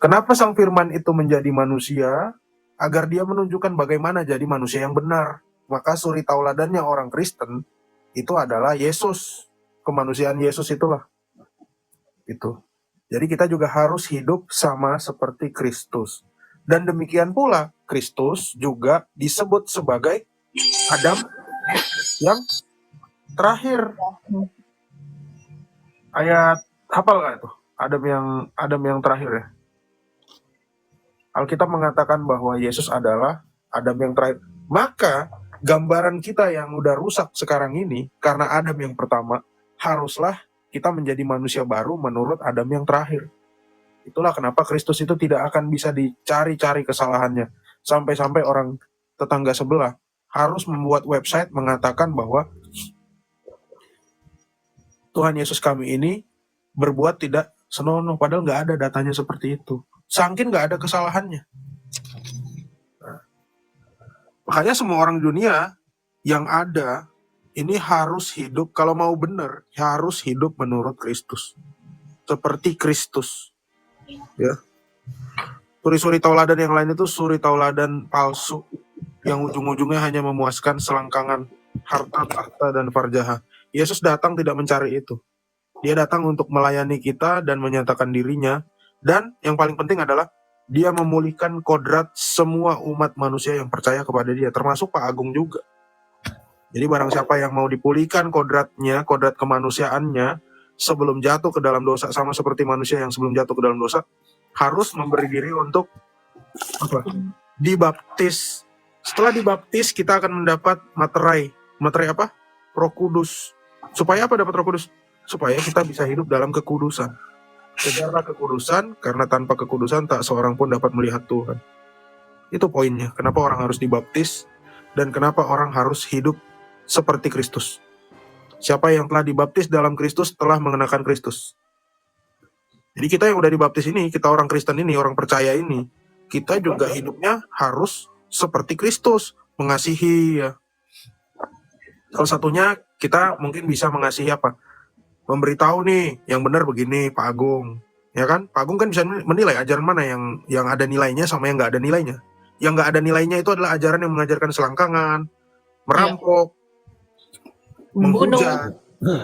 Kenapa Sang Firman itu menjadi manusia? Agar dia menunjukkan bagaimana jadi manusia yang benar. Maka suri tauladannya orang Kristen itu adalah Yesus. Kemanusiaan Yesus itulah. Itu. Jadi kita juga harus hidup sama seperti Kristus. Dan demikian pula Kristus juga disebut sebagai Adam yang terakhir. Ayat hafal nggak itu? Adam yang terakhir ya. Alkitab mengatakan bahwa Yesus adalah Adam yang terakhir. Maka gambaran kita yang udah rusak sekarang ini karena Adam yang pertama, haruslah kita menjadi manusia baru menurut Adam yang terakhir. Itulah kenapa Kristus itu tidak akan bisa dicari-cari kesalahannya. Sampai-sampai orang tetangga sebelah harus membuat website mengatakan bahwa Tuhan Yesus kami ini berbuat tidak senonoh, padahal nggak ada datanya seperti itu. Saking nggak ada kesalahannya. Nah, makanya semua orang dunia yang ada ini harus hidup, kalau mau benar, harus hidup menurut Kristus. Seperti Kristus. Ya. Suri-suri tauladan yang lain itu suri tauladan palsu yang ujung-ujungnya hanya memuaskan selangkangan harta, tahta, dan farjaha. Yesus datang tidak mencari itu. Dia datang untuk melayani kita dan menyatakan dirinya. Dan yang paling penting adalah dia memulihkan kodrat semua umat manusia yang percaya kepada dia, termasuk Pak Agung juga. Jadi barang siapa yang mau dipulihkan kodratnya, kodrat kemanusiaannya, sebelum jatuh ke dalam dosa, sama seperti manusia yang sebelum jatuh ke dalam dosa, harus memberi diri untuk apa? Dibaptis. Setelah dibaptis, kita akan mendapat materai. Materai apa? Roh Kudus. Supaya apa dapat Roh Kudus? Supaya kita bisa hidup dalam kekudusan. Kejarlah kekudusan, karena tanpa kekudusan tak seorang pun dapat melihat Tuhan. Itu poinnya. Kenapa orang harus dibaptis dan kenapa orang harus hidup seperti Kristus. Siapa yang telah dibaptis dalam Kristus telah mengenakan Kristus. Jadi kita yang udah dibaptis ini, kita orang Kristen ini, orang percaya ini, kita juga hidupnya harus seperti Kristus, mengasihi ya. Salah satunya kita mungkin bisa mengasihi apa? Memberitahu nih, yang benar begini Pak Agung, ya kan? Pak Agung kan bisa menilai ajaran mana yang ada nilainya sama yang nggak ada nilainya. Yang nggak ada nilainya itu adalah ajaran yang mengajarkan selangkangan, merampok, menghujat.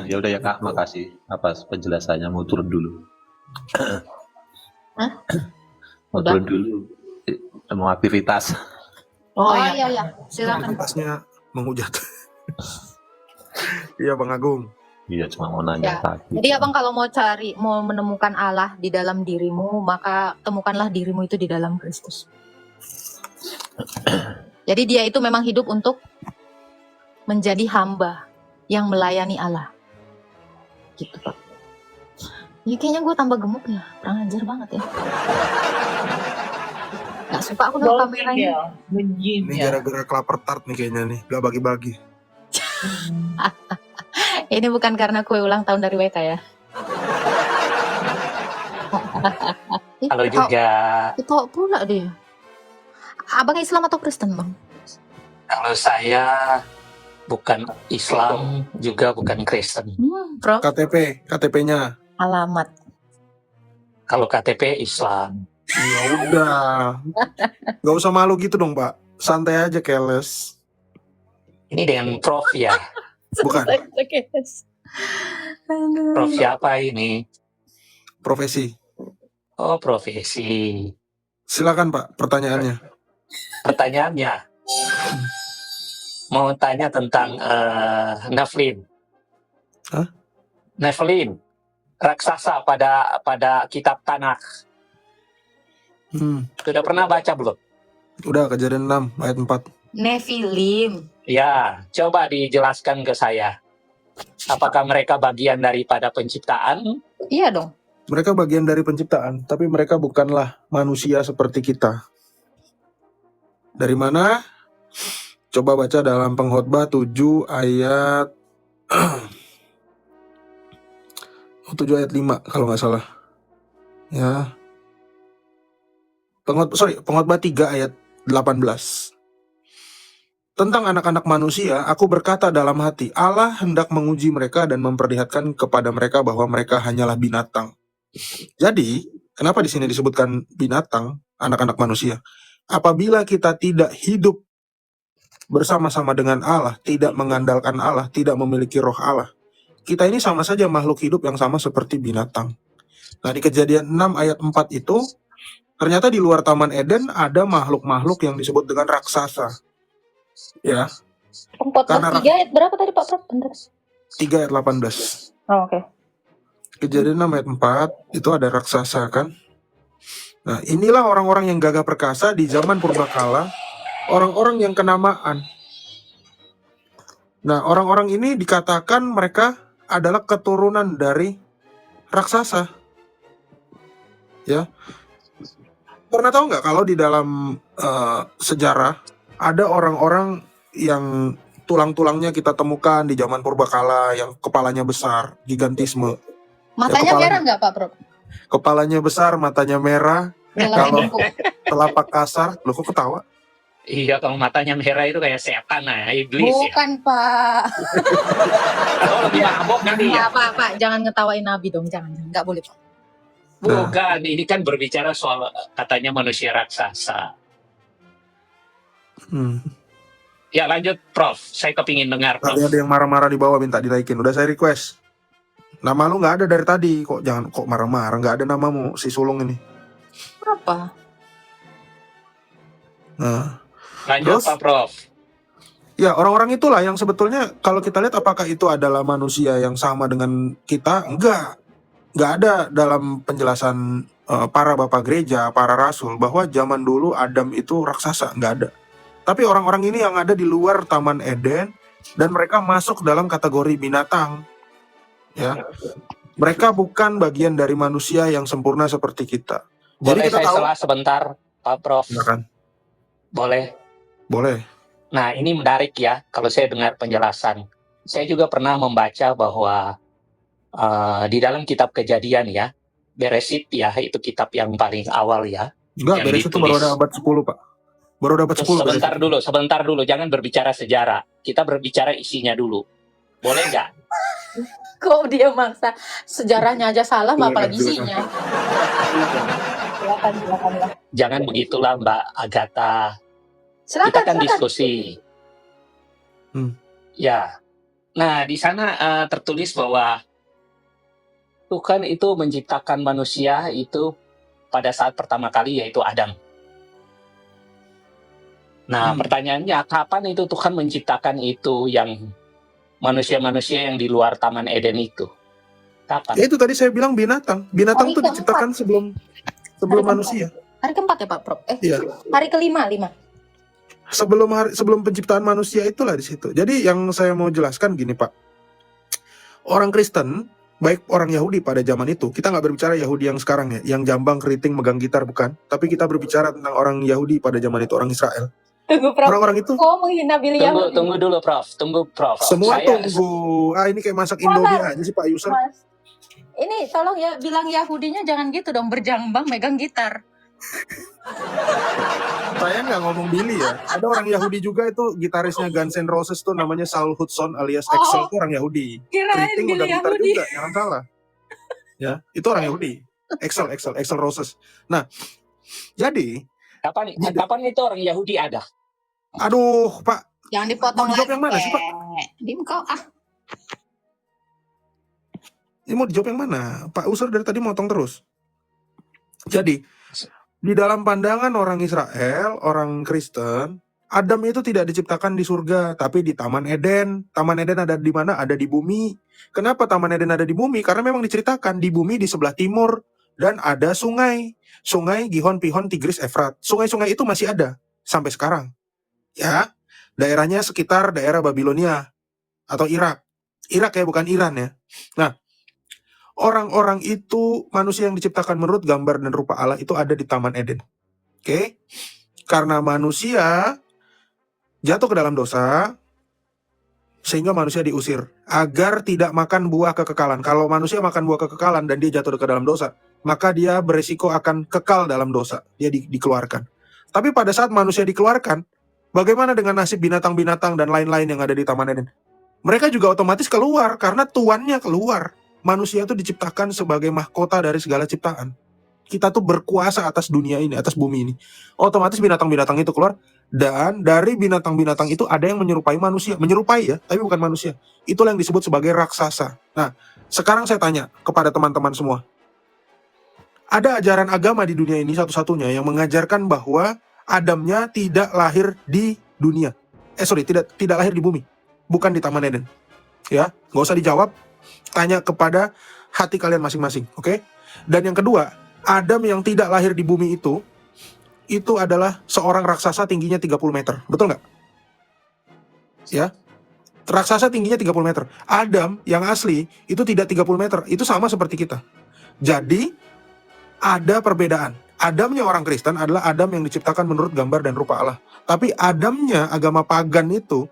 Ya udah ya Kak, makasih atas penjelasannya. Mau turun dulu. Mau turun dulu. Mau aktivitas. Oh iya, silakan. Aktivitasnya menghujat. Iya Bang Agung. Iya, cuma mau nanya tadi. Jadi abang kalau mau menemukan Allah di dalam dirimu, maka temukanlah dirimu itu di dalam Kristus. Jadi dia itu memang hidup untuk menjadi hamba yang melayani Allah. Gitu Pak. Ya kayaknya gue tambah gemuk ya, kurang ajar banget ya. Gak suka aku lihat kameranya. Ini gara-gara kelaper tart nih kayaknya nih, gak bagi-bagi. Ini bukan karena kue ulang tahun dari WK ya. Halo juga. Itu pula dia. Abang Islam atau Kristen Bang? Kalau saya bukan Islam, juga bukan Kristen. Bro. KTP-nya. Alamat. Kalau KTP Islam. Ya udah. Gak usah malu gitu dong Pak. Santai aja, keles. Ini dengan Prof ya. Bukan. Prof siapa ini? Profesi. Oh, profesi. Silakan Pak, pertanyaannya. Pertanyaannya, mau tanya tentang Nephilim. Hah? Nephilim, raksasa pada kitab Tanakh. Sudah pernah baca belum? Udah, Kejadian 6 ayat 4. Nephilim. Ya, coba dijelaskan ke saya. Apakah mereka bagian daripada penciptaan? Iya dong. Mereka bagian dari penciptaan, tapi mereka bukanlah manusia seperti kita. Dari mana? Coba baca dalam Pengkhotbah 7 ayat 7 ayat 5 kalau nggak salah. Ya. Pengkhotbah 3 ayat 18. Tentang anak-anak manusia, aku berkata dalam hati, Allah hendak menguji mereka dan memperlihatkan kepada mereka bahwa mereka hanyalah binatang. Jadi, Kenapa di sini disebutkan binatang, anak-anak manusia? Apabila kita tidak hidup bersama-sama dengan Allah, tidak mengandalkan Allah, tidak memiliki roh Allah, kita ini sama saja makhluk hidup yang sama seperti binatang. Nah, di Kejadian 6 ayat 4 itu, ternyata di luar Taman Eden ada makhluk-makhluk yang disebut dengan raksasa. Ya, 14 3 ayat berapa tadi Pak Prof? Bentar. 3 ayat 18. Oh, oke. Kejadian 6 ayat 4 itu ada raksasa kan. Nah, inilah orang-orang yang gagah perkasa di zaman purbakala, orang-orang yang kenamaan. Nah, orang-orang ini dikatakan mereka adalah keturunan dari raksasa. Ya, pernah tahu nggak kalau di dalam sejarah ada orang-orang yang tulang-tulangnya kita temukan di zaman purbakala yang kepalanya besar, gigantisme. Matanya kepalanya- merah nggak Pak Prof? Kepalanya besar, matanya merah, Dalam Kalau- bungkuk. telapak kasar. Loh, kok ketawa? Iya, kalau matanya merah itu kayak setan ya, iblis ya. Bukan Pak. Oh, lebih mabok kali ya. Pak, jangan ngetawain Nabi dong, jangan, nggak boleh Pak. Bukan, ini kan berbicara soal katanya manusia raksasa. Ya lanjut Prof, saya kepingin dengar Prof. Tadi ada yang marah-marah di bawah minta dinaikin. Udah saya request. Nama lu nggak ada dari tadi. Kok marah-marah? Nggak ada namamu si sulung ini. Apa? Nah, Lanjut Terus? Pak Prof. ya orang-orang itulah yang sebetulnya kalau kita lihat apakah itu adalah manusia yang sama dengan kita? Nggak ada dalam penjelasan para bapak gereja, para rasul bahwa zaman dulu Adam itu raksasa. Nggak ada. Tapi orang-orang ini yang ada di luar Taman Eden dan mereka masuk dalam kategori binatang. Ya, mereka bukan bagian dari manusia yang sempurna seperti kita. Jadi Boleh kita saya tahu. salah sebentar Pak Prof? Silakan. Boleh. Boleh. Nah ini menarik ya, kalau saya dengar penjelasan. Saya juga pernah membaca bahwa di dalam kitab Kejadian ya, Beresit ya, itu kitab yang paling awal ya. Enggak, Yang beres itu ditulis. baru ada abad 10, Pak. Baru ada abad 10. Sebentar dulu, jangan berbicara sejarah. Kita berbicara isinya dulu. Boleh nggak? Kok dia maksa sejarahnya aja salah, Silakan, apalagi silakan. isinya? Silakan lah. Jangan begitulah Mbak Agatha. Kita Silakan, kan silakan. diskusi. Hmm. Ya. Nah, di sana tertulis bahwa Tuhan itu menciptakan manusia itu pada saat pertama kali yaitu Adam. Nah, pertanyaannya kapan itu Tuhan menciptakan itu yang manusia-manusia yang di luar Taman Eden itu? Kapan? Ya itu tadi saya bilang binatang. Binatang Hari itu diciptakan sebelum Hari manusia. Hari keempat ya Pak Prof? Iya. Hari kelima. Sebelum penciptaan manusia itulah di situ. Jadi yang saya mau jelaskan gini, Pak. Orang Kristen, baik orang Yahudi pada zaman itu, kita nggak berbicara Yahudi yang sekarang ya, yang jambang keriting megang gitar bukan, tapi kita berbicara tentang orang Yahudi pada zaman itu, orang Israel. Tunggu Prof. Orang-orang itu Kok menghina Billy Yahudi? Tunggu dulu, Prof. Tunggu, Prof. semua Saya- tunggu. Ini kayak masak Indomie aja sih Pak Yusuf. Mas, ini tolong ya bilang Yahudinya jangan gitu dong, berjambang megang gitar. Saya nggak ngomong Billy ya. Ada orang Yahudi juga itu gitarisnya Guns N' Roses tuh namanya Saul Hudson alias Oh. Axl itu orang Yahudi. Kirain Keriting Billy udah gitar Yahudi. juga, jangan salah. Ya, itu orang Yahudi. Axl Roses. Nah, jadi, Kapan itu orang Yahudi ada? aduh Pak, Jangan dipotong Mau dijawab lagi. yang mana sih, Pak? Dim kau ini mau dijawab yang mana? Pak Usur dari tadi motong terus. Jadi, di dalam pandangan orang Israel, orang Kristen, Adam itu tidak diciptakan di surga, tapi di Taman Eden. Taman Eden ada di mana? Ada di bumi. Kenapa Taman Eden ada di bumi? Karena memang diceritakan di bumi di sebelah timur dan ada sungai. Sungai Gihon, Pihon, Tigris, Efrat. Sungai-sungai itu masih ada sampai sekarang. Ya, daerahnya sekitar daerah Babilonia atau Irak. Irak ya, bukan Iran ya. Nah, orang-orang itu manusia yang diciptakan menurut gambar dan rupa Allah itu ada di Taman Eden. Oke? Karena manusia jatuh ke dalam dosa, sehingga manusia diusir agar tidak makan buah kekekalan. Kalau manusia makan buah kekekalan dan dia jatuh ke dalam dosa, maka dia beresiko akan kekal dalam dosa. Dia dikeluarkan. Tapi pada saat manusia dikeluarkan, bagaimana dengan nasib binatang-binatang dan lain-lain yang ada di Taman Eden? Mereka juga otomatis keluar karena tuannya keluar. Manusia itu diciptakan sebagai mahkota dari segala ciptaan. kita tuh berkuasa atas dunia ini, atas bumi ini. Otomatis binatang-binatang itu keluar, dan dari binatang-binatang itu ada yang menyerupai manusia. Menyerupai ya, tapi bukan manusia. Itulah yang disebut sebagai raksasa. Nah, sekarang saya tanya kepada teman-teman semua. Ada ajaran agama di dunia ini satu-satunya yang mengajarkan bahwa Adamnya tidak lahir di dunia. Tidak lahir di bumi. Bukan di Taman Eden. Ya, nggak usah dijawab. Tanya kepada hati kalian masing-masing, oke? Dan yang kedua, Adam yang tidak lahir di bumi itu adalah seorang raksasa tingginya 30 meter. Betul nggak? Ya. Raksasa tingginya 30 meter. Adam yang asli itu tidak 30 meter. Itu sama seperti kita. Jadi, ada perbedaan. Adamnya orang Kristen adalah Adam yang diciptakan menurut gambar dan rupa Allah. Tapi Adamnya agama pagan itu,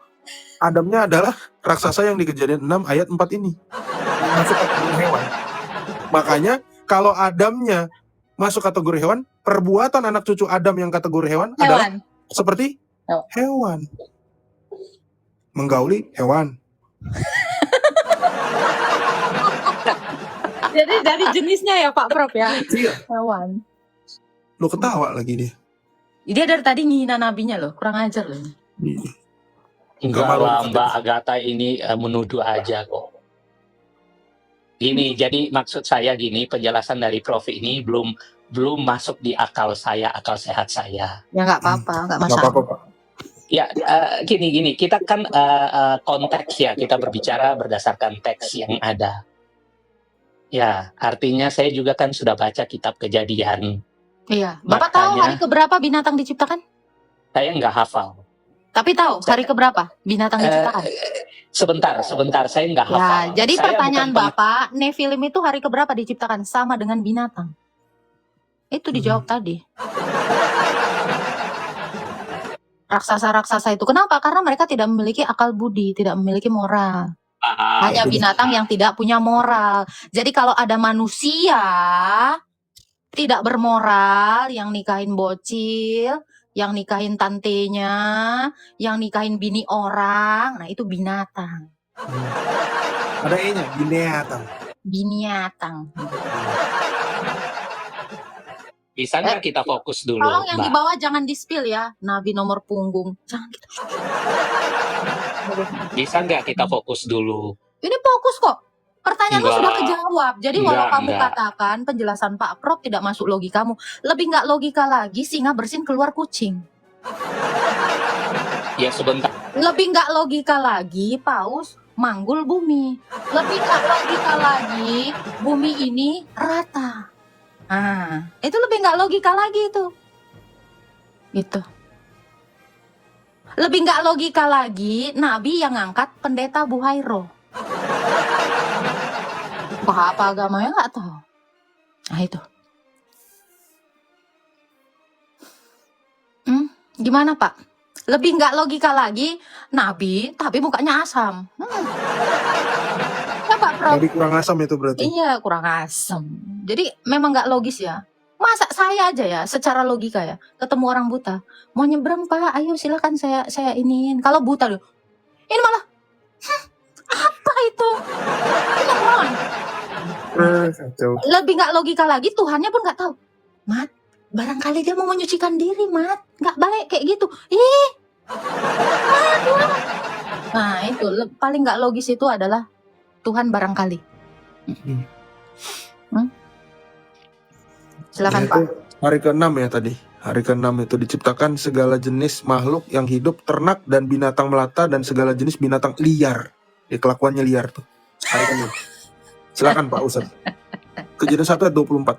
Adamnya adalah raksasa yang di Kejadian 6 ayat 4 ini. Masuk kategori hewan. Makanya, kalau Adamnya masuk kategori hewan, perbuatan anak cucu Adam yang kategori hewan adalah seperti hewan. Menggauli hewan. Jadi dari jenisnya ya Pak Prof ya. Iya. Hewan. Lo ketawa lagi dia. Dia dari tadi ngihina nabinya loh, kurang ajar loh. Enggak malu. lah, Mbak Agatha ini menuduh aja kok. Gini, jadi maksud saya gini, penjelasan dari Prof ini belum masuk di akal saya, akal sehat saya. Ya nggak apa-apa, nggak Nggak masalah. apa-apa, Pak. Ya, gini, kita kan konteks ya, kita berbicara berdasarkan teks yang ada. Ya, artinya saya juga kan sudah baca kitab Kejadian. Iya, Bapak tahu Makanya- hari keberapa binatang diciptakan? Saya nggak hafal. Tapi tahu hari keberapa binatang diciptakan? Sebentar, saya nggak hafal. Ya, jadi Saya pertanyaan bukan Bapak, Nephilim itu hari keberapa diciptakan? Sama dengan binatang. Itu dijawab tadi. Raksasa-raksasa itu. Kenapa? Karena mereka tidak memiliki akal budi, tidak memiliki moral. Hanya binatang yang tidak punya moral. Jadi kalau ada manusia tidak bermoral, yang nikahin bocil, yang nikahin tantenya, yang nikahin bini orang, nah itu binatang. Ada E-nya, binatang. Binatang. Bisa nggak kita fokus dulu, Tolong yang di Mbak? bawah jangan di-spill ya. Nabi nomor punggung. Jangan kita. Bisa nggak kita fokus dulu? Ini fokus kok. Pertanyaanmu Enggak. sudah kejawab. Jadi walau Enggak, kamu enggak. katakan penjelasan Pak Prof tidak masuk logikamu, lebih nggak logika lagi singa bersin keluar kucing. Ya sebentar. Lebih nggak logika lagi paus manggul bumi. Lebih nggak logika lagi bumi ini rata. Ah, itu lebih nggak logika lagi itu. Gitu. Lebih nggak logika lagi Nabi yang ngangkat pendeta Buhairo. Wah, apa agamanya nggak tahu. Nah itu. Gimana Pak? Lebih nggak logika lagi Nabi tapi mukanya asam. Ya Pak Prof. Jadi kurang asam itu berarti. Iya, kurang asam. Jadi memang nggak logis ya. Masa saya aja ya, secara logika ya, ketemu orang buta, mau nyebrang Pak, ayo silakan saya iniin. Kalau buta loh, ini malah, apa itu? Mohon. Kacau. Lebih nggak logika lagi, Tuhannya pun nggak tahu. Mat, barangkali dia mau menyucikan diri, Mat. Nggak baik kayak gitu. Aduh. Nah itu paling nggak logis itu adalah Tuhan barangkali. Silakan Ya, Pak. itu hari ke-6 ya tadi. Hari ke-6 itu diciptakan segala jenis makhluk yang hidup, ternak dan binatang melata dan segala jenis binatang liar. Ya, kelakuannya liar tuh. Hari ke-6. Silakan Pak Ustadz. Kejadian 1 ayat 24.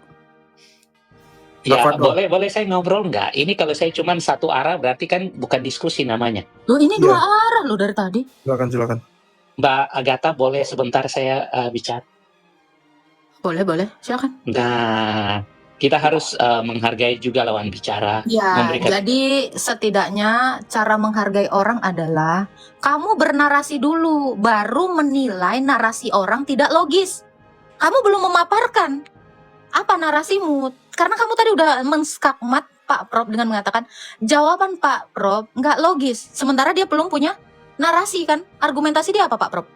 Ya, Tafadhol. boleh saya ngobrol nggak? Ini kalau saya cuma satu arah berarti kan bukan diskusi namanya. Loh ini Iya. dua arah loh dari tadi. Silakan. Mbak Agatha, boleh sebentar saya bicara? Boleh, silakan. Nah, kita harus menghargai juga lawan bicara. Ya, Memberikan- jadi setidaknya cara menghargai orang adalah kamu bernarasi dulu, baru menilai narasi orang tidak logis. Kamu belum memaparkan apa narasimu, karena kamu tadi udah menskakmat Pak Prof dengan mengatakan jawaban Pak Prof nggak logis, sementara dia belum punya narasi kan? Argumentasi dia apa Pak Prof?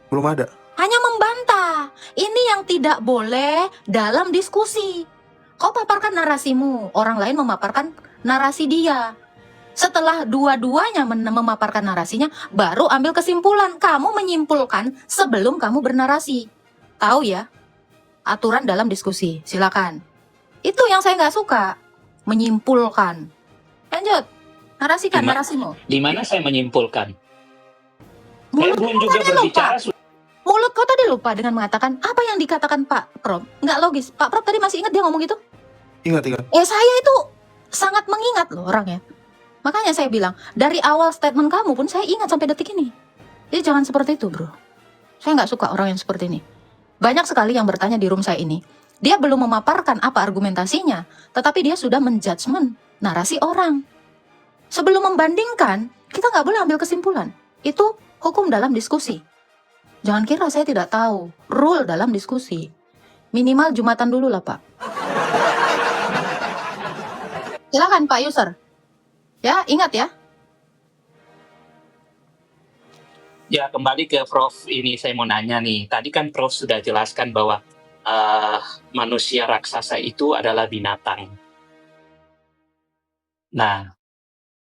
Belum ada. Hanya membantah. Ini yang tidak boleh dalam diskusi. Kau paparkan narasimu, orang lain memaparkan narasi dia. Setelah dua-duanya memaparkan narasinya, baru ambil kesimpulan. Kamu menyimpulkan sebelum kamu bernarasi. Tahu ya, aturan dalam diskusi. Silakan. Itu yang saya nggak suka. Menyimpulkan. Lanjut. Narasikan narasimu. Di mana saya menyimpulkan? Saya Mulut belum kau juga tadi berbicara. Mulut kau tadi lupa dengan mengatakan apa yang dikatakan Pak Prof. Nggak logis. Pak Prof tadi masih ingat dia ngomong gitu? Ingat. Saya itu sangat mengingat loh orangnya. Makanya saya bilang, dari awal statement kamu pun saya ingat sampai detik ini. Jadi jangan seperti itu, bro. Saya nggak suka orang yang seperti ini. Banyak sekali yang bertanya di room saya ini. Dia belum memaparkan apa argumentasinya, tetapi dia sudah menjudgment narasi orang. Sebelum membandingkan, kita nggak boleh ambil kesimpulan. Itu hukum dalam diskusi. Jangan kira saya tidak tahu rule dalam diskusi. Minimal Jumatan dulu lah, Pak. Silakan Pak User. Ya, ingat ya. Ya, kembali ke Prof. Ini saya mau nanya nih. Tadi kan Prof sudah jelaskan bahwa manusia raksasa itu adalah binatang. Nah,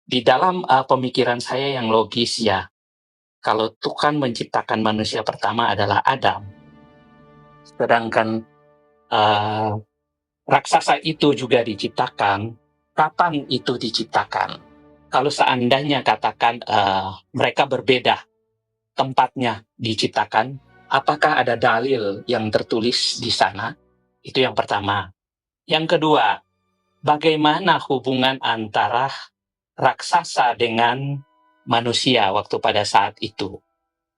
di dalam pemikiran saya yang logis ya, kalau Tuhan menciptakan manusia pertama adalah Adam, sedangkan raksasa itu juga diciptakan, kapan itu diciptakan? Kalau seandainya katakan mereka berbeda tempatnya diciptakan, apakah ada dalil yang tertulis di sana? Itu yang pertama. Yang kedua, bagaimana hubungan antara raksasa dengan manusia waktu pada saat itu?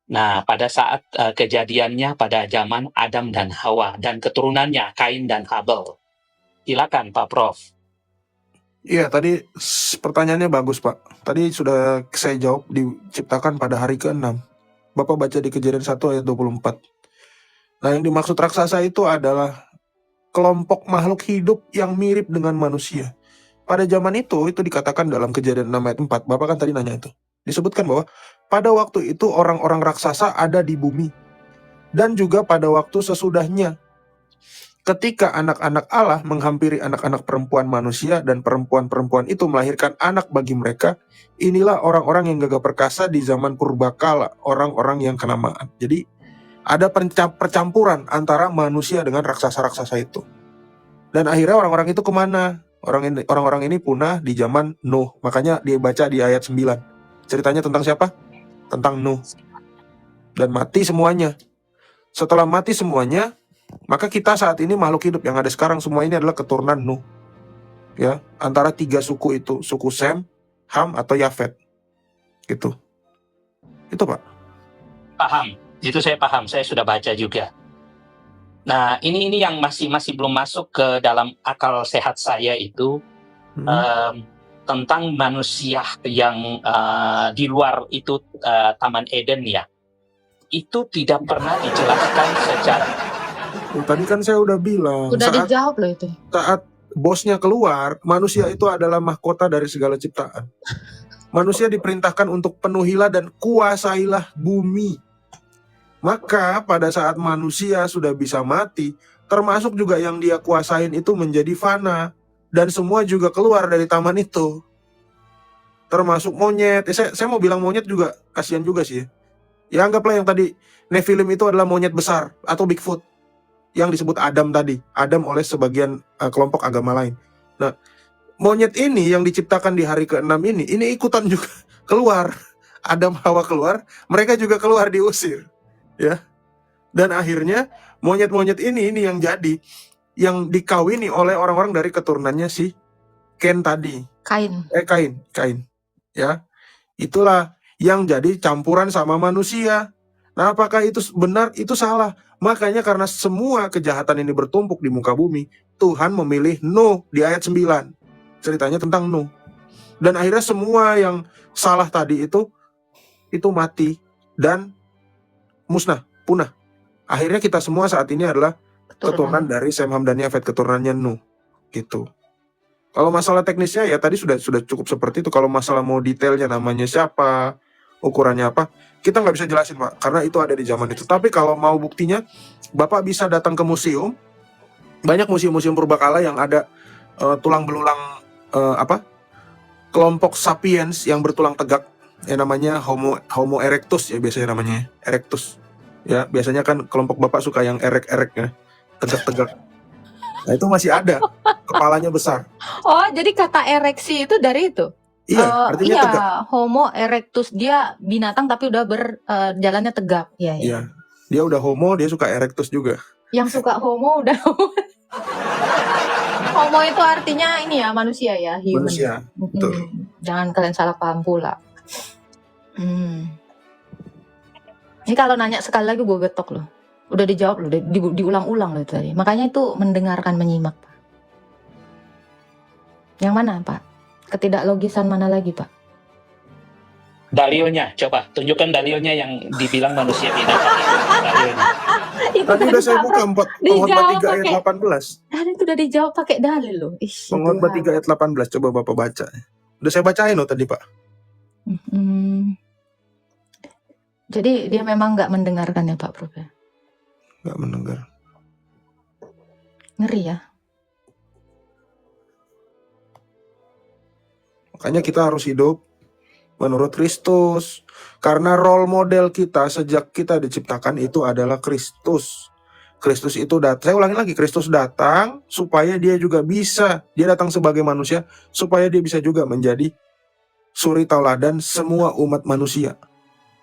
Nah, pada saat kejadiannya pada zaman Adam dan Hawa dan keturunannya Kain dan Habel. Silakan Pak Prof. Iya, tadi pertanyaannya bagus, Pak. Tadi sudah saya jawab, diciptakan pada hari ke-6. Bapak baca di Kejadian 1 ayat 24. Nah, yang dimaksud raksasa itu adalah kelompok makhluk hidup yang mirip dengan manusia. Pada zaman itu dikatakan dalam Kejadian 6 ayat 4. Bapak kan tadi nanya itu. Disebutkan bahwa pada waktu itu orang-orang raksasa ada di bumi. Dan juga pada waktu sesudahnya, ketika anak-anak Allah menghampiri anak-anak perempuan manusia dan perempuan-perempuan itu melahirkan anak bagi mereka, inilah orang-orang yang gagah perkasa di zaman purbakala, orang-orang yang kenamaan. Jadi ada percampuran antara manusia dengan raksasa-raksasa itu. Dan akhirnya orang-orang itu kemana? Orang-orang ini punah di zaman Nuh. Makanya dia baca di ayat 9. Ceritanya tentang siapa? Tentang Nuh. Dan mati semuanya. Setelah mati semuanya, maka kita saat ini makhluk hidup yang ada sekarang semua ini adalah keturunan Nuh. Ya, antara 3 suku itu, suku Sem, Ham atau Yafet. Gitu. Itu, Pak. Paham. Itu saya paham. Saya sudah baca juga. Nah, ini yang masih belum masuk ke dalam akal sehat saya itu tentang manusia yang di luar itu Taman Eden ya. Itu tidak pernah dijelaskan secara. Tadi kan saya udah bilang. Udah dijawab loh itu. Saat bosnya keluar, manusia itu adalah mahkota dari segala ciptaan. Manusia diperintahkan untuk penuhilah dan kuasailah bumi. Maka pada saat manusia sudah bisa mati, termasuk juga yang dia kuasain itu menjadi fana. Dan semua juga keluar dari taman itu. Termasuk monyet. Saya mau bilang monyet juga, kasihan juga sih ya. Ya anggaplah yang tadi Nephilim itu adalah monyet besar atau Bigfoot yang disebut Adam tadi. Adam oleh sebagian kelompok agama lain. Nah, monyet ini yang diciptakan di hari ke-6 ini ikutan juga keluar. Adam Hawa keluar, mereka juga keluar diusir. Ya. Dan akhirnya monyet-monyet ini yang jadi yang dikawini oleh orang-orang dari keturunannya si Ken tadi. Kain. Kain. Ya. Itulah yang jadi campuran sama manusia. Nah, apakah itu benar? Itu salah. Makanya karena semua kejahatan ini bertumpuk di muka bumi, Tuhan memilih Nuh di ayat 9. Ceritanya tentang Nuh. Dan akhirnya semua yang salah tadi itu mati dan musnah, punah. Akhirnya kita semua saat ini adalah keturunan dari Sem, Ham, dan Yafet, keturunannya Nuh. Gitu. Kalau masalah teknisnya ya tadi sudah cukup seperti itu. Kalau masalah mau detailnya namanya siapa, ukurannya apa, kita nggak bisa jelasin Pak, karena itu ada di zaman itu. Tapi kalau mau buktinya, Bapak bisa datang ke museum, banyak museum-museum purbakala yang ada tulang belulang kelompok sapiens yang bertulang tegak, yang namanya Homo erectus ya biasanya namanya, erectus. Ya, biasanya kan kelompok Bapak suka yang erek-erek ya, tegak-tegak. Nah, itu masih ada, kepalanya besar. Oh, jadi kata ereksi itu dari itu? Iya, artinya Iya, tegak. Homo erectus, dia binatang tapi udah jalannya tegak. Iya, iya. Iya. Dia udah homo, dia suka erectus juga. Yang suka homo udah homo itu artinya ini ya, manusia ya, human. Manusia, betul. Jangan kalian salah paham pula. Ini kalau nanya sekali lagi gue getok loh. Udah dijawab loh, diulang-ulang loh tadi. Makanya itu mendengarkan, menyimak, Pak. Yang mana, Pak? Ketidaklogisan mana lagi, Pak? Dalilnya, coba tunjukkan dalilnya yang dibilang manusia binatang itu. Dalilnya. Tadi udah saya buka Pengkhotbah 3 ayat 18. Tadi itu udah dijawab pakai dalil loh. Pengkhotbah 3 ayat 18, coba Bapak baca. Udah saya bacain loh tadi Pak. Jadi dia memang nggak mendengarkan ya Pak Prof ya? Nggak mendengar. Ngeri ya. Makanya kita harus hidup menurut Kristus. Karena role model kita sejak kita diciptakan itu adalah Kristus. Kristus itu datang, saya ulangi lagi, Kristus datang supaya dia juga bisa, dia datang sebagai manusia, supaya dia bisa juga menjadi suri tauladan semua umat manusia.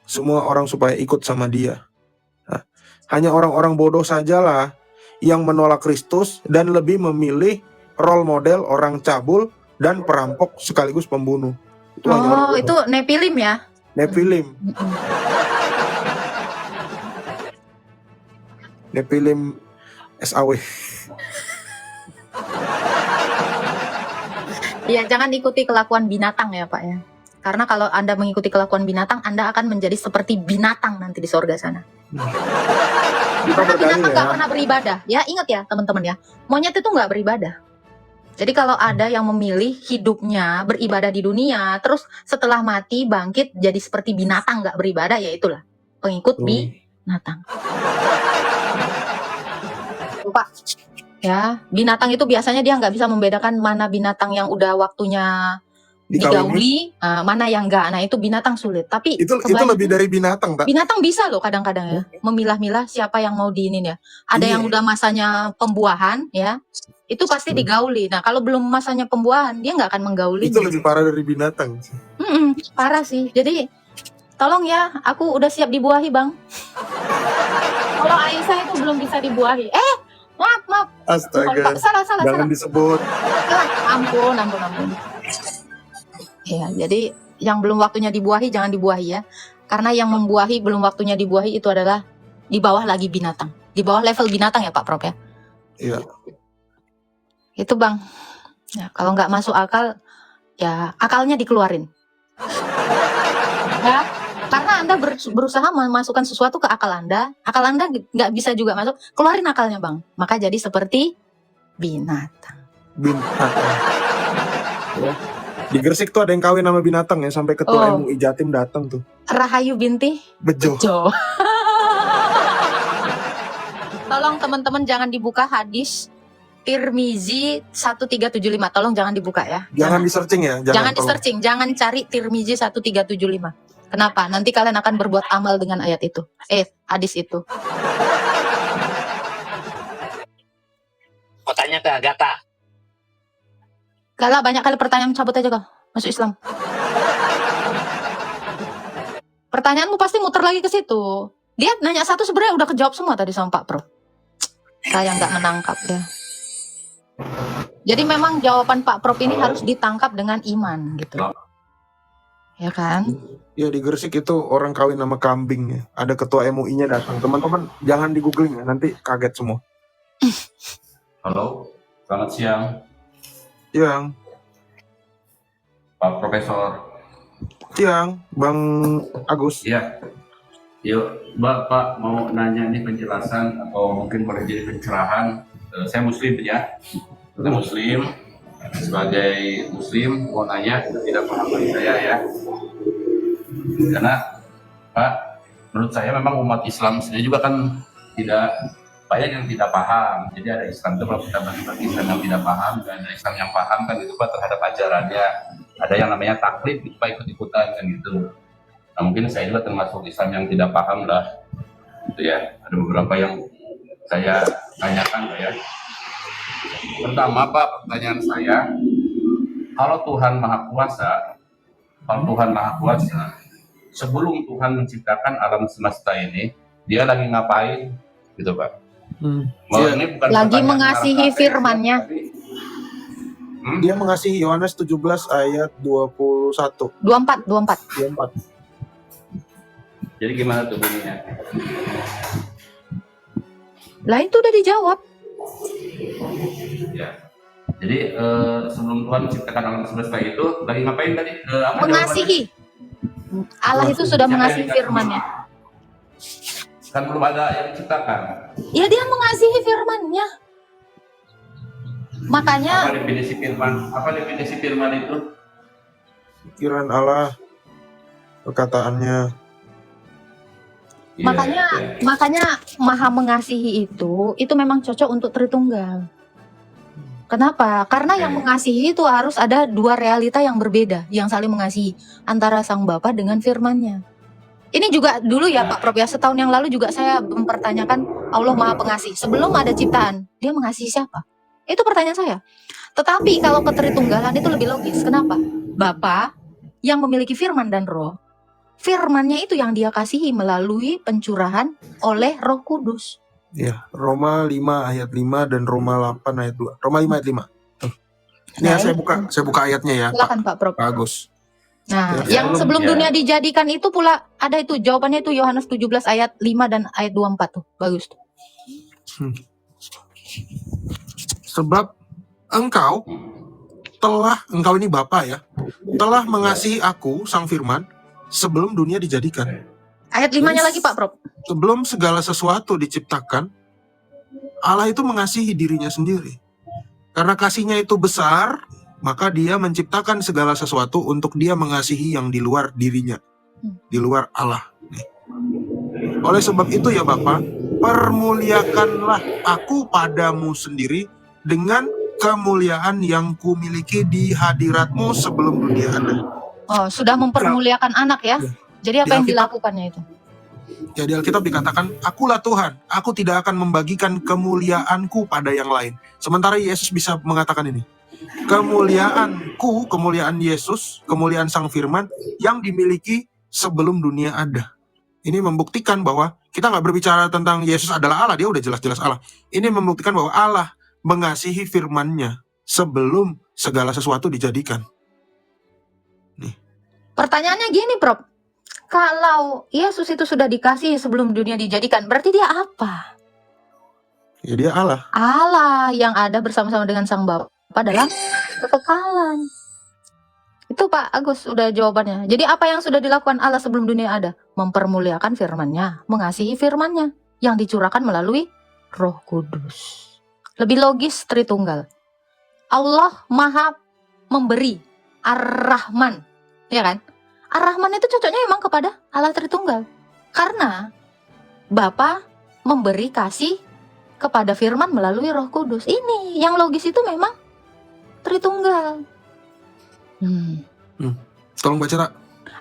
Semua orang supaya ikut sama dia. Nah, hanya orang-orang bodoh sajalah yang menolak Kristus dan lebih memilih role model orang cabul dan perampok sekaligus pembunuh. Itu hanya orang bodoh. Itu Nepilim ya? Nepilim. Nepilim SAW. Iya, jangan ikuti kelakuan binatang ya Pak ya. Karena kalau Anda mengikuti kelakuan binatang, Anda akan menjadi seperti binatang nanti di surga sana. Karena binatang nggak pernah beribadah. Ya ingat ya teman-teman ya, monyet itu nggak beribadah. Jadi kalau ada yang memilih hidupnya beribadah di dunia, terus setelah mati bangkit jadi seperti binatang nggak beribadah, ya itulah pengikut binatang. Pak, ya binatang itu biasanya dia nggak bisa membedakan mana binatang yang udah waktunya digauli, mana yang enggak. Nah itu binatang sulit. Tapi itu lebih dari binatang, Pak. Binatang bisa loh kadang-kadang ya, memilah-milah siapa yang mau diinin ya. Ada yang udah masanya pembuahan ya, itu pasti digauli. Nah kalau belum masanya pembuahan, dia nggak akan menggauli. Itu lebih parah dari binatang. Parah sih. Jadi tolong ya, aku udah siap dibuahi bang. Kalau Aisyah itu belum bisa dibuahi. Maaf. Astaga. Salah. Jangan disebut. Ampun. Ya, jadi yang belum waktunya dibuahi jangan dibuahi ya. Karena yang membuahi belum waktunya dibuahi itu adalah di bawah lagi binatang. Di bawah level binatang ya Pak Prof ya. Iya. Itu bang. Ya, kalau nggak masuk akal, ya akalnya dikeluarin. Ya, karena Anda berusaha memasukkan sesuatu ke akal Anda nggak bisa juga masuk, keluarin akalnya bang. Maka jadi seperti binatang. Ya. Di Gresik tuh ada yang kawin sama binatang ya, sampai ketua MUI Jatim datang tuh. Rahayu binti Bejo. Tolong teman-teman jangan dibuka hadis Tirmizi 1375. Tolong jangan dibuka ya. Jangan di-searching ya. Jangan di-searching, jangan cari Tirmizi 1375. Kenapa? Nanti kalian akan berbuat amal dengan ayat itu. Hadis itu. Mau tanya ke Agatha. Gala banyak kali pertanyaan, cabut aja kau masuk Islam. Pertanyaanmu pasti muter lagi ke situ. Dia nanya satu sebenarnya udah kejawab semua tadi sama Pak Pro. Saya nggak menangkap ya. Jadi memang jawaban Pak Prof ini harus ditangkap dengan iman gitu. Ya kan? Ya di Gresik itu orang kawin sama kambing ya. Ada ketua MUI-nya datang. Teman-teman jangan di-googling ya, nanti kaget semua. Halo, selamat siang. Siang. Pak Profesor. Siang, Bang Agus. Iya. Yuk, Pak mau nanya nih penjelasan atau mungkin boleh jadi pencerahan. Saya Muslim ya. Saya Muslim. Sebagai Muslim mau nanya, tidak pernah bagi saya ya. Karena Pak, menurut saya memang umat Islam sendiri juga kan tidak banyak yang tidak paham. Jadi ada Islam itu kalau kita bagi Islam yang tidak paham dan ada Islam yang paham kan itu Pak terhadap ajarannya. Ada yang namanya taklid, itu Pak ikut-ikutan kan gitu. Nah mungkin saya juga termasuk Islam yang tidak paham lah, gitu ya. Ada beberapa yang saya tanyakan Pak ya. Pertama Pak, pertanyaan saya, kalau Tuhan Maha Kuasa, sebelum Tuhan menciptakan alam semesta ini, dia lagi ngapain, gitu Pak? Ini bukan Lagi pertanyaan mengasihi marah-marah, firman-Nya. tapi, Dia mengasihi Yohanes 17 ayat 21. 24. Jadi gimana tuh bunyinya? Lah itu udah dijawab. Ya. Jadi sebelum Tuhan menciptakan alam semesta itu lagi ngapain tadi? Apa Mengasihi. Allah itu sudah Siapa yang mengasihi dikasih? firman-Nya. jawabannya? Kan belum ada yang diciptakan. Ya dia mengasihi firman-Nya. Makanya Apa definisi firman? Apa definisi firman itu? Pikiran Allah, perkataannya. Iya, makanya Maha mengasihi itu memang cocok untuk Tritunggal. Kenapa? Karena yang mengasihi itu harus ada dua realita yang berbeda, yang saling mengasihi antara Sang Bapa dengan firman-Nya. Ini juga dulu ya Pak Prof ya, setahun yang lalu juga saya mempertanyakan Allah Maha Pengasih. Sebelum ada ciptaan, dia mengasihi siapa? Itu pertanyaan saya. Tetapi kalau ketritunggalan itu lebih logis. Kenapa? Bapa yang memiliki firman dan roh, firman-Nya itu yang dia kasihi melalui pencurahan oleh Roh Kudus. Ya, Roma 5 ayat 5 dan Roma 8 ayat 2. Roma 5 ayat 5. Tuh. Ini ya, saya buka ayatnya ya, Silakan Pak Prof. Pak Agus. Nah, Ya, yang sebelum ya. dunia dijadikan itu pula ada itu jawabannya itu Yohanes 17 ayat 5 dan ayat 24 tuh. Bagus tuh. Sebab engkau ini Bapa ya, telah mengasihi aku, Sang Firman, sebelum dunia dijadikan. Ayat 5-nya lagi Pak Prof. Sebelum segala sesuatu diciptakan, Allah itu mengasihi dirinya sendiri. Karena kasihnya itu besar, maka dia menciptakan segala sesuatu untuk dia mengasihi yang di luar dirinya, di luar Allah. Oleh sebab itu ya Bapa, permuliakanlah aku padamu sendiri dengan kemuliaan yang kumiliki di hadiratmu sebelum dunia ada. Oh, sudah mempermuliakan anak ya. Ya. Jadi apa Di yang Alkitab- dilakukannya itu? Ya di Alkitab dikatakan, akulah Tuhan, aku tidak akan membagikan kemuliaanku pada yang lain. Sementara Yesus bisa mengatakan ini, kemuliaanku, kemuliaan Yesus, kemuliaan Sang Firman yang dimiliki sebelum dunia ada. Ini membuktikan bahwa kita nggak berbicara tentang Yesus adalah Allah, dia udah jelas-jelas Allah. Ini membuktikan bahwa Allah mengasihi firman-Nya sebelum segala sesuatu dijadikan. Pertanyaannya gini, Prof. Kalau Yesus itu sudah dikasih sebelum dunia dijadikan, berarti dia apa? Ya dia Allah. Allah yang ada bersama-sama dengan Sang Bapa dalam kekekalan. Itu Pak Agus udah jawabannya. Jadi apa yang sudah dilakukan Allah sebelum dunia ada? Mempermuliakan firman-Nya, mengasihi firman-Nya yang dicurahkan melalui Roh Kudus. Lebih logis Tritunggal. Allah Maha memberi, Ar-Rahman, ya kan? Ar-Rahman itu cocoknya memang kepada Allah Tritunggal. Karena Bapa memberi kasih kepada firman melalui Roh Kudus. Ini yang logis itu memang Tritunggal. Tolong baca, Ra.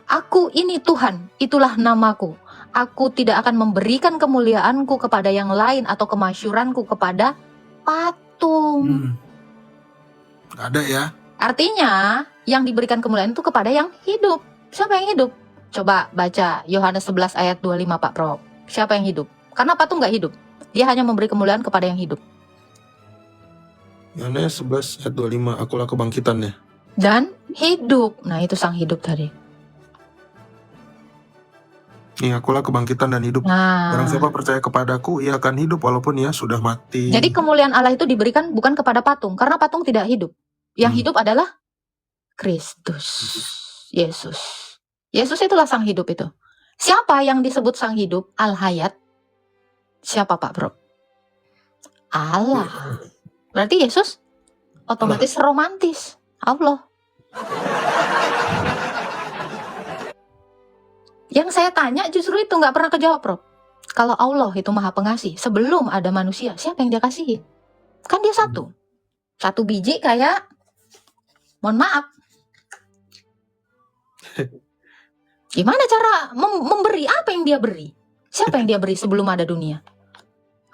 Aku ini Tuhan, itulah namaku. Aku tidak akan memberikan kemuliaanku kepada yang lain atau kemasyuranku kepada patung. Nggak ada ya. Artinya yang diberikan kemuliaan itu kepada yang hidup. Siapa yang hidup? Coba baca Yohanes 11 ayat 25 Pak Prof. Siapa yang hidup? Karena patung nggak hidup. Dia hanya memberi kemuliaan kepada yang hidup. Yohanes 11 ayat 25, akulah kebangkitannya. Dan hidup. Nah itu sang hidup tadi. Nih, akulah kebangkitan dan hidup. Barang Nah, siapa percaya kepadaku, ia akan hidup walaupun ia sudah mati. jadi kemuliaan Allah itu diberikan bukan kepada patung. Karena patung tidak hidup. Yang hidup adalah Kristus. Yesus. Yesus itulah sang hidup itu. Siapa yang disebut sang hidup? Al-Hayat. Siapa Pak Bro? Allah. Berarti Yesus otomatis romantis. Allah. Yang saya tanya justru itu nggak pernah kejawab, Prof. Kalau Allah itu maha pengasih, sebelum ada manusia, siapa yang dia kasihi? Kan dia satu. Satu biji kayak, mohon maaf. Gimana cara memberi? Apa yang dia beri? Siapa yang dia beri sebelum ada dunia?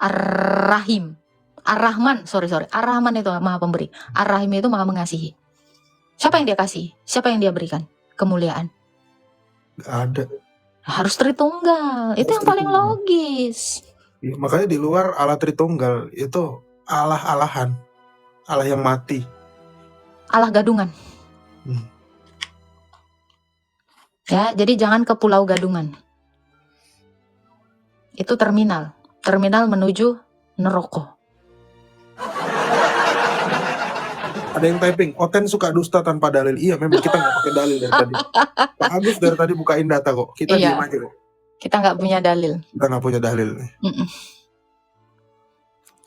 Ar-Rahim. Ar-Rahman, sorry. Ar-Rahman itu maha pemberi. Ar-Rahim itu maha mengasihi. Siapa yang dia kasih? Siapa yang dia berikan? Kemuliaan. Nggak ada. Harus Tritunggal. Itu Harus yang paling Tritunggal. logis. Ya, makanya di luar Allah Tritunggal itu Allah-alahan, Allah yang mati. Allah gadungan. Hmm. Ya, jadi jangan ke Pulau Gadungan. Itu terminal menuju neraka. Ada yang typing, Oten suka dusta tanpa dalil. Iya, memang kita nggak pakai dalil dari tadi. Pak Agus dari tadi bukain data kok. Kita Iya. diam aja kok. Kita nggak punya dalil. Kita nggak punya dalil. Mm-mm.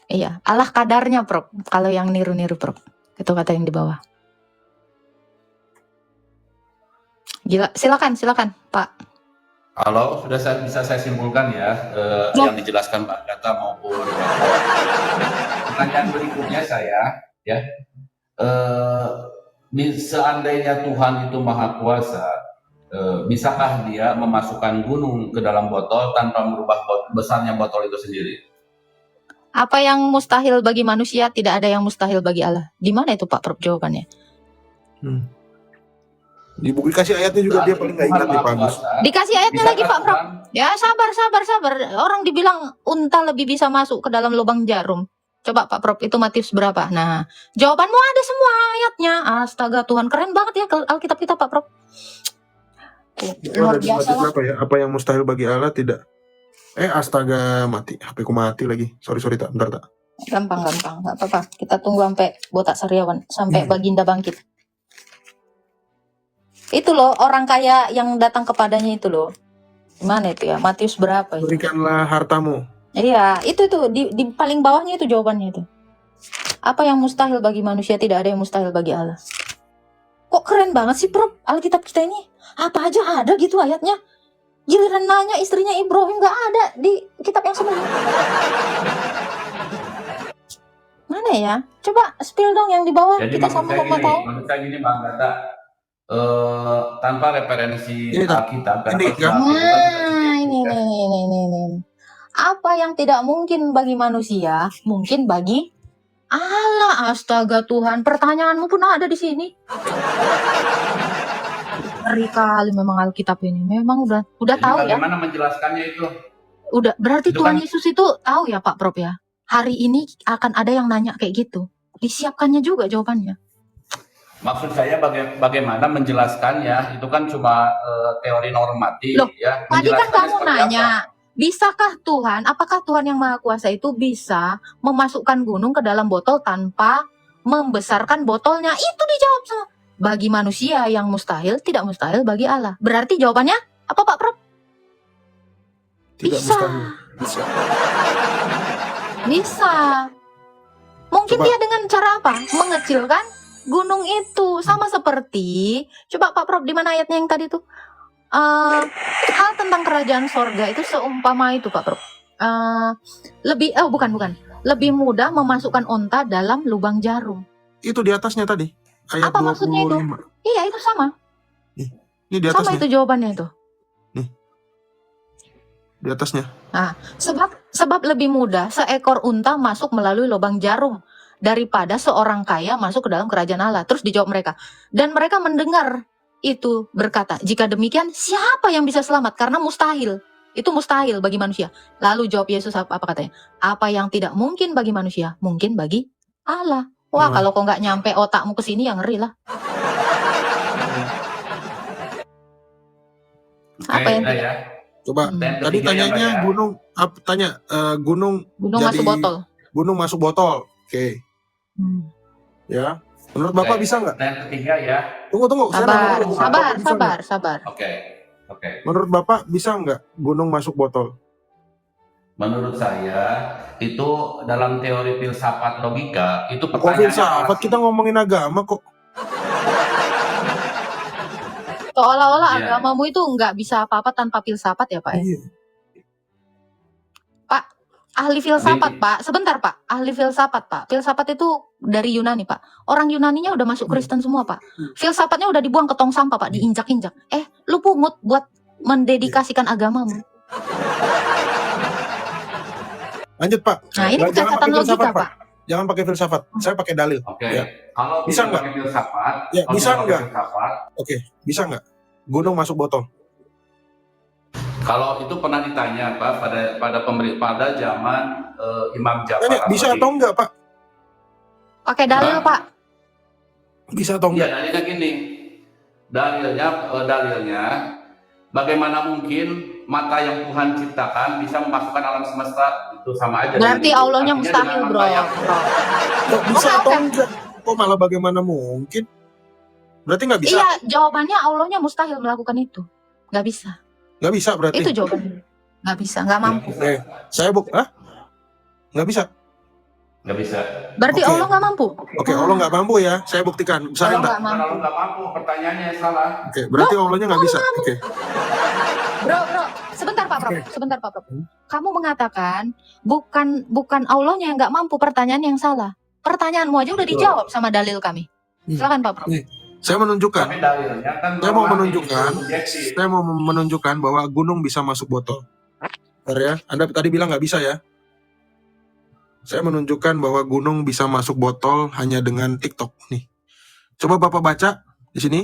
Iya, Allah kadarnya, Prof. Kalau yang niru-niru, Prof. Itu kata yang di bawah. Gila, silakan, Pak. Kalau sudah bisa saya simpulkan ya, Ya. yang dijelaskan Mbak Gata maupun pertanyaan berikutnya saya, ya, seandainya Tuhan itu maha kuasa, bisakah dia memasukkan gunung ke dalam botol tanpa merubah besarnya botol itu sendiri? Apa yang mustahil bagi manusia, tidak ada yang mustahil bagi Allah. Di mana itu, Pak Prof, jawabannya? Di buku dikasih ayatnya juga dia paling nggak ingat nih Pak Agus. Dikasih ayatnya lagi, Pak Prof. Ya, sabar. Orang dibilang unta lebih bisa masuk ke dalam lubang jarum. Coba Pak Prof, itu Matius berapa? Nah, jawabanmu ada semua ayatnya. Astaga, Tuhan keren banget ya Alkitab kita, Pak Prof. Luar biasa lah. Apa ya? Apa yang mustahil bagi Allah tidak? Astaga, mati. HP ku mati lagi. Sorry tak, bentar tak. Gampang, nggak apa-apa. Kita tunggu sampai botak Sariawan, sampai Baginda bangkit. Itu loh, orang kaya yang datang kepadanya itu loh. Gimana itu ya? Matius berapa itu? Berikanlah hartamu. Iya, itu di paling bawahnya itu jawabannya itu. Apa yang mustahil bagi manusia, tidak ada yang mustahil bagi Allah. Kok keren banget sih, Prof, Alkitab kita ini? Apa aja ada gitu ayatnya. Giliran nanya istrinya Ibrahim nggak ada di kitab yang sebelumnya. Mana ya? Coba spill dong yang di bawah. Jadi Kita maksud sama-sama tahu. saya gini Mbak Gata, tanpa referensi Ini, Tak. Alkitab dan Ini, Alkitab, Nah, ini. Apa yang tidak mungkin bagi manusia, mungkin bagi Allah. Astaga Tuhan, pertanyaanmu pun ada di sini. Ngeri kali memang Alkitab ini. Memang udah Jadi tahu ya. bagaimana menjelaskannya itu? Udah, berarti Itu Tuhan kan- Yesus itu tahu ya Pak Prof ya. Hari ini akan ada yang nanya kayak gitu. Disiapkannya juga jawabannya. Maksud saya bagaimana menjelaskannya, itu kan cuma teori normatif. Loh, ya. Tadi kan Menjelaskannya kamu seperti nanya, apa? bisakah Tuhan, apakah Tuhan yang Maha Kuasa itu bisa memasukkan gunung ke dalam botol tanpa membesarkan botolnya? Itu dijawab sama. Bagi manusia yang mustahil, tidak mustahil bagi Allah. Berarti jawabannya apa Pak Prof? Tidak Bisa. mustahil. Bisa. Mungkin Coba. dia dengan cara apa? Mengecilkan gunung itu. Sama seperti, coba Pak Prof, di mana ayatnya yang tadi tuh? Hal tentang kerajaan sorga itu seumpama itu Pak Prof. Bukan. Lebih mudah memasukkan onta dalam lubang jarum. Itu di atasnya tadi. Ayat Apa maksudnya itu? 25. Iya, itu sama. Ini di Sama atasnya. itu jawabannya itu. Di atasnya. Sebab lebih mudah seekor unta masuk melalui lubang jarum daripada seorang kaya masuk ke dalam kerajaan Allah. Terus dijawab mereka. Dan mereka mendengar itu berkata, jika demikian siapa yang bisa selamat? Karena mustahil. Itu mustahil bagi manusia. Lalu jawab Yesus apa katanya? Apa yang tidak mungkin bagi manusia, mungkin bagi Allah. Wah, kalau kok nggak nyampe otakmu ke sini, ya ngeri lah. Apa yang Oke, tidak? ya. Coba. Hmm. Tadi tanyanya Mbak, ya. gunung. Gunung Gunung jadi- masuk botol. gunung masuk botol. Oke. Ya. Menurut Bapak Oke. bisa nggak? Pertanyaan ketiga ya. Tunggu. Saya nanya dulu. Bapak bisa nggak? Sabar. Oke. Menurut Bapak bisa nggak gunung masuk botol? Menurut saya itu dalam teori filsafat logika itu Kok pertanyaannya filsafat? Kita ngomongin agama kok. Seolah-olah Iya. agamamu itu nggak bisa apa-apa tanpa filsafat ya Pak ya? Iya. Pak, ahli filsafat Pak, sebentar Pak, ahli filsafat Pak. Filsafat itu dari Yunani Pak. Orang Yunaninya udah masuk Kristen semua Pak. Filsafatnya udah dibuang ke tong sampah Pak, diinjak-injak. Lu pungut buat mendedikasikan agamamu. Lanjut Pak. Nah ini Jangan kecacatan pakai logika filsafat, Pak. Jangan pakai filsafat. Saya pakai dalil. Oke. Ya. Kalau Bisa tidak nggak? pakai filsafat, Ya, kalau bisa tidak pakai nggak? filsafat, Oke, bisa nggak? Gunung masuk botol. kalau itu pernah ditanya Pak pada zaman Imam Ja'far. Tanya, bisa atau enggak Pak? Pakai dalil Hah? Pak. Bisa atau Iya, enggak? dalilnya gini. Dalilnya bagaimana mungkin mata yang Tuhan ciptakan bisa memasukkan alam semesta, itu sama aja. Berarti dengan- Allahnya artinya mustahil dengan bro. mata yang- Kok bisa Oke, atau oke. enggak? Kok malah bagaimana mungkin? Berarti nggak bisa? Iya, jawabannya Allahnya mustahil melakukan itu. Nggak bisa. Nggak bisa berarti? Itu jawabannya. Nggak bisa, nggak mampu. Oke, saya nggak bisa. Nggak bisa. Berarti Oke. Allah nggak mampu. Oke, Allah nggak mampu ya. Saya buktikan. Bisa Allah enggak? nggak mampu. Kalau nggak mampu, pertanyaannya yang salah. Oke, berarti Allahnya nggak bisa. Oke. Bro, sebentar Pak Prof. Sebentar Pak Prof. Kamu mengatakan bukan Allahnya yang nggak mampu, pertanyaan yang salah. Pertanyaanmu aja udah Betul. dijawab sama dalil kami. Silakan Pak Prof. Saya menunjukkan. Tapi dalilnya kan Saya mau normatif, menunjukkan. subjektif. Saya mau menunjukkan bahwa gunung bisa masuk botol. Bentar ya. Anda tadi bilang nggak bisa ya. Saya menunjukkan bahwa gunung bisa masuk botol hanya dengan TikTok nih. Coba Bapak baca di sini.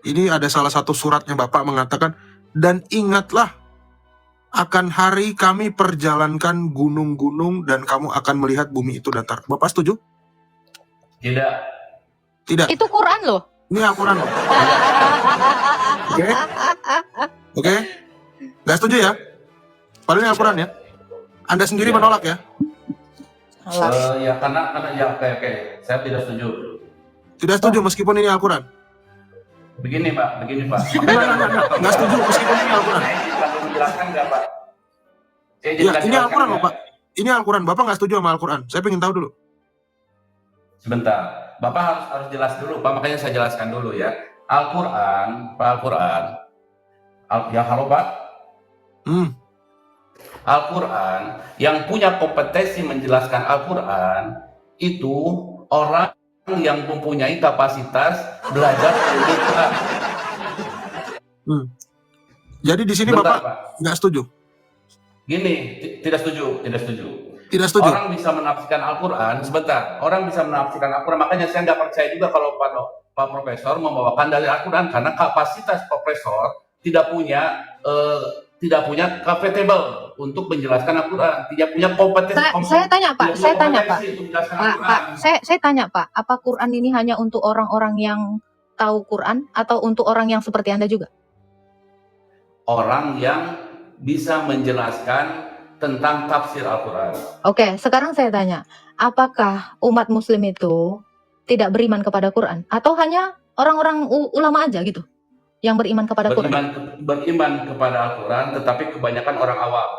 Ini ada salah satu suratnya Bapak mengatakan, dan ingatlah akan hari kami perjalankan gunung-gunung dan kamu akan melihat bumi itu datar. Bapak setuju? Tidak. Tidak. Itu Quran loh. Ini Al-Quran. Oke? Oke? Nggak setuju ya? Padahal ini Al-Quran ya? Anda sendiri Iya. menolak ya? Ya karena ya oke. Saya tidak setuju. Tidak setuju meskipun ini Al-Quran? Begini Pak. Nggak setuju meskipun ini Al-Quran? Saya izinkan dulu menjelaskan nggak Pak? Saya Ya, izinkan ini jelaskan Al-Quran loh nggak? Pak. Ini Al-Quran. Bapak nggak setuju sama Al-Quran? Saya pengen tahu dulu. Sebentar, Bapak harus jelas dulu Pak, makanya saya jelaskan dulu ya. Al-Quran, ya halo Pak. Al-Quran yang punya kompetensi menjelaskan Al-Quran itu orang yang mempunyai kapasitas belajar dari Quran. Jadi di sini Sebentar, Bapak Pak. nggak setuju? Gini, tidak setuju. Tidak setuju? Orang bisa menafsirkan Al-Quran, sebentar. Orang bisa menafsirkan Al-Quran, makanya saya nggak percaya juga kalau Pak Profesor membawakan dari Al-Quran karena kapasitas Profesor tidak punya capable untuk menjelaskan Al-Quran, tidak punya kompetensi. Saya tanya Pak, tidak saya punya tanya Pak. kompetensi untuk menjelaskan Pak, Al-Quran. saya tanya Pak, apa Quran ini hanya untuk orang-orang yang tahu Quran atau untuk orang yang seperti Anda juga? Orang yang bisa menjelaskan tentang tafsir Al-Quran. Oke, sekarang saya tanya, apakah umat Muslim itu tidak beriman kepada Quran atau hanya orang-orang ulama aja gitu yang beriman kepada Quran? Beriman kepada Al-Quran, tetapi kebanyakan orang awam.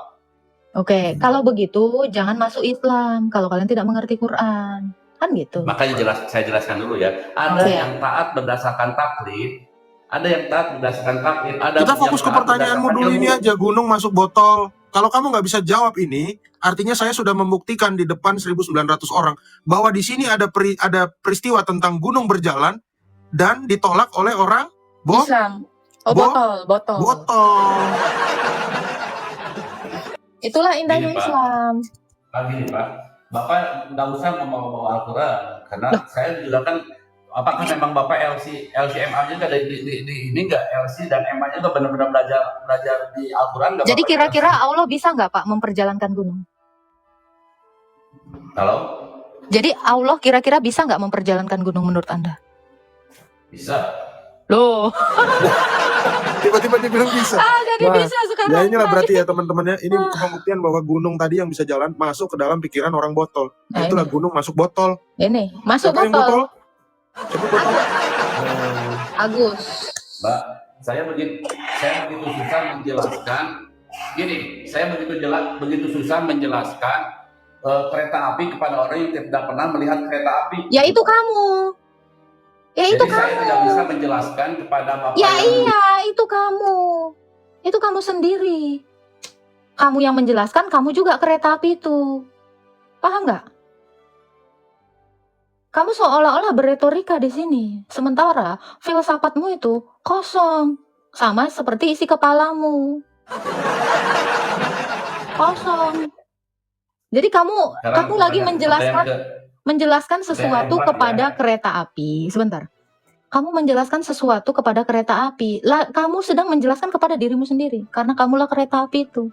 Oke, kalau begitu jangan masuk Islam kalau kalian tidak mengerti Quran, kan gitu. Makanya saya jelaskan dulu ya. Ada Oke. yang taat berdasarkan taklid, ada yang taat berdasarkan taklid, ada Kita yang fokus ke taat pertanyaanmu berdasarkan dulu ilmu. ini aja. Gunung masuk botol. Kalau kamu nggak bisa jawab ini, artinya saya sudah membuktikan di depan 1.900 orang bahwa di sini ada peristiwa tentang gunung berjalan dan ditolak oleh orang Islam. Oh, botol. botol. Itulah indahnya Gini, Pak. Islam. Gini Pak, Bapak nggak usah membawa Al-Quran, karena saya juga kan, apakah memang Bapak LCMA juga di ini nggak, LC dan MA juga benar-benar belajar di Al-Quran nggak? Jadi Bapak? kira-kira Allah bisa nggak Pak memperjalankan gunung? Halo? Jadi Allah kira-kira bisa nggak memperjalankan gunung menurut Anda? Bisa. Loh, Tiba-tiba dia bilang bisa. jadi Nah, bisa sekarang. Ya inilah berarti ya teman-temannya. Ini pembuktian bahwa gunung tadi yang bisa jalan masuk ke dalam pikiran orang botol. Nah, Itulah gunung masuk botol. Ini masuk Siapa yang botol. Coba botol. Agus. Mbak, saya begitu susah menjelaskan. Gini, saya begitu susah menjelaskan kereta api kepada orang yang tidak pernah melihat kereta api. Ya itu kamu. Ya itu Jadi saya tidak kamu. bisa menjelaskan kepada Bapak Ya yang iya, itu kamu. Itu kamu sendiri. Kamu yang menjelaskan, kamu juga kereta api itu. Paham nggak? Kamu seolah-olah berretorika di sini. Sementara filsafatmu itu kosong. Sama seperti isi kepalamu. Kosong. Jadi kamu sekarang lagi pertanyaan menjelaskan sesuatu keempat kepada ya. kereta api. Sebentar. Kamu menjelaskan sesuatu kepada kereta api. Kamu sedang menjelaskan kepada dirimu sendiri. Karena kamulah kereta api itu.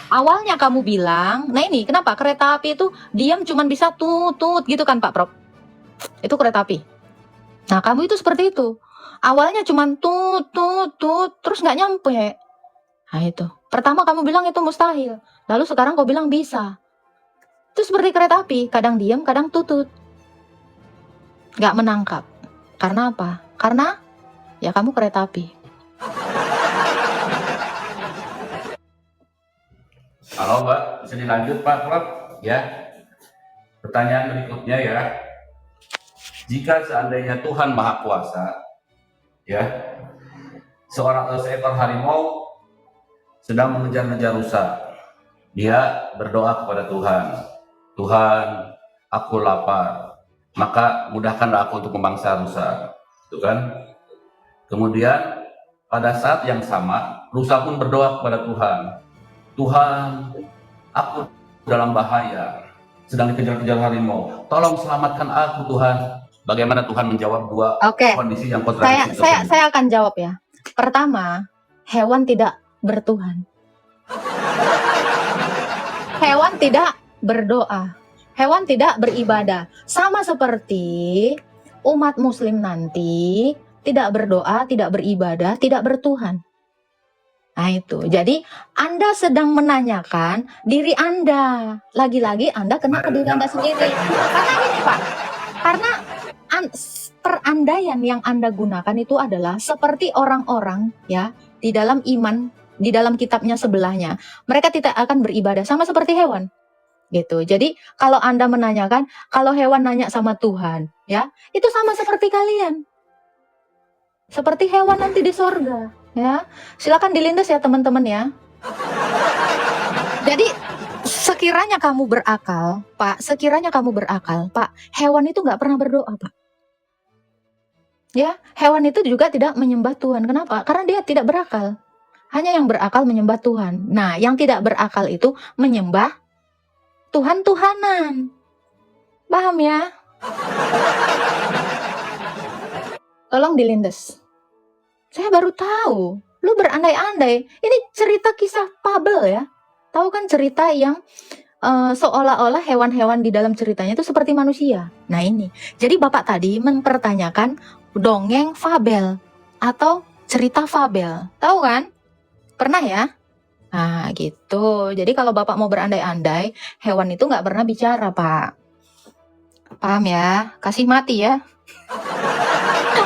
Awalnya kamu bilang, nah ini kenapa kereta api itu diam cuman bisa tutut gitu kan Pak Prof? Itu kereta api. Nah kamu itu seperti itu. Awalnya cuman tutut, terus nggak nyampe. Nah itu. Pertama kamu bilang itu mustahil. Lalu sekarang kau bilang bisa. Itu seperti kereta api. Kadang diam, kadang tutut. Nggak menangkap. Karena apa? Karena ya kamu kereta api. Halo Mbak, bisa dilanjut Pak Prof? Ya. Pertanyaan berikutnya ya. Jika seandainya Tuhan Maha Kuasa, ya, seekor harimau sedang mengejar-ngejar rusa. Dia berdoa kepada Tuhan. Tuhan, aku lapar, maka mudahkanlah aku untuk memangsa rusa. Itu kan? Kemudian pada saat yang sama, rusa pun berdoa kepada Tuhan. Tuhan, aku dalam bahaya, sedang dikejar-kejar harimau. Tolong selamatkan aku Tuhan. Bagaimana Tuhan menjawab dua Oke. kondisi yang kontradiksi? Saya akan jawab ya. Pertama, hewan tidak bertuhan. Hewan tidak berdoa. Hewan tidak beribadah. Sama seperti umat muslim nanti tidak berdoa, tidak beribadah, tidak bertuhan. Nah itu, jadi Anda sedang menanyakan diri Anda. Lagi-lagi Anda kena ke diri Anda sendiri. Karena gini Pak, karena perandaian yang Anda gunakan itu adalah seperti orang-orang ya di dalam iman, di dalam kitabnya sebelahnya. Mereka tidak akan beribadah, sama seperti hewan. Gitu. Jadi kalau Anda menanyakan, kalau hewan nanya sama Tuhan, ya, itu sama seperti kalian. Seperti hewan nanti di sorga, ya. Silakan dilindas ya teman-teman ya. Jadi sekiranya kamu berakal, Pak, hewan itu nggak pernah berdoa, Pak. Ya, hewan itu juga tidak menyembah Tuhan. Kenapa? Karena dia tidak berakal. Hanya yang berakal menyembah Tuhan. Nah, yang tidak berakal itu menyembah Tuhan-Tuhanan. Paham ya? Tolong dilindas. Saya baru tahu. Lu berandai-andai. Ini cerita kisah fabel ya. Tahu kan cerita yang seolah-olah hewan-hewan di dalam ceritanya itu seperti manusia. Nah ini. Jadi Bapak tadi mempertanyakan dongeng fabel atau cerita fabel. Tahu kan? Pernah ya? Nah gitu. Jadi kalau Bapak mau berandai-andai, hewan itu nggak pernah bicara, Pak. Paham ya? Kasih mati ya.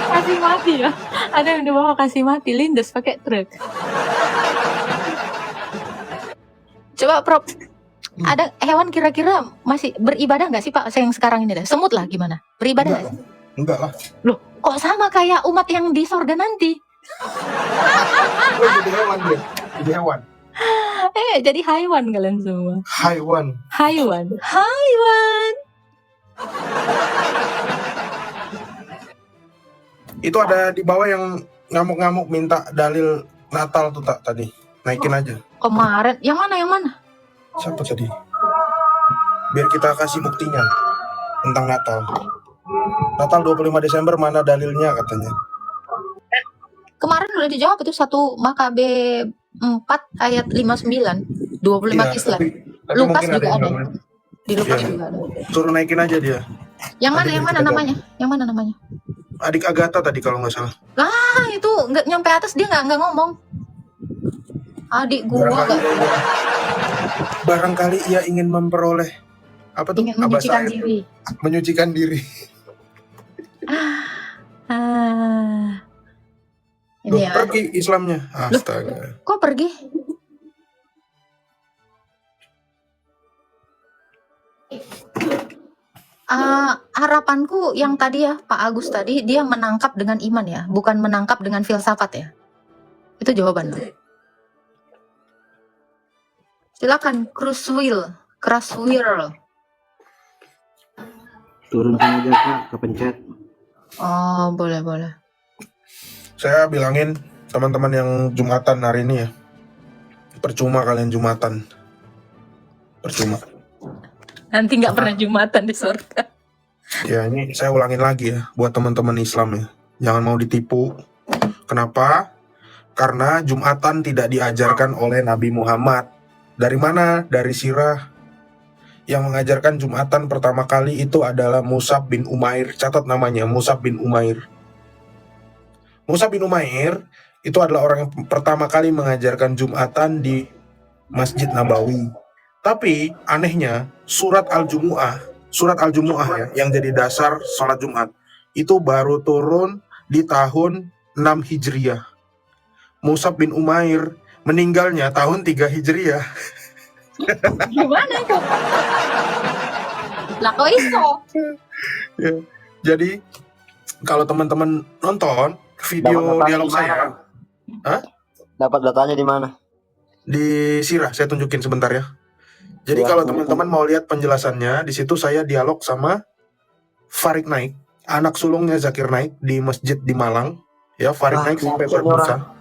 Kasih mati ya. Ada yang dibawa kasih mati, lindas pakai truk. Coba Prof, ada hewan kira-kira masih beribadah nggak sih Pak? Saya yang sekarang ini deh. Semut lah gimana? Beribadah nggak sih? Enggak lah. Loh, kok sama kayak umat yang di sorga nanti? Oh, jadi hewan dia. Jadi hewan. Jadi haiwan kalian semua. Haiwan. Haiwan. Itu ada di bawah yang ngamuk-ngamuk minta dalil Natal tuh tak tadi. Naikin aja. Kemarin, yang mana? Siapa tadi? Biar kita kasih buktinya tentang Natal. Natal 25 Desember mana dalilnya katanya. Kemarin udah dijawab itu 1 Makabe 4 ayat 59. 25 Iya, Kislev. tapi Lukas mungkin juga yang ada. nggak- Di Lukas Iya. juga ada. Suruh naikin aja dia. Yang Nanti mana kita namanya? Yang mana namanya? Adik Agatha tadi kalau nggak salah. Ah, itu nggak nyampe atas, dia nggak ngomong. Adik gua Barangkali ia ingin memperoleh apa tuh? ingin menyucikan Abasa- diri. Menyucikan diri. Ini Loh, ya. pergi Islamnya. Astaga. Kok pergi? harapanku yang tadi ya, Pak Agus tadi, dia menangkap dengan iman ya, bukan menangkap dengan filsafat ya. Itu jawaban. Silakan, Kruswil. Turun aja Pak, kepencet. Oh, boleh. Saya bilangin teman-teman yang Jumatan hari ini ya, percuma kalian Jumatan. Percuma. Nanti nggak pernah Jumatan di surga. Ya ini saya ulangin lagi ya buat teman-teman Islam ya. Jangan mau ditipu. Kenapa? Karena Jumatan tidak diajarkan oleh Nabi Muhammad. Dari mana? Dari sirah. Yang mengajarkan Jumatan pertama kali itu adalah Mus'ab bin Umair. Catat namanya, Mus'ab bin Umair. Mus'ab bin Umair itu adalah orang yang pertama kali mengajarkan Jumatan di Masjid Nabawi. Tapi anehnya surat Al-Jumu'ah ya, yang jadi dasar sholat Jumat itu baru turun di tahun 6 Hijriah. Mus'ab bin Umair meninggalnya tahun 3 Hijriah. Gimana itu? Lah kok iso? Ya, jadi kalau teman-teman nonton video dialog saya Dapat datanya di mana? di sirah, saya tunjukin sebentar ya. Jadi kalau teman-teman mau lihat penjelasannya, di situ saya dialog sama Farid Naik, anak sulungnya Zakir Naik di masjid di Malang. Ya, Farid Naik sampai berbusa.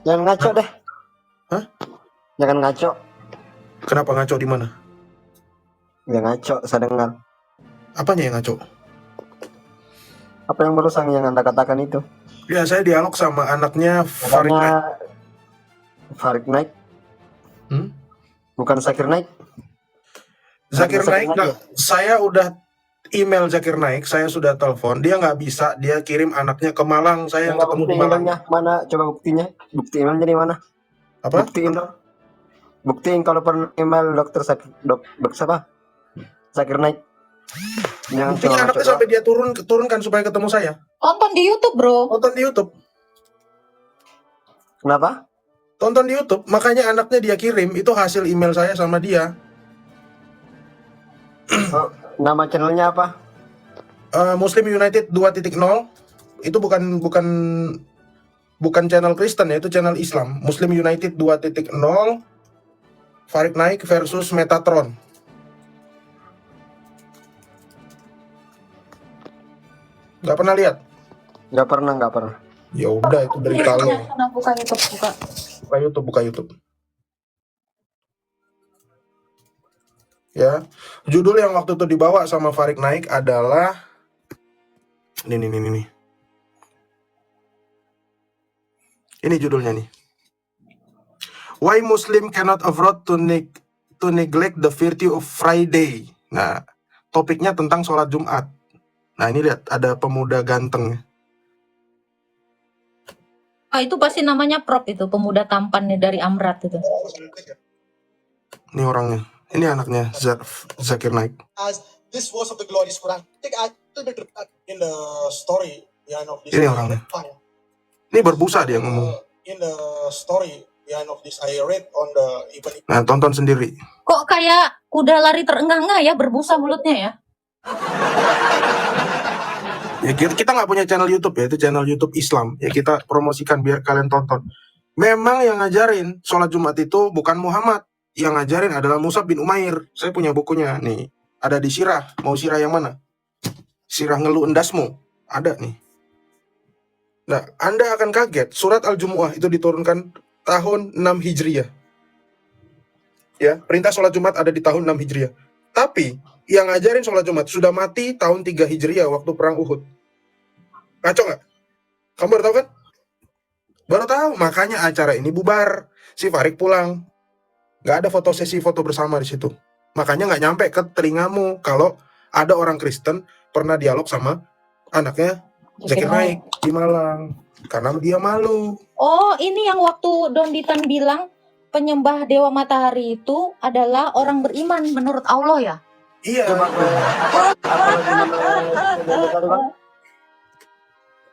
Jangan ngaco deh. Hah? Jangan ngaco. Kenapa ngaco di mana? Jangan ngaco, saya dengar. Apanya yang ngaco? Apa yang barusan yang Anda katakan itu? Ya, saya dialog sama anaknya Farid Naik. Katanya Farid Naik. Bukan Zakir Naik. Zakir Zakir Naik, Naik ya? saya udah email Zakir Naik, saya sudah telepon, dia nggak bisa, dia kirim anaknya ke Malang, saya yang Coba ketemu bukti di Malang. emailnya mana? Coba buktinya. Bukti emailnya di mana? Apa? Buktiin dong. Buktiin kalau pernah email dokter siapa? Zakir Naik. Jangan Buktinya coba anaknya ngaco. sampai dia turunkan supaya ketemu saya. Tonton di YouTube, Bro. Tonton di YouTube. Kenapa? Tonton di YouTube, makanya anaknya dia kirim, itu hasil email saya sama dia. Nama channelnya apa? Muslim United 2.0, itu bukan channel Kristen ya, itu channel Islam. Muslim United 2.0, Farid Naik versus Metatron. Nggak pernah lihat? Nggak pernah. Ya udah, itu berita lo. Buka YouTube, Buka YouTube. Ya, judul yang waktu itu dibawa sama Farid Naik adalah ini. Ini judulnya nih. Why Muslim cannot afford to neglect the virtue of Friday. Nah, topiknya tentang sholat Jumat. Nah, ini lihat ada pemuda ganteng. itu pasti namanya prop itu, pemuda tampan dari Amrat itu. Ini orangnya. Ini anaknya Zakir Naik. As this was of the glorious Quran. Take a little bit in the story, of this. Ini orangnya. Ini berbusa dia ngomong. In the story, of this I read on the even. Nah, tonton sendiri. Kok kayak kuda lari terengah-engah ya, berbusa mulutnya ya? Ya, kita nggak punya channel YouTube ya, itu channel YouTube Islam. Ya, kita promosikan biar kalian tonton. Memang yang ngajarin sholat Jumat itu bukan Muhammad. Yang ngajarin adalah Mus'ab bin Umair. Saya punya bukunya nih. Ada di sirah. Mau sirah yang mana? Sirah Ngeluh Endasmu. Ada nih. Nah, Anda akan kaget. Surat Al-Jumu'ah itu diturunkan tahun 6 Hijriah. Ya, perintah sholat Jumat ada di tahun 6 Hijriah. Tapi yang ngajarin sholat Jumat sudah mati tahun 3 Hijriah waktu perang Uhud. Ngaco nggak? Kamu baru tahu kan? Baru tahu, makanya acara ini bubar. Si Farid pulang. Nggak ada foto bersama di situ. Makanya nggak nyampe ke telingamu kalau ada orang Kristen pernah dialog sama anaknya Zakir Naik di Malang. Karena dia malu. Oh, ini yang waktu Don Ditan bilang penyembah Dewa Matahari itu adalah orang beriman menurut Allah ya? Iya.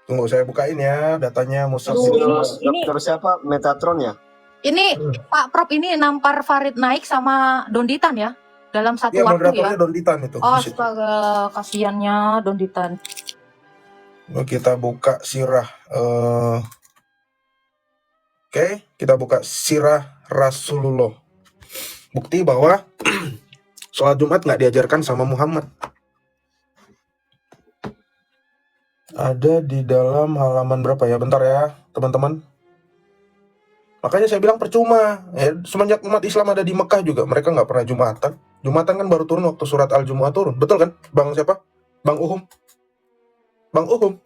Tunggu, saya bukain ya datanya Mus'ab bin Umair. Ini Dokter siapa? Metatron ya? Pak Prop ini nampar Farid Naik sama Don Ditan ya? dalam satu Iya, waktu ya. moderatornya Don Ditan itu. di situ. Astaga, kasihannya Don Ditan. Kita buka sirah. Oke, kita buka sirah Rasulullah. Bukti bahwa sholat Jumat nggak diajarkan sama Muhammad. Ada di dalam halaman berapa ya? Bentar ya, teman-teman. Makanya saya bilang percuma. Semenjak umat Islam ada di Mekah juga, mereka nggak pernah Jumatan. Jumatan kan baru turun waktu surat Al-Jumu'ah turun. Betul kan? Bang siapa? Bang Uhum. Bang Uhum.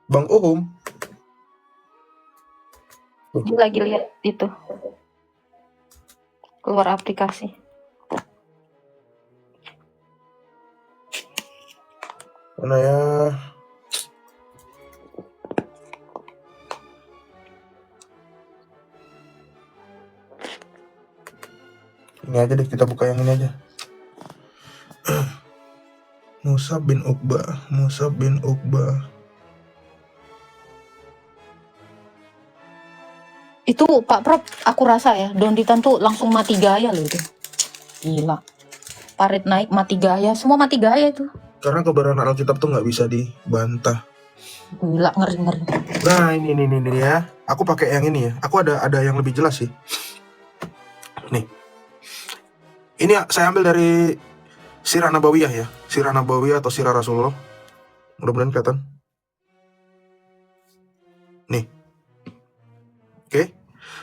Bang Uhum. Dia lagi lihat itu. Keluar aplikasi. Mana ya? Ini aja deh, kita buka yang ini aja. Musab bin Uqbah. Itu Pak Prof, aku rasa ya, Don Ditan tuh langsung mati gaya loh itu. Gila. Parit naik mati gaya, semua mati gaya itu. Karena kebenaran Alkitab tuh nggak bisa dibantah. Gila, ngeri-ngeri. Nah ini ya. Aku pakai yang ini ya. Aku ada yang lebih jelas sih. Nih. Ini saya ambil dari Sirah Nabawiyah ya. Sirah Nabawiyah atau Sirah Rasulullah. Mudah-mudahan kelihatan. Nih. Oke.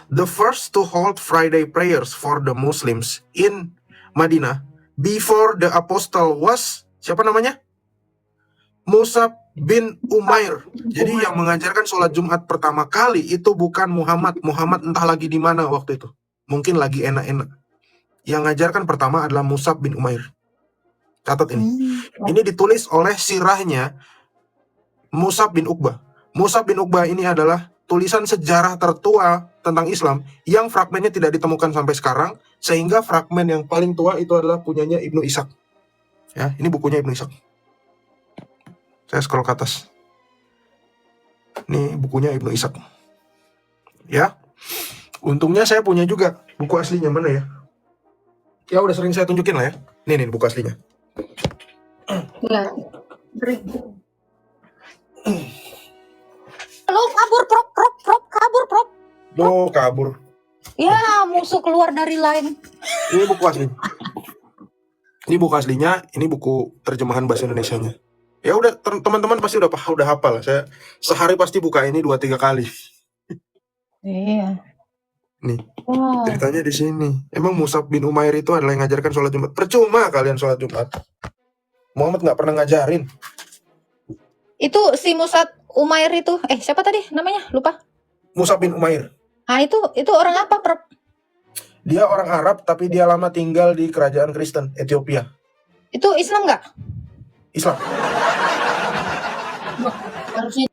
The first to hold Friday prayers for the Muslims in Madinah before the apostle was, siapa namanya? Musab bin Umair. Jadi yang mengajarkan sholat Jumat pertama kali itu bukan Muhammad. Muhammad entah lagi di mana waktu itu. Mungkin lagi enak-enak. Yang ngajarkan pertama adalah Musab bin Umair. Catat ini. Ini ditulis oleh sirahnya Musab bin Uqbah. Musab bin Uqbah ini adalah tulisan sejarah tertua tentang Islam yang fragmennya tidak ditemukan sampai sekarang, sehingga fragmen yang paling tua itu adalah punyanya Ibnu Ishaq. Ya, ini bukunya Ibnu Ishaq. Saya scroll ke atas. Ini bukunya Ibnu Ishaq. Ya. Untungnya saya punya juga buku aslinya, mana ya? Ya udah sering saya tunjukin lah ya. Nih buku aslinya. Gila. Halo, kabur Prop, kabur Prop. Oh, kabur. Ya, musuh keluar dari line. Ini buku aslinya. Ini buku aslinya, ini buku terjemahan bahasa Indonesianya. Ya udah, teman-teman pasti udah hafal. Saya sehari pasti buka ini 2-3 kali. Iya. Nih, Wow. ceritanya di sini. Emang Musab bin Umair itu adalah yang ngajarkan sholat Jumat. Percuma kalian sholat Jumat. Muhammad nggak pernah ngajarin. Itu si Musab Umair itu, siapa tadi namanya? Lupa. Musab bin Umair. Ah, itu orang apa, Prof? Dia orang Arab, tapi dia lama tinggal di kerajaan Kristen, Ethiopia. Itu Islam nggak? Islam. Harusnya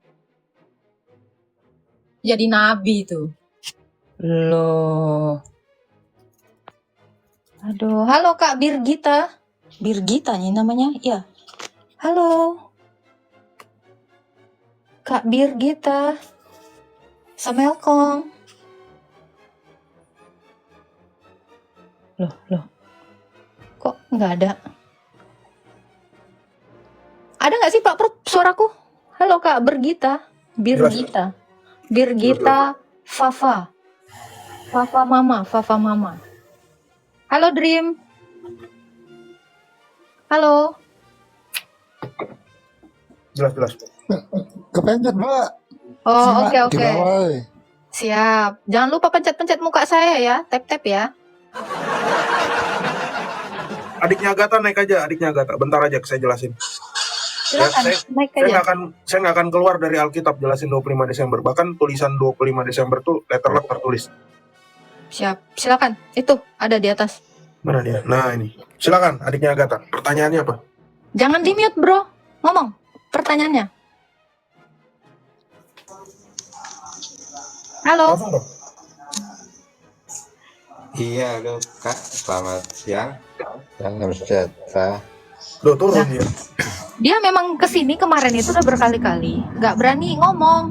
jadi nabi itu. Loh. Aduh, halo Kak Birgita. Birgita nih namanya, ya. Halo. Kak Birgita. Assalamualaikum. Loh. Kok nggak ada? Ada nggak sih Pak Prof suaraku? Halo Kak Birgita. Birgita Fafa Mama. Halo Dream. Halo. Jelas. Kepencet, Mbak. Oh, oke. Di bawah. Siap. Jangan lupa pencet-pencet muka saya ya. Tap-tap ya. Adiknya Agatha naik aja, Bentar aja saya jelasin. Silakan, naik Saya aja. nggak akan keluar dari Alkitab jelasin 25 Desember. Bahkan tulisan 25 Desember tuh letterlock tertulis. Siap. Silakan. Itu ada di atas. Mana dia? Nah ini. Silakan adiknya Agatha. Pertanyaannya apa? Jangan di-mute, Bro. Ngomong pertanyaannya. Halo. Langsung dong. Iya, halo Kak, selamat siang. Salam sejahtera. Loh, turun Nah. dia. Dia memang kesini kemarin itu udah berkali-kali. Nggak berani ngomong.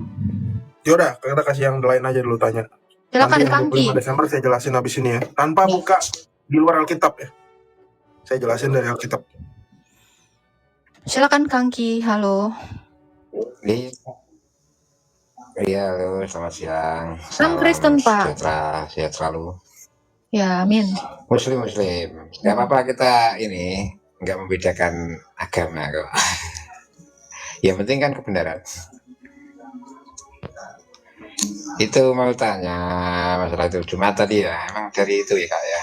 Yaudah, kita kasih yang lain aja dulu tanya. Silakan Nanti yang Kangki. 25 Desember saya jelasin habis ini ya. Tanpa buka Di luar Alkitab ya. Saya jelasin dari Alkitab. Silakan Kangki, halo. Iya, halo, selamat siang. Salam Kristen, Pak. Sejahtera, sehat selalu. Ya, amin. Muslim. Gak apa-apa kita ini nggak membedakan agama kok. Yang penting kan kebenaran. Itu mau tanya masalah itu Jumat tadi ya, emang dari itu ya Kak ya.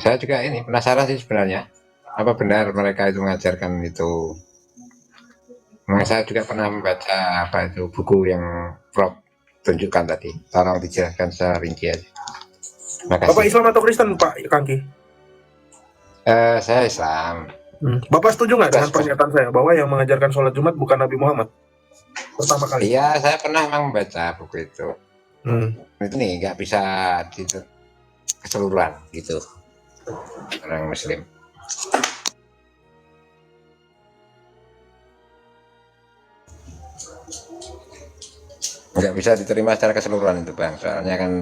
Saya juga ini penasaran sih sebenarnya. Apa benar mereka itu mengajarkan itu? Memang saya juga pernah membaca apa itu buku yang Prof tunjukkan tadi. Tolong dijelaskan secara rinci aja. Terima kasih. Bapak Islam atau Kristen, Pak Kangki? Saya Islam. Bapak setuju nggak dengan pernyataan saya bahwa yang mengajarkan sholat Jumat bukan Nabi Muhammad? Pertama kali. Iya, saya pernah memang membaca buku itu. Itu nih nggak bisa gitu keseluruhan gitu orang Muslim. Nggak bisa diterima secara keseluruhan itu Bang, soalnya kan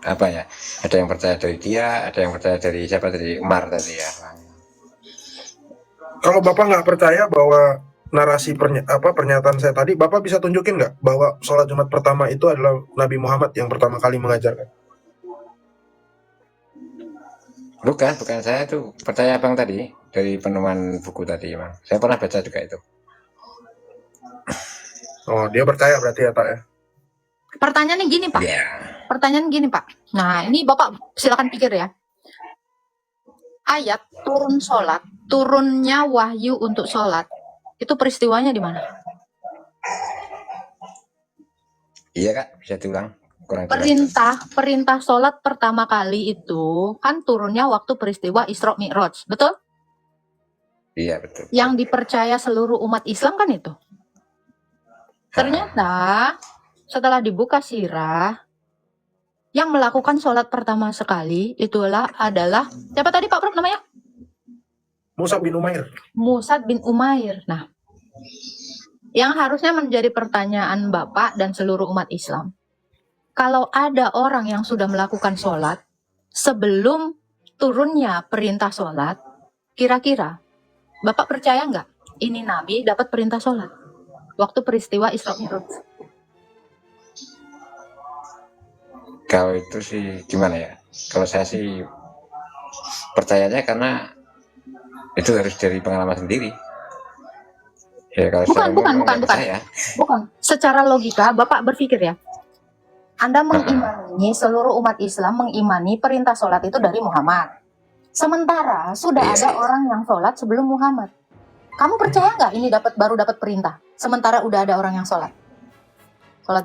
apa ya, ada yang percaya dari dia, ada yang percaya dari siapa, dari Umar tadi ya Bang. Kalau Bapak nggak percaya bahwa narasi pernyataan saya tadi, Bapak bisa tunjukin nggak bahwa sholat Jumat pertama itu adalah Nabi Muhammad yang pertama kali mengajarkan? Bukan saya tuh percaya Bang tadi dari penemuan buku tadi Bang. Saya pernah baca juga itu. Oh, dia percaya berarti ya Pak ya? Pertanyaannya gini, Pak. Iya. Pertanyaan gini, Pak. Nah, ini Bapak silakan pikir ya. Ayat turun sholat, turunnya wahyu untuk sholat, itu peristiwanya di mana? Iya Kak, bisa diulang. Kurang jelas. Perintah sholat pertama kali itu kan turunnya waktu peristiwa Isra Mi'raj, betul? Iya betul. Yang dipercaya seluruh umat Islam kan itu. Ternyata setelah dibuka sirah, yang melakukan sholat pertama sekali adalah siapa tadi Pak Prof namanya? Mus'ab bin Umair. Mus'ab bin Umair. Nah, yang harusnya menjadi pertanyaan Bapak dan seluruh umat Islam, kalau ada orang yang sudah melakukan sholat sebelum turunnya perintah sholat, kira-kira Bapak percaya nggak ini Nabi dapat perintah sholat waktu peristiwa Isra Mi'raj? Kalau itu sih gimana ya? Kalau saya sih percayanya karena itu harus dari pengalaman sendiri. Ya kalau Bukan. Secara logika, Bapak berpikir ya, Anda mengimani, seluruh umat Islam mengimani perintah sholat itu dari Muhammad. Sementara sudah ada orang yang sholat sebelum Muhammad. Kamu percaya nggak ini baru dapat perintah? Sementara udah ada orang yang sholat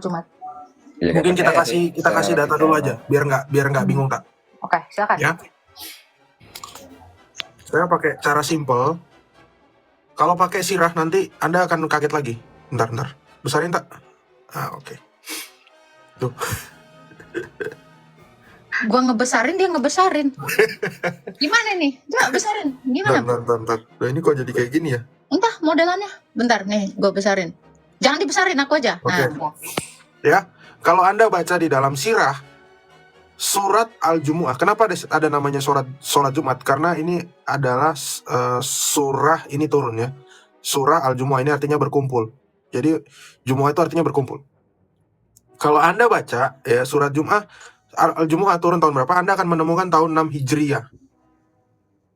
Jumat. Ya, mungkin kita kasih data dulu aja, biar nggak bingung tak. Oke, silakan. Ya. Saya pakai cara simple. Kalau pakai sirah nanti Anda akan kaget lagi. Bentar. Besarin tak? Oke. Tuh. Gua ngebesarin, dia ngebesarin. Gimana nih? Coba besarin. Gimana? Bentar. Nah, ini kok jadi kayak gini ya? Entah modelannya. Bentar nih, gue besarin. Jangan dibesarin, aku aja. Oke. Nah, Ya, kalau Anda baca di dalam sirah surat Al-Jumu'ah. Kenapa ada namanya sholat Jumat? Karena ini adalah surah ini turun ya. Surah Al-Jumu'ah ini artinya berkumpul. Jadi Jumu'ah itu artinya berkumpul. Kalau Anda baca ya surat Al-Jumu'ah turun tahun berapa? Anda akan menemukan tahun 6 Hijriyah.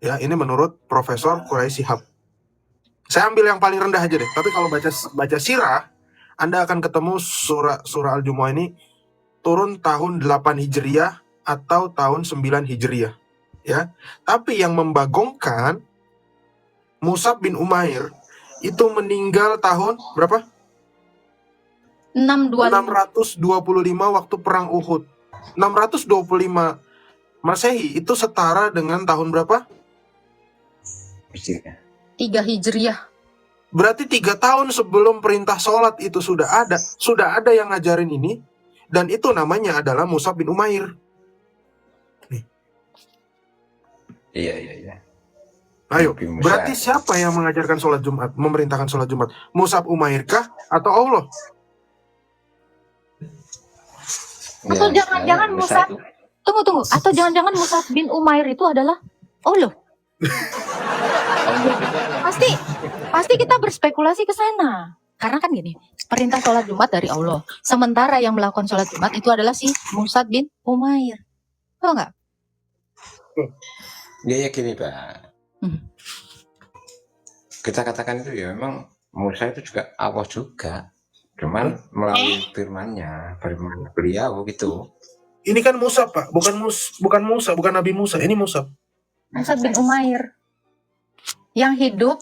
Ya, ini menurut Profesor Quraisy Shihab. Saya ambil yang paling rendah aja deh. Tapi kalau baca sirah, Anda akan ketemu surah Al-Jumu'ah ini turun tahun 8 Hijriyah atau tahun 9 Hijriyah. Ya. Tapi yang membagongkan, Mus'ab bin Umair itu meninggal tahun berapa? 625 waktu perang Uhud. 625 Masehi itu setara dengan tahun berapa? 3 Hijriyah. Berarti 3 tahun sebelum perintah sholat itu sudah ada yang ngajarin ini, dan itu namanya adalah Mus'ab bin Umair. Nih. Iya. Ayo, berarti siapa yang mengajarkan sholat Jumat, memerintahkan sholat Jumat? Mus'ab Umair kah atau Allah? Atau jangan-jangan Mus'ab Tunggu. Atau jangan-jangan Mus'ab bin Umair itu adalah Allah? Pasti kita berspekulasi ke sana. Karena kan gini, perintah sholat Jumat dari Allah. Sementara yang melakukan sholat Jumat itu adalah si Mus'ab bin Umair. Tahu nggak? Dia gini Pak. Kita katakan itu ya memang Musa itu juga Allah juga. Cuman melalui firman-Nya, firman beliau gitu. Ini kan Musa, Pak. Bukan Musa, bukan Nabi Musa. Ini Musa. Mus'ab bin Umair. Yang hidup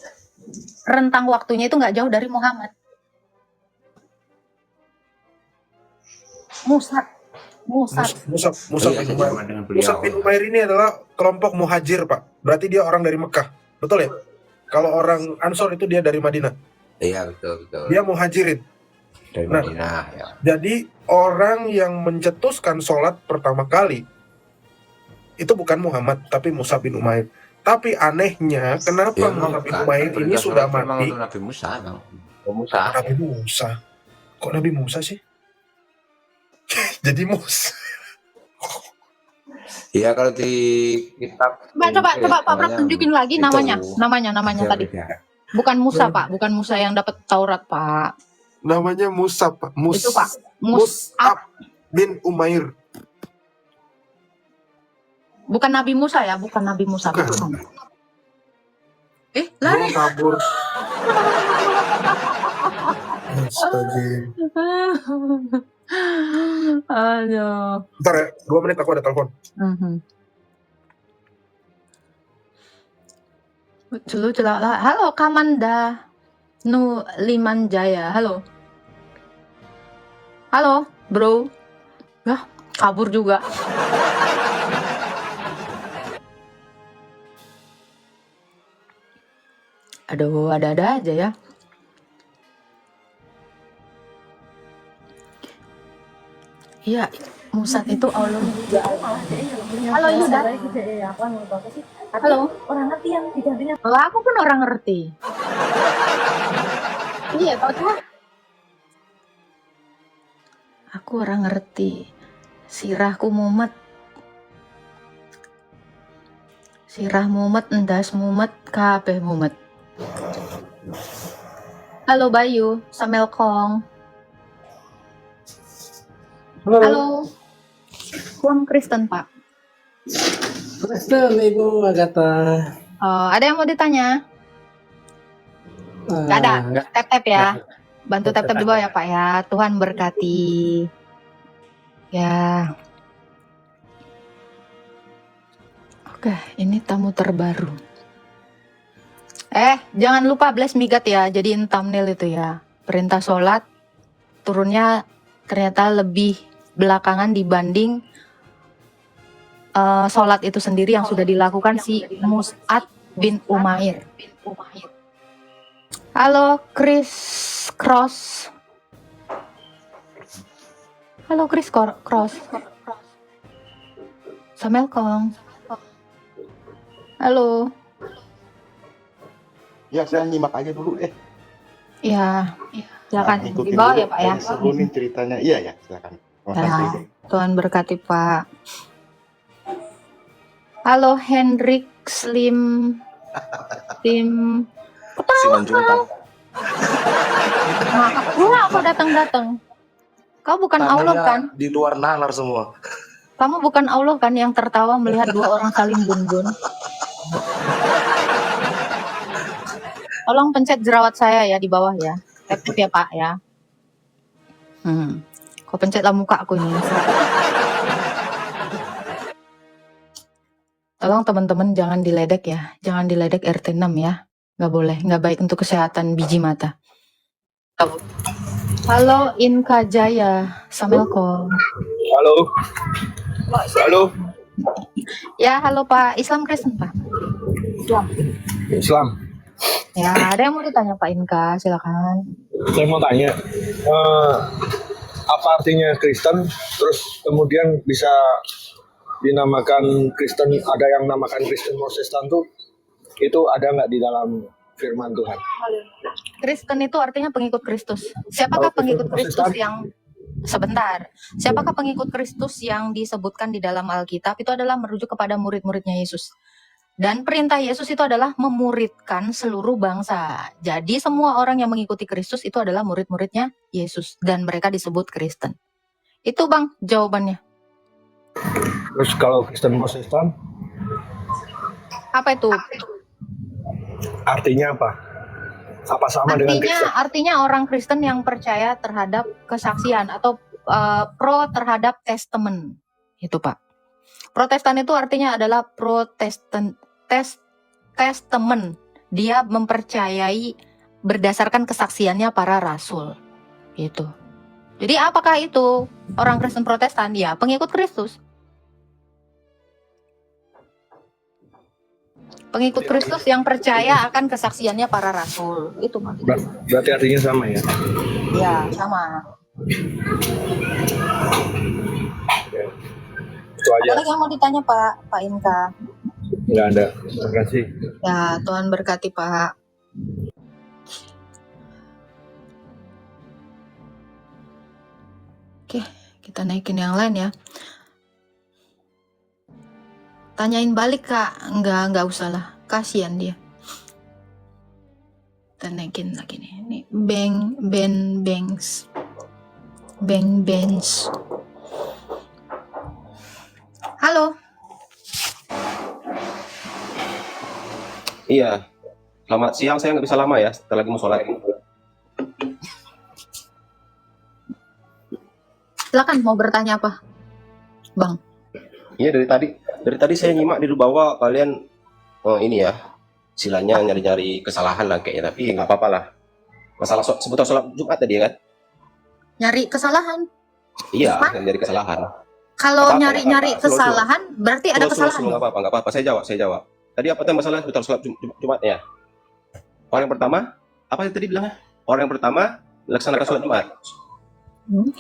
rentang waktunya itu nggak jauh dari Muhammad. Mus'ab Iya, bin saya Umair. cuma dengan beliau. Mus'ab bin Umair ini adalah kelompok muhajir, Pak. Berarti dia orang dari Mekah. Betul ya? Kalau orang Ansor itu dia dari Madinah. Iya, betul. Dia muhajirin. Dari Nah, Madinah ya. Jadi orang yang mencetuskan sholat pertama kali itu bukan Muhammad, tapi Mus'ab bin Umair. Tapi anehnya, kenapa Ya, Mus'ab bin bukan. Umair ini Perintah sudah sholat memang mati? untuk Nabi Musa, Bang. Musa. Nabi Musa. Kok Nabi Musa sih? Jadi Musa. Iya, kalau di kitab Coba Pak Pras tunjukin lagi itu, namanya beda, tadi. beda. Bukan Musa, Pak. Bukan Musa yang dapat Taurat, Pak. Namanya Musa, Pak. Itu, Pak. Mus'ab bin Umair. Bukan Nabi Musa ya, bukan Nabi Musa. Bukan. Lari. Kabur. Astaga. Aduh. Bentar ya, 2 menit aku ada telepon. Dulu celaka. Halo Kamanda Nu Limanjaya. Halo, bro. Yah, kabur juga. Aduh, ada-ada aja ya. Iya, Mus'ab itu Allah juga. Halo Yuda. Halo. Orang ngerti yang digantinya. Oh, aku pun orang ngerti. Iya, tau tuh. Aku orang ngerti. Sirahku mumet. Sirah mumet, endas mumet, kabeh mumet. Halo Bayu, Samelkong. Halo. Kuam Kristen, Pak. Kristen, Ibu Agatha. Oh, ada yang mau ditanya? Nggak ada. Tap-tap ya. Bantu tap-tap di bawah ya, Pak ya. Tuhan berkati. Ya. Oke, ini tamu terbaru. Jangan lupa bless migat ya. Jadiin thumbnail itu ya. Perintah sholat turunnya ternyata lebih belakangan dibanding sholat itu sendiri yang sudah dilakukan si Mus'ab bin Umair. Halo Chris Cross. Halo Chris Cross. Samelkong. Halo. Ya, saya nyimak aja dulu deh. Ya, silakan Ikutin di bawah dulu. ya Pak ya. Seru nih ceritanya. Iya ya, silakan. Terima Ya, kasih. Tuhan berkati Pak. Halo Hendrik Slim. Simon Juntang. Wah, kok datang-datang. Kau bukan Allah kan? Di luar nalar semua. Kamu bukan Allah kan yang tertawa melihat 2 orang saling gun-gun? Tolong pencet jerawat saya ya di bawah ya. Tap ya Pak ya. Kau pencetlah muka aku ini. Tolong teman-teman jangan diledek ya. Jangan diledek RT 6 ya. Nggak boleh. Nggak baik untuk kesehatan biji mata. Halo Inka Jaya. Samelkong. Halo. Ya, halo Pak. Islam Kristen Pak? Islam. Ya, ada yang mau ditanya Pak Inka, silakan. Saya mau tanya, apa artinya Kristen? Terus kemudian bisa dinamakan Kristen, ada yang namakan Kristen Protestan tuh, itu ada nggak di dalam firman Tuhan? Kristen itu artinya pengikut Kristus. Siapakah pengikut Kristus yang Sebentar. Siapakah pengikut Kristus yang disebutkan di dalam Alkitab itu adalah merujuk kepada murid-muridnya Yesus. Dan perintah Yesus itu adalah memuridkan seluruh bangsa. Jadi semua orang yang mengikuti Kristus itu adalah murid-muridnya Yesus. Dan mereka disebut Kristen. Itu Bang jawabannya. Terus kalau Kristen Protestan Apa itu? artinya apa? Apa sama dengan Kristen? Artinya orang Kristen yang percaya terhadap kesaksian atau pro terhadap testament. Itu Pak. Protestan itu artinya adalah testament. Dia mempercayai berdasarkan kesaksiannya para rasul. Gitu. Jadi apakah itu orang Kristen Protestan? Ya, pengikut Kristus. Pengikut Kristus yang percaya akan kesaksiannya para rasul. Itu maksudnya. Berarti artinya sama ya? Ya, sama. Itu aja. Apalagi yang mau ditanya Pak Inka? Nggak ada. Terima kasih. Ya, Tuhan berkati Pak. Oke, kita naikin yang lain ya. Tanyain balik Kak, enggak usah lah, kasihan dia. Kita naikin lagi nih. Ini Banks. Halo. Iya, selamat siang. Saya nggak bisa lama ya, setelah lagi mau sholat. Silakan mau bertanya apa, Bang? Iya, dari tadi saya nyimak di bawah kalian ini ya, silanya nyari-nyari kesalahan lah kayaknya, tapi nggak apa-apa lah. Masalah seputar sholat Jumat tadi kan? Nyari kesalahan? Iya, nyari kesalahan. Kalau Apa-apa, nyari-nyari apa-apa. kesalahan, berarti ada kesalahan. Nggak apa-apa. Saya jawab. Tadi apa tadi masalah seputar sholat Jumat ya? Orang yang pertama, apa yang tadi bilangnya? Orang yang pertama melaksanakan sholat Jumat.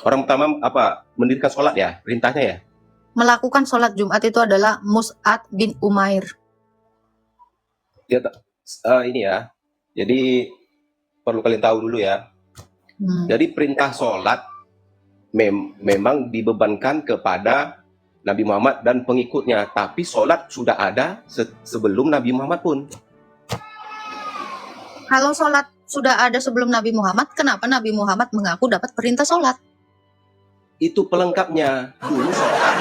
Orang pertama apa? Mendirikan sholat ya, perintahnya ya. Melakukan sholat Jumat itu adalah Mus'ad bin Umair. Dia ini ya. Jadi perlu kalian tahu dulu ya. Jadi perintah sholat memang dibebankan kepada Nabi Muhammad dan pengikutnya. Tapi sholat sudah ada sebelum Nabi Muhammad pun. Kalau sholat sudah ada sebelum Nabi Muhammad, kenapa Nabi Muhammad mengaku dapat perintah sholat? Itu pelengkapnya. Dulu sholat.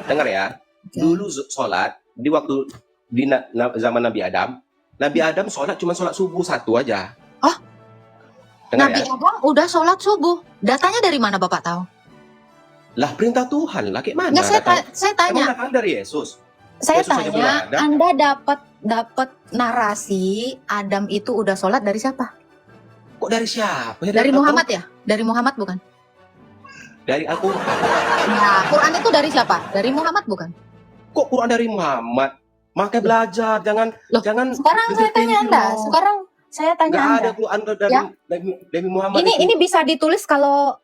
Dengar ya. Dulu sholat di waktu di zaman Nabi Adam sholat cuma sholat subuh satu aja. Oh, Dengar Nabi ya? Adam udah sholat subuh. Datanya dari mana Bapak tahu? Lah perintah Tuhan lah, kayak mana? Nggak, saya tanya. Emang datang dari Yesus? Saya Yesus aja belum tanya, ada. Anda dapat narasi Adam itu udah sholat dari siapa? Kok dari siapa? Ya, Dari Muhammad ya? Dari Muhammad bukan? Dari Al-Quran. Nah, Quran itu dari siapa? Dari Muhammad bukan? Kok Quran dari Muhammad? Makanya belajar, jangan. Sekarang saya tanya Anda. Sekarang saya tanya Nggak Anda. ada Quran dari, Ya. dari Muhammad. Ini bisa ditulis kalau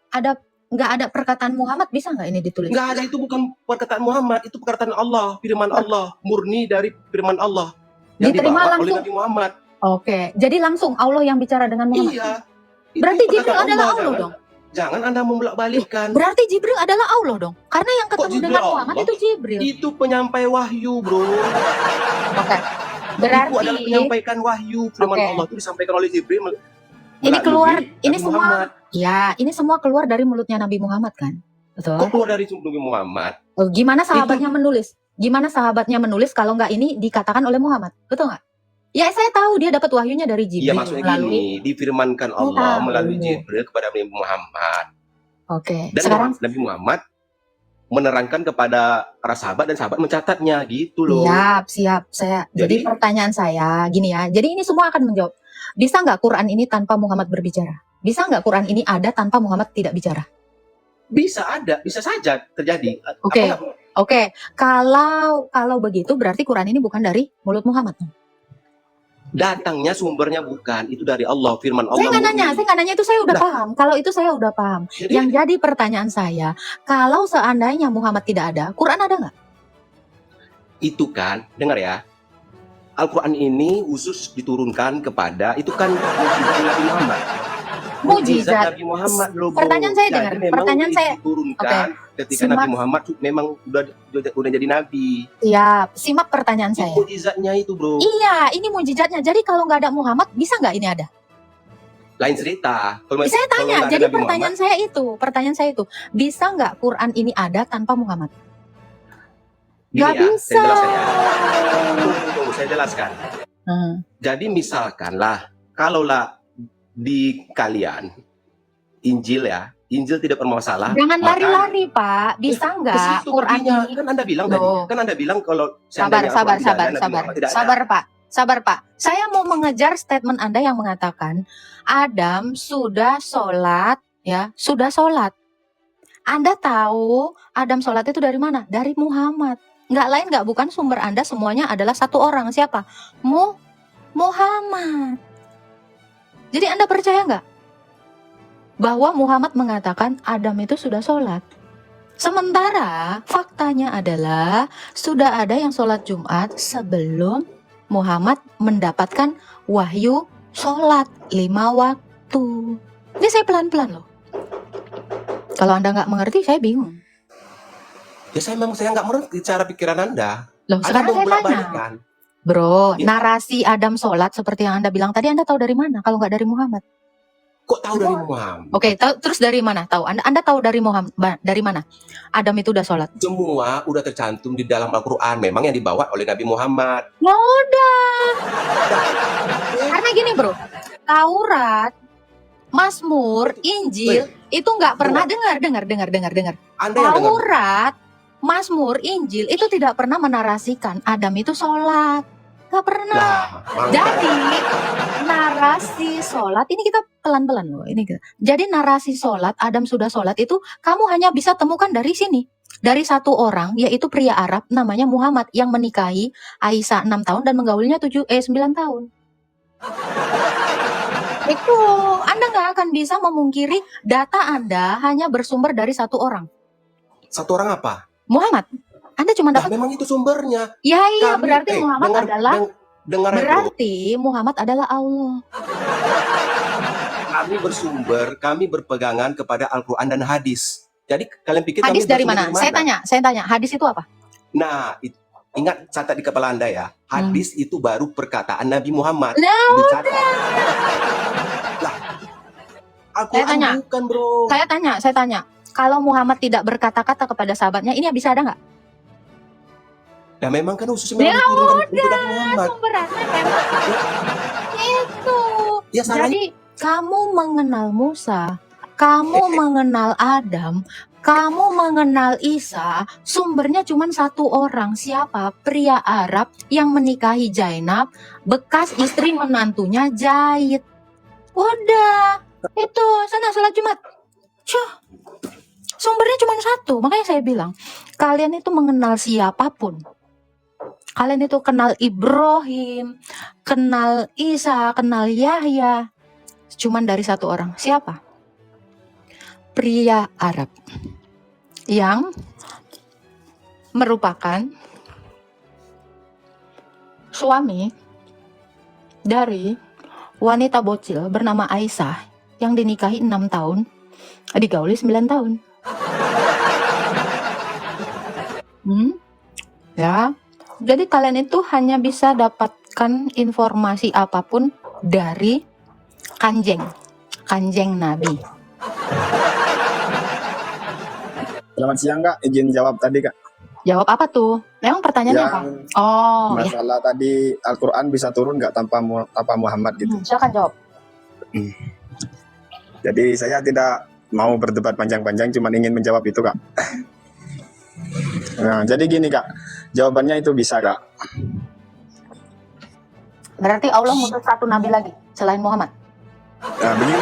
nggak ada perkataan Muhammad, bisa nggak ini ditulis? Nggak ada, itu bukan perkataan Muhammad, itu perkataan Allah, firman Allah, murni dari firman Allah yang Diterima dibawa oleh langsung. Nabi Muhammad. Oke, jadi langsung Allah yang bicara dengan Muhammad. Iya. Berarti Itu Jibril perkataan adalah Allah jangan- dong. Jangan Anda membolak-balikkan. Berarti Jibril adalah Allah dong. Karena yang ketemu Jibril dengan Muhammad Allah? itu Jibril. Itu penyampai wahyu, bro. Oke. Itu Berarti adalah penyampaikan wahyu firman Oke. Allah itu disampaikan oleh Jibril. ini melalui keluar, Nabi ini semua, Muhammad. ya, ini semua keluar dari mulutnya Nabi Muhammad kan? Betul. Kok keluar dari Nabi Muhammad? Oh, gimana sahabatnya menulis? Gimana sahabatnya menulis kalau nggak ini dikatakan oleh Muhammad? Betul nggak? Ya, saya tahu dia dapat wahyunya dari Iya, Jibril maksudnya melalui. gini, difirmankan Allah tahu. melalui Jibril kepada Nabi Muhammad. Oke. Dan Sekarang Nabi Muhammad menerangkan kepada para sahabat dan sahabat mencatatnya gitu loh. siap. Jadi pertanyaan saya gini ya. Jadi ini semua akan menjawab. Bisa nggak Quran ini tanpa Muhammad berbicara? Bisa nggak Quran ini ada tanpa Muhammad tidak bicara? Bisa ada, bisa saja terjadi. Oke. Apa- Oke. Kalau begitu berarti Quran ini bukan dari mulut Muhammad. Datangnya sumbernya bukan, itu dari Allah, firman Allah. Saya nggak nanya itu saya udah Lah. paham. Kalau itu saya udah paham. Jadi- Yang jadi pertanyaan saya, kalau seandainya Muhammad tidak ada, Quran ada nggak? Itu kan, dengar ya. Al-Quran ini khusus diturunkan kepada, itu kan Nabi Muhammad. Mujizat. Nabi Muhammad loh, bro. Pertanyaan saya Jadi dengar. memang Pertanyaan saya. diturunkan ketika Simak. Nabi Muhammad memang udah jadi nabi. Siap. Simak pertanyaan Ini saya. mujizatnya itu, bro. Iya, ini mujizatnya. Jadi kalau nggak ada Muhammad, bisa nggak ini ada? Lain cerita. Kalau Saya kalau tanya. nggak ada Jadi Nabi pertanyaan saya itu, bisa nggak Quran ini ada tanpa Muhammad? Gini Nggak ya, bisa. saya jelaskan ya. Tunggu, saya jelaskan. Jadi misalkanlah, kalaulah di kalian Injil ya, Injil tidak bermasalah. Jangan maka- lari-lari, Pak. Bisa Ke nggak situ Quran perginya. ini? Kan Anda bilang Loh. tadi, kan Anda bilang kalau Sabar, seandainya sabar, Al-Quran tidak sabar, ada, Nabi sabar. Muhammad tidak ada. Sabar, Pak. Sabar, Pak. Saya mau mengejar statement Anda yang mengatakan Adam sudah sholat, ya, sudah sholat. Anda tahu Adam sholat itu dari mana? Dari Muhammad. Nggak lain, nggak bukan, sumber Anda semuanya adalah satu orang. Siapa? Muhammad. Jadi Anda percaya nggak bahwa Muhammad mengatakan Adam itu sudah sholat? Sementara faktanya adalah sudah ada yang sholat Jumat sebelum Muhammad mendapatkan wahyu sholat 5 waktu. Ini saya pelan-pelan loh. Kalau Anda nggak mengerti, saya bingung. Ya saya nggak mengerti cara pikiran Anda. Loh, Anda sekarang saya tanya. membolak-balikkan. Bro, Ya. narasi Adam sholat seperti yang Anda bilang tadi, Anda tahu dari mana? Kalau nggak dari Muhammad. Kok tahu dari Muhammad? Oke, terus dari mana tahu? Anda tahu dari Muhammad, dari mana? Adam itu udah sholat. Semua udah tercantum di dalam Al-Quran. Memang yang dibawa oleh Nabi Muhammad. Ya udah. Karena gini bro, Taurat, Mazmur, Injil itu nggak pernah dengar. Anda yang dengar. Taurat, Mazmur, Injil itu tidak pernah menarasikan Adam itu sholat. Gak pernah. Jadi narasi sholat ini kita pelan-pelan loh. Jadi narasi sholat Adam sudah sholat itu kamu hanya bisa temukan dari sini, dari satu orang yaitu pria Arab namanya Muhammad yang menikahi Aisyah 6 tahun dan menggaulinya 9 tahun. Itu Anda nggak akan bisa memungkiri data Anda hanya bersumber dari satu orang. Satu orang apa? Muhammad. Anda cuma dapat. Memang itu sumbernya. Ya iya, Kami- berarti Muhammad adalah dengar ya, bro. berarti Muhammad adalah Allah. Kami bersumber, kami berpegangan kepada Al-Quran dan hadis. Jadi kalian pikir Hadis kami dari bersumber mana? Saya tanya, hadis itu apa? Nah, ingat, catat di kepala Anda ya. Hadis itu baru perkataan Nabi Muhammad. Nah, Dicatat. Lah, Al-Quran tanya. bukan, bro. Saya tanya. Kalau Muhammad tidak berkata-kata kepada sahabatnya, ini bisa ada nggak? Nah, memang kan khususnya Ya memang diturunkan untuk udah, Nabi Muhammad. sumberannya memang itu. Ya, salahnya- Jadi kamu mengenal Musa, kamu mengenal Adam, kamu mengenal Isa, sumbernya cuma satu orang. Siapa? Pria Arab yang menikahi Zainab, bekas istri menantunya Zaid. Udah, itu sana sholat Jumat. Cuh. Sumbernya cuma satu, makanya saya bilang kalian itu mengenal siapapun. Kalian itu kenal Ibrahim, kenal Isa, kenal Yahya, cuman dari satu orang. Siapa? Pria Arab yang merupakan suami dari wanita bocil bernama Aisyah yang dinikahi 6 tahun, digauli 9 tahun. Ya, jadi kalian itu hanya bisa dapatkan informasi apapun dari kanjeng Nabi. Selamat siang Kak, izin jawab tadi Kak. Jawab apa tuh? Memang pertanyaannya Yang apa? Oh, ya. Masalah tadi Al-Quran bisa turun nggak tanpa Muhammad gitu. Silakan jawab. Jadi saya tidak mau berdebat panjang-panjang, cuma ingin menjawab itu Kak. Nah, jadi gini Kak, jawabannya itu bisa Kak. Berarti Allah mutus satu nabi lagi selain Muhammad. Nah, begini.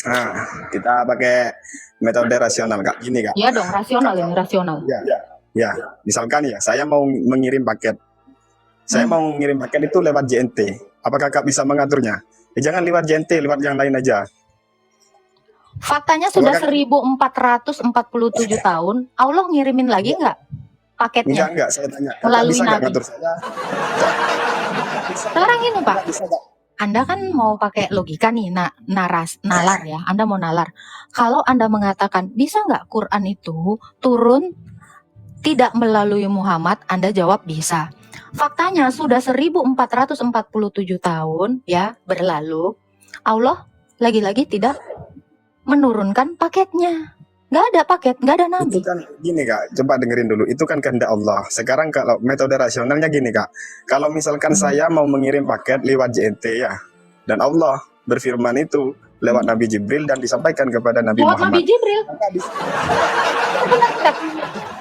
Nah, kita pakai metode rasional Kak. Gini Kak. Iya dong, rasional ini, rasional. Ya, misalkan ya, saya mau mengirim paket. Saya mau mengirim paket itu lewat JNT. Apakah Kak bisa mengaturnya? Jangan lewat JNT, lewat yang lain aja. Faktanya sudah 1447 tahun, Allah ngirimin lagi nggak paketnya? Enggak, saya tanya. Kakak Melalui bisa nggak Nabi. ngatur saya? Sekarang ini Pak, Anda kan mau pakai logika nih, nalar ya. Anda mau nalar. Kalau Anda mengatakan bisa nggak Quran itu turun tidak melalui Muhammad, Anda jawab bisa. Faktanya sudah 1447 tahun ya berlalu, Allah lagi-lagi tidak menurunkan paketnya. Nggak ada paket, nggak ada nabi. Itu kan gini Kak, coba dengerin dulu. Itu kan kehendak Allah. Sekarang kalau metode rasionalnya gini Kak. Kalau misalkan saya mau mengirim paket lewat JNT ya, dan Allah berfirman itu lewat Nabi Jibril dan disampaikan kepada Nabi Lewat Muhammad. Nabi Jibril.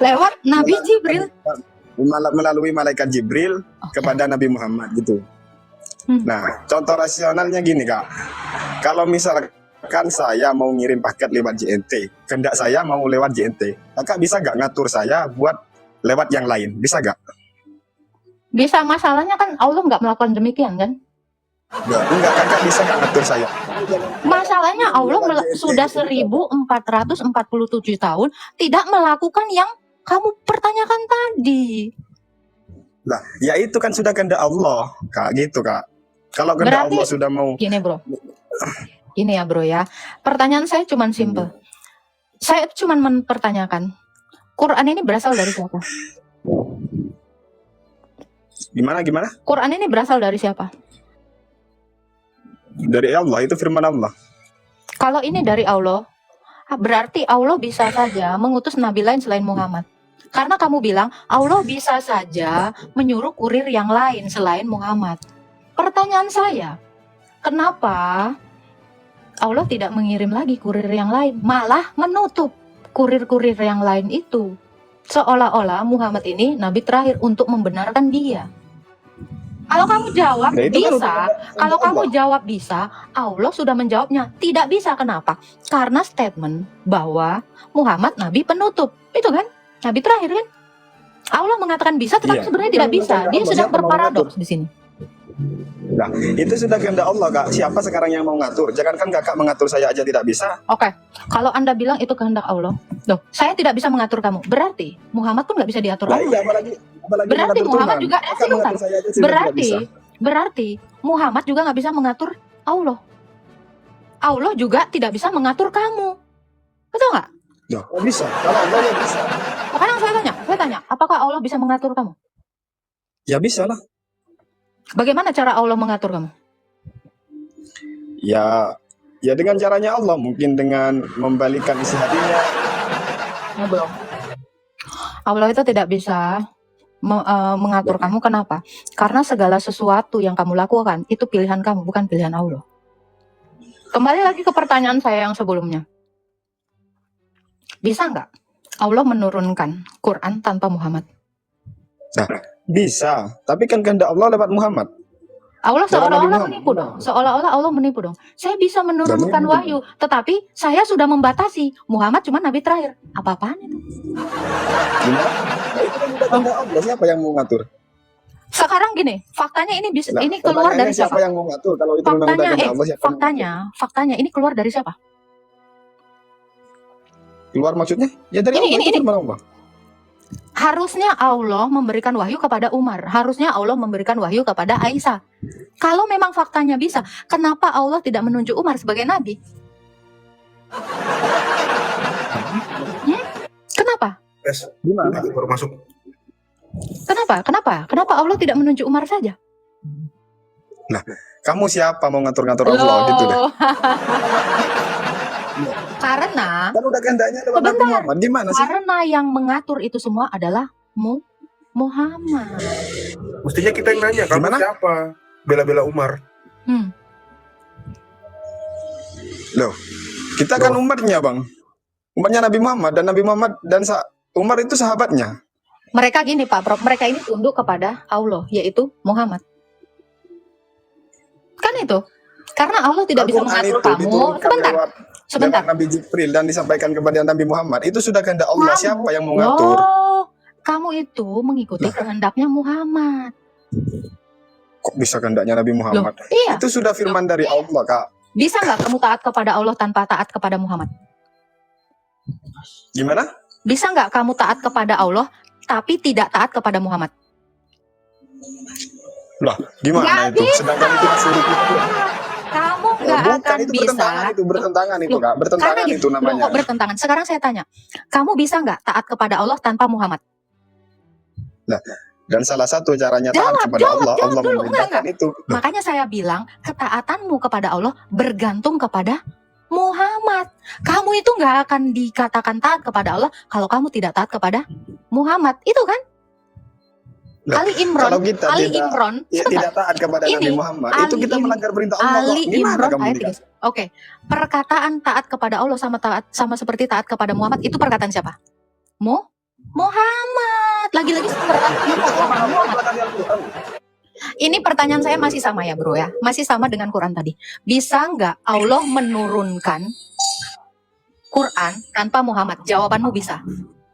Lewat Nabi Jibril. Melalui malaikat Jibril kepada Nabi Muhammad gitu. Nah, contoh rasionalnya gini Kak. Kalau misalkan saya mau ngirim paket lewat JNT, kehendak saya mau lewat JNT, Kakak bisa nggak ngatur saya buat lewat yang lain? Bisa nggak? Bisa, masalahnya kan Allah nggak melakukan demikian kan? Enggak, Kakak bisa nggak ngatur saya? Masalahnya Allah sudah 1447 tahun tidak melakukan yang kamu pertanyakan tadi. Lah, ya itu kan sudah kehendak Allah, Kak, gitu Kak. Kalau kehendak Berarti Allah sudah mau gini bro, gini ya bro ya. Pertanyaan saya cuma simple. Saya cuma mempertanyakan, Quran ini berasal dari siapa? Gimana? Quran ini berasal dari siapa? Dari Allah, itu firman Allah. Kalau ini dari Allah, berarti Allah bisa saja mengutus nabi lain selain Muhammad. Karena kamu bilang Allah bisa saja menyuruh kurir yang lain selain Muhammad. Pertanyaan saya, kenapa Allah tidak mengirim lagi kurir yang lain, malah menutup kurir-kurir yang lain itu? Seolah-olah Muhammad ini nabi terakhir untuk membenarkan dia. Kalau kamu jawab Nah, itu kan bisa, kalau kamu jawab bisa, Allah sudah menjawabnya tidak bisa. Kenapa? Karena statement bahwa Muhammad nabi penutup, itu kan nabi terakhir kan. Allah mengatakan bisa, tetapi Iya. sebenarnya tidak bisa. Dia Allah sedang siapa mau berparadoks di sini. Nah, itu sudah kehendak Allah, Kak. Siapa sekarang yang mau ngatur? Jangankan Kakak mengatur saya aja tidak bisa. Oke, kalau Anda bilang itu kehendak Allah, loh, saya tidak bisa mengatur kamu. Berarti Muhammad pun nggak bisa diatur Lah Allah. iya, apalagi Berarti mengatur Muhammad Tuhan. juga Kakak sebentar. mengatur saya aja sudah tidak bisa. Berarti Muhammad juga nggak bisa mengatur Allah. Allah juga tidak bisa mengatur kamu. Betul nggak? Loh, kok bisa? Kalau Allah ya bisa. Makanya saya tanya, apakah Allah bisa mengatur kamu? Ya bisa lah. Bagaimana cara Allah mengatur kamu? Ya dengan caranya Allah, mungkin dengan membalikkan isi hatinya. Belum. Allah itu tidak bisa mengatur kamu. Kenapa? Karena segala sesuatu yang kamu lakukan itu pilihan kamu, bukan pilihan Allah. Kembali lagi ke pertanyaan saya yang sebelumnya. Bisa nggak Allah menurunkan Quran tanpa Muhammad? Nah, bisa. Tapi kan kehendak Allah lewat Muhammad. Allah Lewat Nabi seolah-olah Muhammad. menipu dong. Seolah-olah Allah menipu dong. Saya bisa menurunkan menipu. wahyu, tetapi saya sudah membatasi. Muhammad cuma nabi terakhir. Apa-apaan itu? Gimana? Nah, itu kan udah kehendak Allah. Siapa yang mau ngatur? Sekarang gini, faktanya ini bisa, Nah, ini keluar dari pertanyaannya siapa siapa? yang mau ngatur? Kalau itu memang udah Faktanya, kehendak Allah, siapa yang mau faktanya ini keluar dari siapa? keluar maksudnya? Ya dari Ini, Allah, ini, itu ini. firman Allah. Harusnya Allah memberikan wahyu kepada Umar. Harusnya Allah memberikan wahyu kepada Aisyah. Kalau memang faktanya bisa, kenapa Allah tidak menunjuk Umar sebagai nabi? Kenapa? Gimana? Baru masuk. Kenapa Allah tidak menunjuk Umar saja? Nah, kamu siapa mau ngatur-ngatur Allah gitu deh. Karena Kan udah kehendaknya lewat Nabi sebentar. Muhammad. Gimana sih? Karena yang mengatur itu semua adalah Muhammad. Mestinya kita yang nanya, kamu Gimana? siapa? Bela-bela Umar. Loh, kita kan umatnya, Bang. Umatnya Nabi Muhammad, dan Nabi Muhammad dan Umar itu sahabatnya. Mereka gini Pak Prof, mereka ini tunduk kepada Allah, yaitu Muhammad. Kan itu. Karena Allah tidak bisa Al-Quran mengatur itu kamu. diturunkan Sebentar. lewat Nabi Jibril dan disampaikan kepada Nabi Muhammad. Itu sudah kehendak Allah. Siapa yang mau ngatur? Kamu itu mengikuti kehendaknya Muhammad. Kok bisa kehendaknya Nabi Muhammad? Iya. Itu sudah firman dari Allah, Kak. Bisa nggak kamu taat kepada Allah tanpa taat kepada Muhammad? Gimana? Bisa nggak kamu taat kepada Allah tapi tidak taat kepada Muhammad? Lah, gimana Nggak itu? bisa. Sedangkan itu disuruh kita. Kamu Ya, nggak bukan, akan itu bisa. bertentangan itu, bertentangan itu, Loh, Kak. karena Bertentangan gini, itu loh namanya. kok bertentangan? Sekarang saya tanya, kamu bisa nggak taat kepada Allah tanpa Muhammad? Nah, dan salah satu caranya taat Jawab, kepada jawab, Allah, jawab Allah dulu. memerintahkan itu. Loh, Makanya saya bilang, ketaatanmu kepada Allah bergantung kepada Muhammad. Kamu itu nggak akan dikatakan taat kepada Allah kalau kamu tidak taat kepada Muhammad. Itu kan? Loh, Ali Imron, kalau kita Ali tidak Imron, ya, sebentar. tidak taat kepada Nabi Ini Muhammad, itu Ali kita Im- melanggar perintah Allah kok. Ali Gimana Imron kamu ayat nih, 3. Kak? Oke, perkataan taat kepada Allah sama seperti taat kepada Muhammad itu perkataan siapa? Muhammad. Lagi-lagi perkataan Muhammad. Ini pertanyaan saya masih sama ya bro ya, masih sama dengan Quran tadi. Bisa nggak Allah menurunkan Quran tanpa Muhammad? Jawabanmu bisa.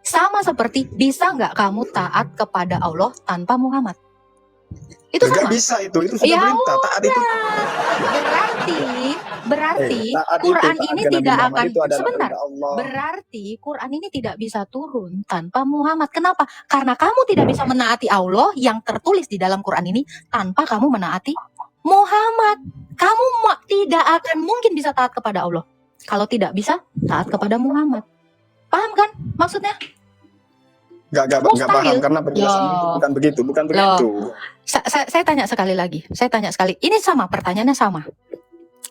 Sama seperti bisa nggak kamu taat kepada Allah tanpa Muhammad? Itu Nggak sama. bisa itu sudah Ya perintah. Taat itu berarti taat Quran itu, taat ini ke Nabi tidak Muhammad akan itu adalah sebentar. perintah Allah. Berarti Quran ini tidak bisa turun tanpa Muhammad. Kenapa? Karena kamu tidak bisa menaati Allah yang tertulis di dalam Quran ini tanpa kamu menaati Muhammad. Kamu tidak akan mungkin bisa taat kepada Allah kalau tidak bisa taat kepada Muhammad. Paham kan maksudnya? Nggak paham Mustahil. karena penjelasan itu Loh. bukan begitu, bukan Loh. begitu. Saya tanya sekali lagi. Saya tanya sekali. Ini sama, pertanyaannya sama.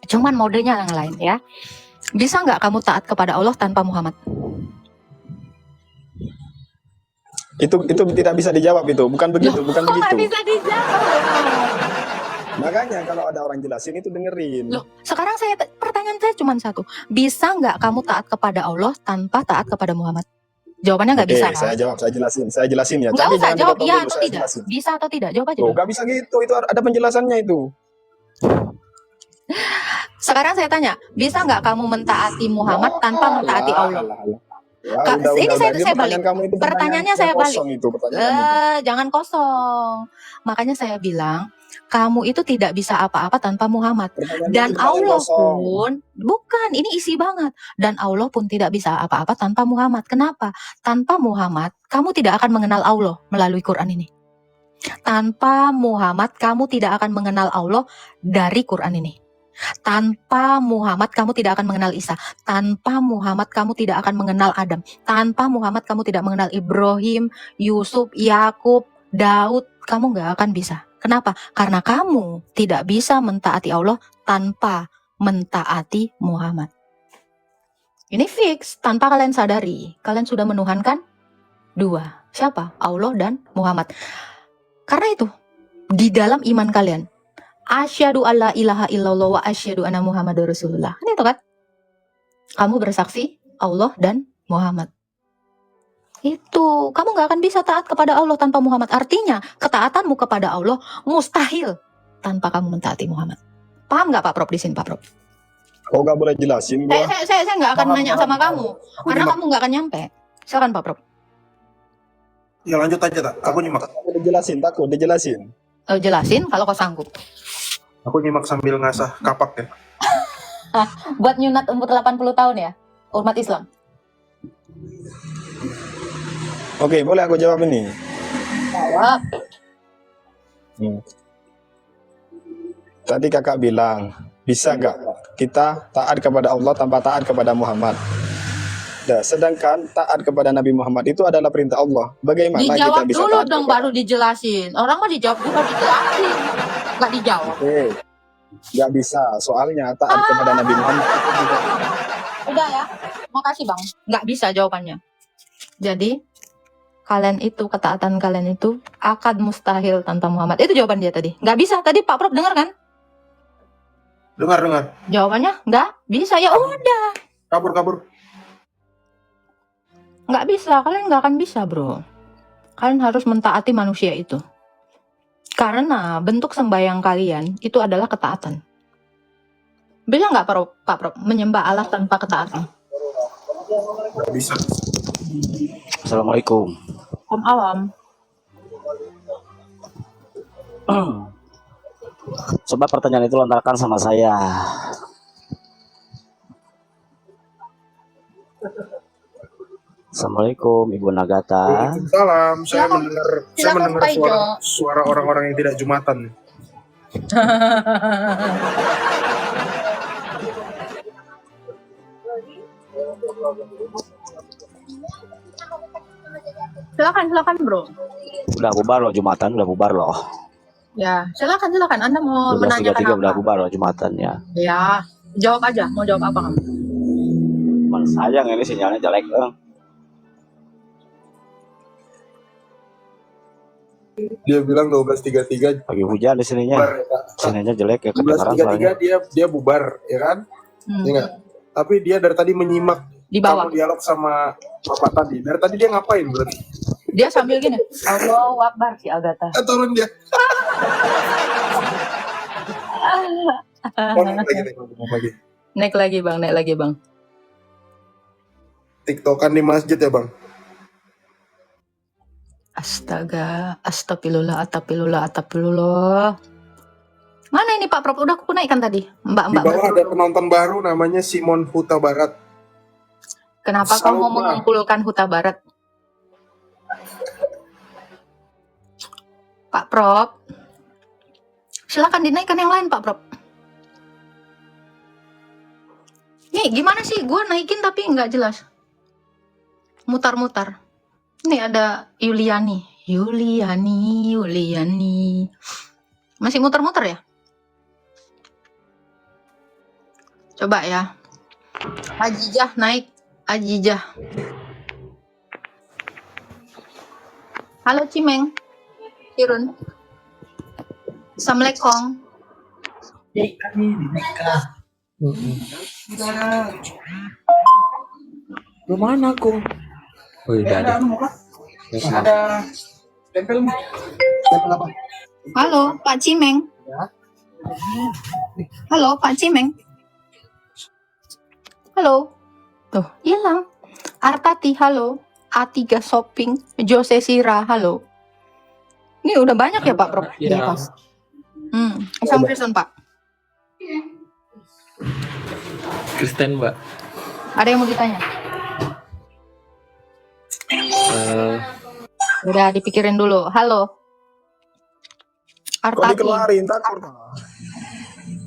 Cuman modenya yang lain ya. Bisa nggak kamu taat kepada Allah tanpa Muhammad? Itu tidak bisa dijawab itu, bukan begitu, bukan Kok nggak begitu. bisa dijawab? Makanya kalau ada orang jelasin itu dengerin. Loh, sekarang pertanyaan saya cuma satu. Bisa nggak kamu taat kepada Allah tanpa taat kepada Muhammad? Jawabannya nggak Oke, bisa saya kan? jawab, saya jelasin ya. Nggak Tapi usah jangan jawab dipotong iya dulu, atau saya tidak. jelasin. Bisa atau tidak? Jawab aja Tuh, dulu. nggak bisa gitu, itu ada penjelasannya itu. Sekarang saya tanya, bisa nggak kamu mentaati Muhammad tanpa mentaati Allah? Ya, Ini saya Jadi balik. pertanyaan kamu itu Pertanyaannya pertanyaan saya yang balik. kosong itu pertanyaan itu. Jangan kosong. Makanya saya bilang, kamu itu tidak bisa apa-apa tanpa Muhammad. Pertanyaannya Dan itu pertanyaan Allah kosong. pun, bukan, ini isi banget. Dan Allah pun tidak bisa apa-apa tanpa Muhammad. Kenapa? Tanpa Muhammad, kamu tidak akan mengenal Allah melalui Quran ini. Tanpa Muhammad, kamu tidak akan mengenal Allah dari Quran ini. Tanpa Muhammad, kamu tidak akan mengenal Isa. Tanpa Muhammad, kamu tidak akan mengenal Adam. Tanpa Muhammad, kamu tidak mengenal Ibrahim, Yusuf, Yakub, Daud. Kamu nggak akan bisa. Kenapa? Karena kamu tidak bisa mentaati Allah tanpa mentaati Muhammad. Ini fix, tanpa kalian sadari. Kalian sudah menuhankan dua. Siapa? Allah dan Muhammad. Karena itu, di dalam iman kalian, asyhadu alla ilaha illallah wa asyhadu anna Muhammadar Rasulullah. Ini itu kan? Kamu bersaksi Allah dan Muhammad. Itu, kamu gak akan bisa taat kepada Allah tanpa Muhammad. Artinya, ketaatanmu kepada Allah mustahil tanpa kamu mentaati Muhammad. Paham gak Pak Prof di sini Pak Prof? Kok nggak boleh jelasin gua? Saya gak akan Paham, nanya paham, sama paham. kamu. Karena kamu gak akan nyampe. Silakan Pak Prof. Ya lanjut aja tak. Aku nyimak. Udah jelasin, takut dijelasin. Jelasin kalau kau sanggup. Aku nyimak sambil ngasah kapak ya. Buat nyunat umur 80 tahun ya, umat Islam. Oke, boleh aku jawab ini? Jawab. Tadi kakak bilang, bisa nggak kita taat kepada Allah tanpa taat kepada Muhammad? Nah, sedangkan taat kepada Nabi Muhammad itu adalah perintah Allah. Bagaimana Dijawab kita bisa dulu taat dong, baru dijelasin. Orang mah dijawab juga dijelasin. Nggak dijawab. Oke, nggak bisa. Soalnya taat kepada Nabi Muhammad itu juga. Udah ya, makasih bang. Nggak bisa jawabannya. Jadi, kalian itu, ketaatan kalian itu akan mustahil tanpa Muhammad. Itu jawaban dia tadi. Nggak bisa. Tadi Pak Prof dengar kan? Dengar. Jawabannya nggak bisa. Ya udah. Kabur. Nggak bisa. Kalian nggak akan bisa bro. Kalian harus mentaati manusia itu. Karena bentuk sembahyang kalian itu adalah ketaatan. Bisa nggak Pak Prof menyembah Allah tanpa ketaatan? Nggak bisa. Assalamualaikum. Awam. Coba pertanyaan itu lontarkan sama saya. Assalamualaikum Ibu Nagata. Waalaikumsalam. Saya Silakan. mendengar Silakan, Pak Ijo. suara orang-orang yang tidak Jumatan. Silakan bro. Udah bubar loh Jumatan, udah bubar loh. Ya, silakan. Anda mau menanyakan 12.33 udah apa? bubar loh Jumatan ya. Ya, jawab aja. Mau jawab apa kamu? Cuman sayang ini sinyalnya jelek. Dia bilang 12.33 Lagi hujan di sininya. bubar ya, Kak. Sinyalnya jelek ya, kedengaran suaranya. 12.33 dia bubar, ya kan? Iya nggak? Tapi dia dari tadi menyimak Di bawah. kamu dialog sama Bapak tadi. Dari tadi dia ngapain berarti? Dia sambil gini. Allahu Akbar si Agatha. Turun dia. Oh, naik lagi. Naik lagi bang. TikTokan di masjid ya bang? Astaga, astagfirullah. Mana ini Pak Prof? Udah aku naikkan tadi. Di bawah ada penonton baru namanya Simon Huta Barat. Kenapa kau mau mengumpulkan Huta Barat? Pak Prof, silakan dinaikkan yang lain Pak Prof. Nih gimana sih? Gua naikin tapi nggak jelas. Mutar-mutar. Nih ada Yuliani. Masih muter-muter ya? Coba ya. Ajijah naik. Ajijah. Halo Cimeng. Kirun. Assalamualaikum. Gimana aku? Oh, udah ada. Ada tempel apa? Halo Pak Cimeng. Halo Pak Cimeng. Halo. Tuh, hilang. Artati, halo. A3 Shopping, Jose Sira, halo. Ini udah banyak ya Pak Prof? Di atas. Islam Kristen Pak. Kristen Mbak. Ada yang mau ditanya? Udah dipikirin dulu. Halo. Kok Artati. dikeluarin? Takut.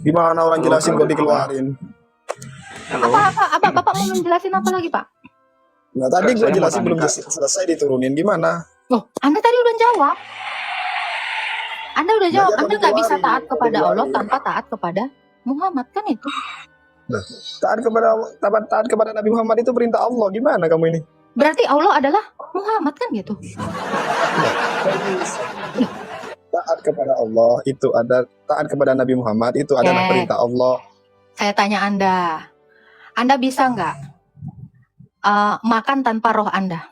Gimana orang jelasin kok dikeluarin? Apa Bapak mau menjelasin apa lagi Pak? Nah tadi gua jelasin belum selesai diturunin gimana? Oh, Anda tadi udah jawab. Anda udah jawab. Anda nggak bisa taat kepada Allah tanpa taat kepada Muhammad, kan itu? Nah, taat kepada Nabi Muhammad itu perintah Allah. Gimana kamu ini? Berarti Allah adalah Muhammad, kan gitu? Taat kepada Allah itu ada, taat kepada Nabi Muhammad itu adalah perintah Allah. Saya tanya Anda bisa nggak makan tanpa roh Anda?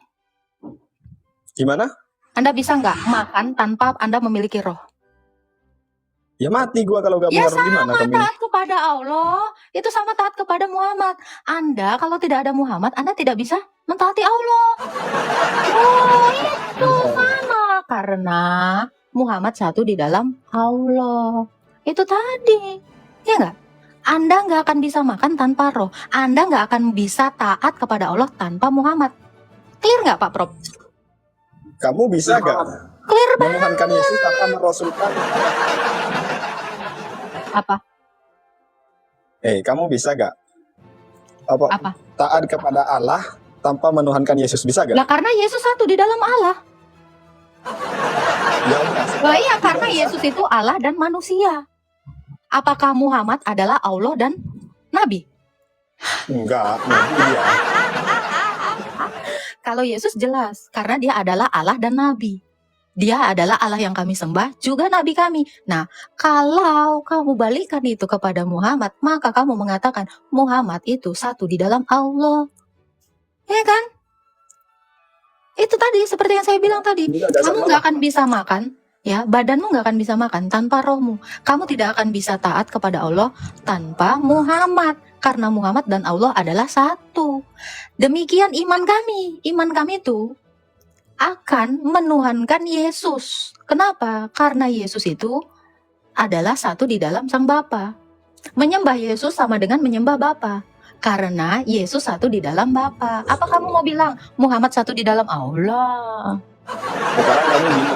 Gimana? Anda bisa nggak makan tanpa Anda memiliki roh? Ya mati gua kalau gak Ya pengaruh. Gimana sama kamu ini? taat kepada Allah, itu sama taat kepada Muhammad. Anda kalau tidak ada Muhammad, Anda tidak bisa mentaati Allah. Oh, itu sama. Karena Muhammad satu di dalam Allah. Itu tadi. Ya nggak? Anda nggak akan bisa makan tanpa roh. Anda nggak akan bisa taat kepada Allah tanpa Muhammad. Clear nggak Pak Prof? Kamu bisa gak Clear menuhankan Yesus tanpa merasulkan? Apa? Kamu bisa gak Apa? taat kepada Allah tanpa menuhankan Yesus? Bisa gak? Lah karena Yesus satu di dalam Allah. Ya udah. Lah iya, karena Yesus itu Allah dan manusia. Apakah Muhammad adalah Allah dan Nabi? Enggak. Iya. Kalau Yesus jelas, karena dia adalah Allah dan Nabi. Dia adalah Allah yang kami sembah, juga Nabi kami. Nah, kalau kamu balikan itu kepada Muhammad, maka kamu mengatakan Muhammad itu satu di dalam Allah. Ya kan? Itu tadi, seperti yang saya bilang tadi. Kamu nggak akan bisa makan, ya, badanmu nggak akan bisa makan tanpa rohmu. Kamu tidak akan bisa taat kepada Allah tanpa Muhammad. Karena Muhammad dan Allah adalah satu. Demikian iman kami. Iman kami itu akan menuhankan Yesus. Kenapa? Karena Yesus itu adalah satu di dalam Sang Bapa. Menyembah Yesus sama dengan menyembah Bapa. Karena Yesus satu di dalam Bapa. Apa kamu mau bilang Muhammad satu di dalam Allah? Sekarang kamu gini,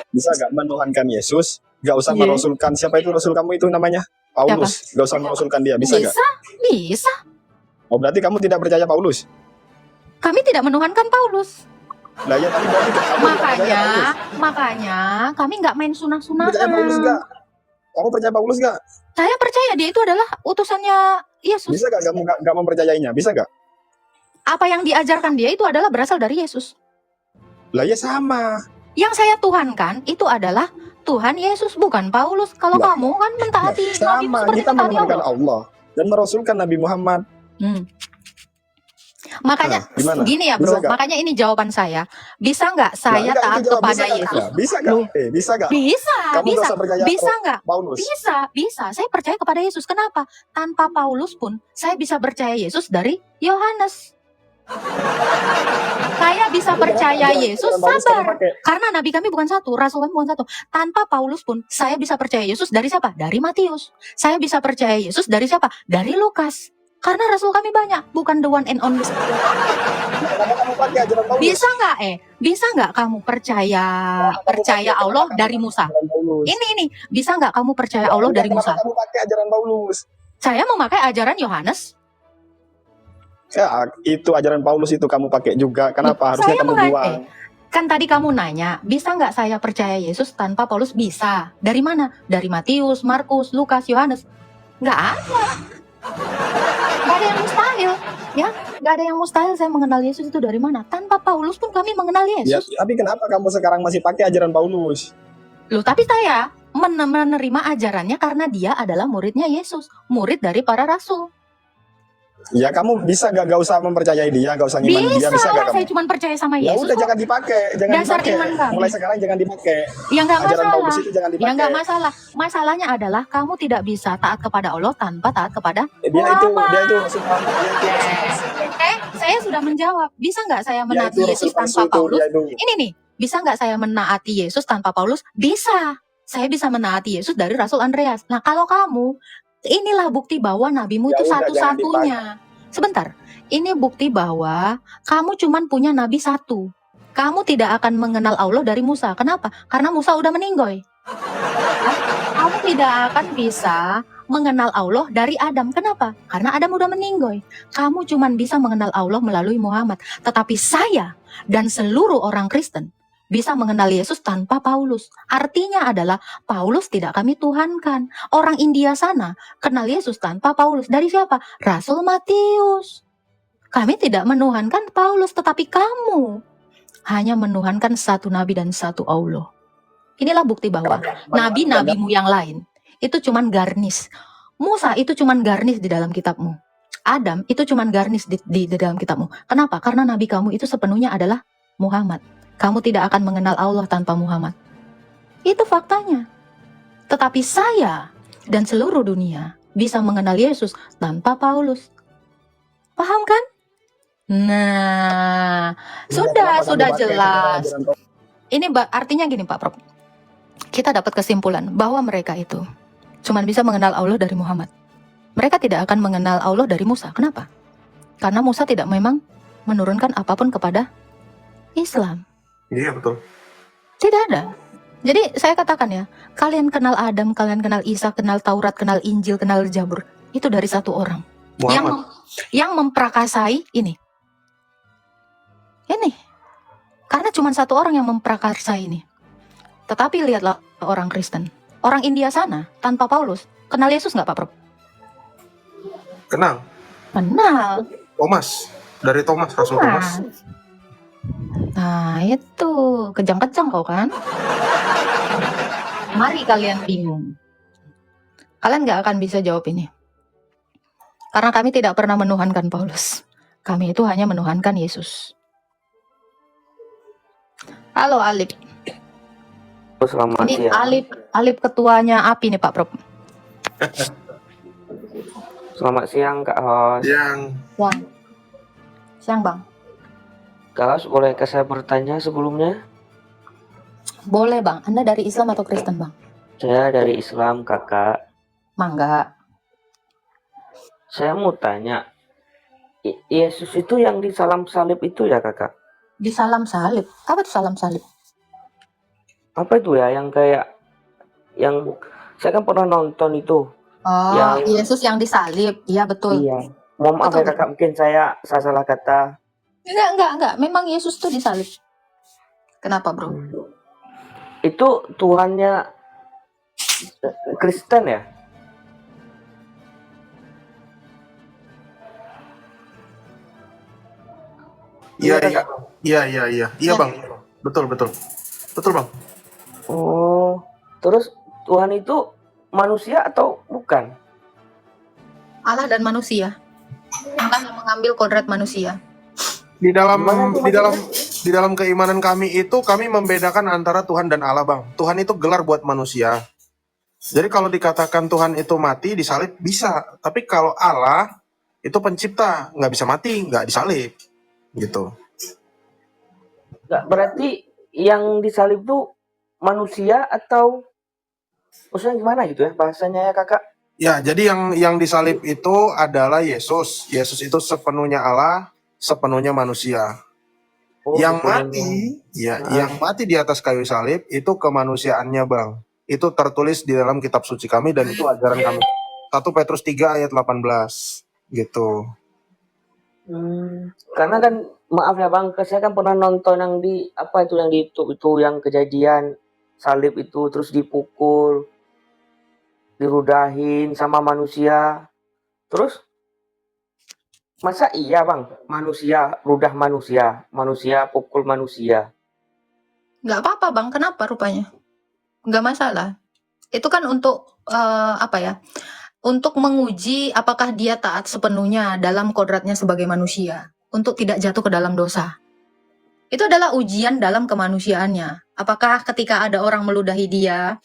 bisa gak menuhankan Yesus, gak usah Iya. merasulkan siapa itu rasul kamu itu namanya Paulus, gak usah merasulkan dia, bisa gak? Bisa. Oh berarti kamu tidak percaya Paulus? Kami tidak menuhankan Paulus. Lah ya tapi berarti kamu tidak percaya Paulus. Makanya kami nggak main sunah-sunahan. Percaya Paulus gak? Kamu percaya Paulus gak? Saya percaya dia itu adalah utusannya Yesus. Bisa gak kamu gak mempercayainya? Bisa gak? Apa yang diajarkan dia itu adalah berasal dari Yesus. Lah ya sama. Yang saya tuhankan itu adalah Tuhan Yesus, bukan Paulus. Kalau Lah. kamu kan mentaati Nabi Sama, seperti kita mentaati menuhankan Allah. Allah dan merasulkan Nabi Muhammad. Makanya Nah, gimana? gini ya Bisa bro, nggak? makanya ini jawaban saya. Bisa nggak saya enggak, taat itu jawab. kepada Bisa nggak? Yesus? Bisa nggak? Bisa nggak? Bisa, Kamu nggak bisa, usah percaya bisa nggak? Paulus. Bisa. Saya percaya kepada Yesus. Kenapa? Tanpa Paulus pun saya bisa percaya Yesus dari Yohanes. Saya bisa percaya Yesus, sabar. Karena nabi kami bukan satu, rasul kami bukan satu. Tanpa Paulus pun saya bisa percaya Yesus dari siapa? Dari Matius. Saya bisa percaya Yesus dari siapa? Dari Lukas. Karena rasul kami banyak, bukan the one and only. Bisa nggak kamu percaya Allah dari Musa? Ini bisa nggak kamu percaya Allah dari Musa? Kamu pakai ajaran Paulus. Saya memakai ajaran Yohanes. Ya, itu ajaran Paulus itu kamu pakai juga. Kenapa? Harusnya Saya kamu memakai. buang. Kan tadi kamu nanya, bisa nggak saya percaya Yesus tanpa Paulus? Bisa. Dari mana? Dari Matius, Markus, Lukas, Yohanes. Nggak ada. Nggak ada yang mustahil. Ya, nggak ada yang mustahil saya mengenal Yesus itu dari mana. Tanpa Paulus pun kami mengenal Ya, Yesus. tapi kenapa kamu sekarang masih pakai ajaran Paulus? Loh, tapi saya menerima ajarannya karena dia adalah muridnya Yesus. Murid dari para rasul. Ya kamu bisa gak usah mempercayai dia, gak usah ngimani dia, bisa gak Saya kamu? cuma percaya sama Ya Yesus. udah kok. jangan dipakai, jangan Dasar dipakai. iman kamu. Mulai sekarang jangan dipakai. Ya nggak Ajaran masalah. Paulus itu jangan Ya dipakai. nggak masalah. Masalahnya adalah kamu tidak bisa taat kepada Allah tanpa taat kepada Dia itu Muhammad. Rasul Muhammad, dia itu Rasul. Saya sudah menjawab. Bisa nggak saya Dia menaati itu Yesus Rasul tanpa itu, Paulus? dia itu. Ini nih, bisa nggak saya menaati Yesus tanpa Paulus? Bisa. Saya bisa menaati Yesus dari Rasul Andreas. Nah, kalau kamu, inilah bukti bahwa nabimu Ya itu udah, jangan satu-satunya. Sebentar, ini bukti bahwa kamu cuman punya nabi satu. Kamu tidak akan mengenal Allah dari Musa. Kenapa? Karena Musa udah meninggoy. Kamu tidak akan bisa mengenal Allah dari Adam. Kenapa? Karena Adam udah meninggoy. Kamu cuman bisa mengenal Allah melalui Muhammad. Tetapi saya dan seluruh orang Kristen bisa mengenal Yesus tanpa Paulus. Artinya adalah Paulus tidak kami tuhankan. Orang India sana kenal Yesus tanpa Paulus. Dari siapa? Rasul Matius. Kami tidak menuhankan Paulus, tetapi kamu hanya menuhankan satu nabi dan satu Allah. Inilah bukti bahwa nabi-nabimu yang lain itu cuman garnis. Musa itu cuman garnis di dalam kitabmu. Adam itu cuman garnis di dalam kitabmu. Kenapa? Karena nabi kamu itu sepenuhnya adalah Muhammad. Kamu tidak akan mengenal Allah tanpa Muhammad. Itu faktanya. Tetapi saya dan seluruh dunia bisa mengenal Yesus tanpa Paulus. Paham kan? Nah, sudah jelas. Ini artinya gini Pak Prof. Kita dapat kesimpulan bahwa mereka itu cuma bisa mengenal Allah dari Muhammad. Mereka tidak akan mengenal Allah dari Musa. Kenapa? Karena Musa tidak memang menurunkan apapun kepada Islam. Iya betul. Tidak ada. Jadi saya katakan ya, kalian kenal Adam, kalian kenal Isa, kenal Taurat, kenal Injil, kenal Zabur. Itu dari satu orang. Muhammad. Yang memprakasai ini. Karena cuma satu orang yang memprakasai ini. Tetapi lihatlah orang Kristen. Orang India sana, tanpa Paulus, kenal Yesus nggak Pak Prof? Kenal. Kenal. Thomas. Dari Thomas, Rasul Thomas. Nah itu, kejang-kejang kau kan? Mari kalian bingung. Kalian nggak akan bisa jawab ini. Karena kami tidak pernah menuhankan Paulus. Kami itu hanya menuhankan Yesus. Halo Alip. Selamat Ini siang. Alip ketuanya API nih Pak Prof. Selamat siang Kak Hos. Siang Bang. Kak Hos, bolehkah saya bertanya sebelumnya? Boleh Bang. Anda dari Islam atau Kristen Bang? Saya dari Islam Kakak. Mangga. saya mau tanya, Yesus itu yang di salam salib itu ya kakak? Di salam salib. Apa itu salam salib? Apa itu ya yang kayak yang saya kan pernah nonton itu Oh, yang Yesus yang disalib. Iya, betul. iya. Mohon maaf Betul, ya betul. kakak, mungkin saya salah kata. Enggak. Memang Yesus tuh disalib. Kenapa, bro? Itu Tuhannya Kristen ya? Iya, Iya iya. kakak. Iya, Ya. Bang. Betul, Bang. Oh, terus Tuhan itu manusia atau bukan? Allah dan manusia. Allah yang mengambil kodrat manusia. Di dalam Gimana tuh di dalam maksudnya? di dalam keimanan kami itu kami membedakan antara Tuhan dan Allah, Bang. Tuhan itu gelar buat manusia. Jadi kalau dikatakan Tuhan itu mati disalib bisa, tapi kalau Allah itu pencipta, nggak bisa mati, nggak disalib, gitu. Nggak, berarti yang disalib tuh manusia atau maksudnya gimana gitu ya bahasanya ya kakak? Ya, jadi yang disalib itu adalah Yesus. Yesus itu sepenuhnya Allah, sepenuhnya manusia. Oh, Yang sepenuhnya. mati, ya, Nah, yang mati di atas kayu salib itu kemanusiaannya, Bang. Itu tertulis di dalam kitab suci kami dan itu ajaran kami. 1 Petrus 3 ayat 18 gitu. karena kan maaf ya bang, saya kan pernah nonton yang di apa itu yang di YouTube itu yang kejadian salib itu terus dipukul, dirudahin sama manusia. Terus masa iya bang, manusia rudah manusia, manusia pukul manusia. Nggak apa-apa, Bang. Kenapa rupanya? Nggak masalah. Itu kan untuk apa ya? Untuk menguji apakah dia taat sepenuhnya dalam kodratnya sebagai manusia untuk tidak jatuh ke dalam dosa. Itu adalah ujian dalam kemanusiaannya. Apakah ketika ada orang meludahi dia,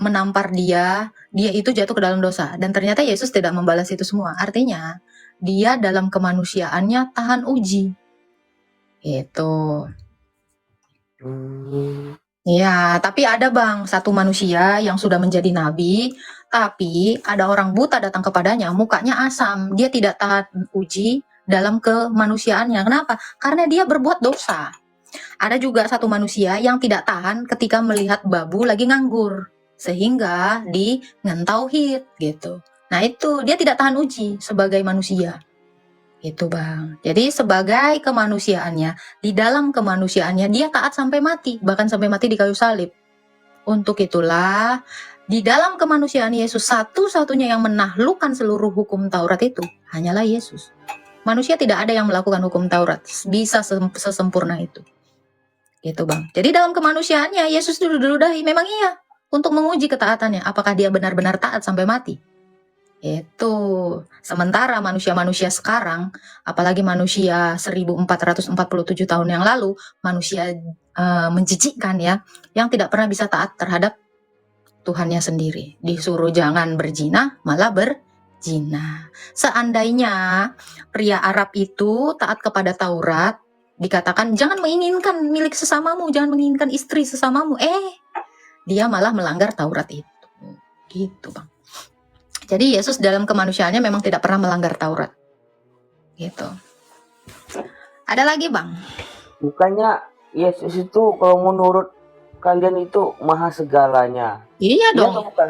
menampar dia itu jatuh ke dalam dosa. Dan ternyata Yesus tidak membalas itu semua. Artinya, dia dalam kemanusiaannya tahan uji. Itu. Ya, tapi ada bang, satu manusia yang sudah menjadi nabi, tapi ada orang buta datang kepadanya, mukanya asam, dia tidak tahan uji dalam kemanusiaannya. Kenapa? Karena dia berbuat dosa. Ada juga satu manusia yang tidak tahan ketika melihat babu lagi nganggur, sehingga ngentauhid gitu. Nah itu, dia tidak tahan uji sebagai manusia. Itu bang. Jadi sebagai kemanusiaannya, di dalam kemanusiaannya dia taat sampai mati, bahkan sampai mati di kayu salib. Untuk itulah di dalam kemanusiaan Yesus satu-satunya yang menaklukkan seluruh hukum Taurat itu hanyalah Yesus. Manusia tidak ada yang melakukan hukum Taurat bisa sesempurna itu. Gitu bang. Jadi dalam kemanusiaannya Yesus diludahi, memang iya, untuk menguji ketaatannya, apakah dia benar-benar taat sampai mati. Itu. Sementara manusia-manusia sekarang, apalagi manusia 1447 tahun yang lalu, manusia menjijikkan ya, yang tidak pernah bisa taat terhadap Tuhannya sendiri. Disuruh jangan berzina, malah berzina. Seandainya pria Arab itu taat kepada Taurat, dikatakan jangan menginginkan milik sesamamu, jangan menginginkan istri sesamamu. Dia malah melanggar Taurat itu. Gitu bang. Jadi Yesus dalam kemanusiaannya memang tidak pernah melanggar Taurat. Gitu. Ada lagi bang? Bukannya Yesus itu kalau menurut kalian itu maha segalanya? Iya dong. Iya, bukan?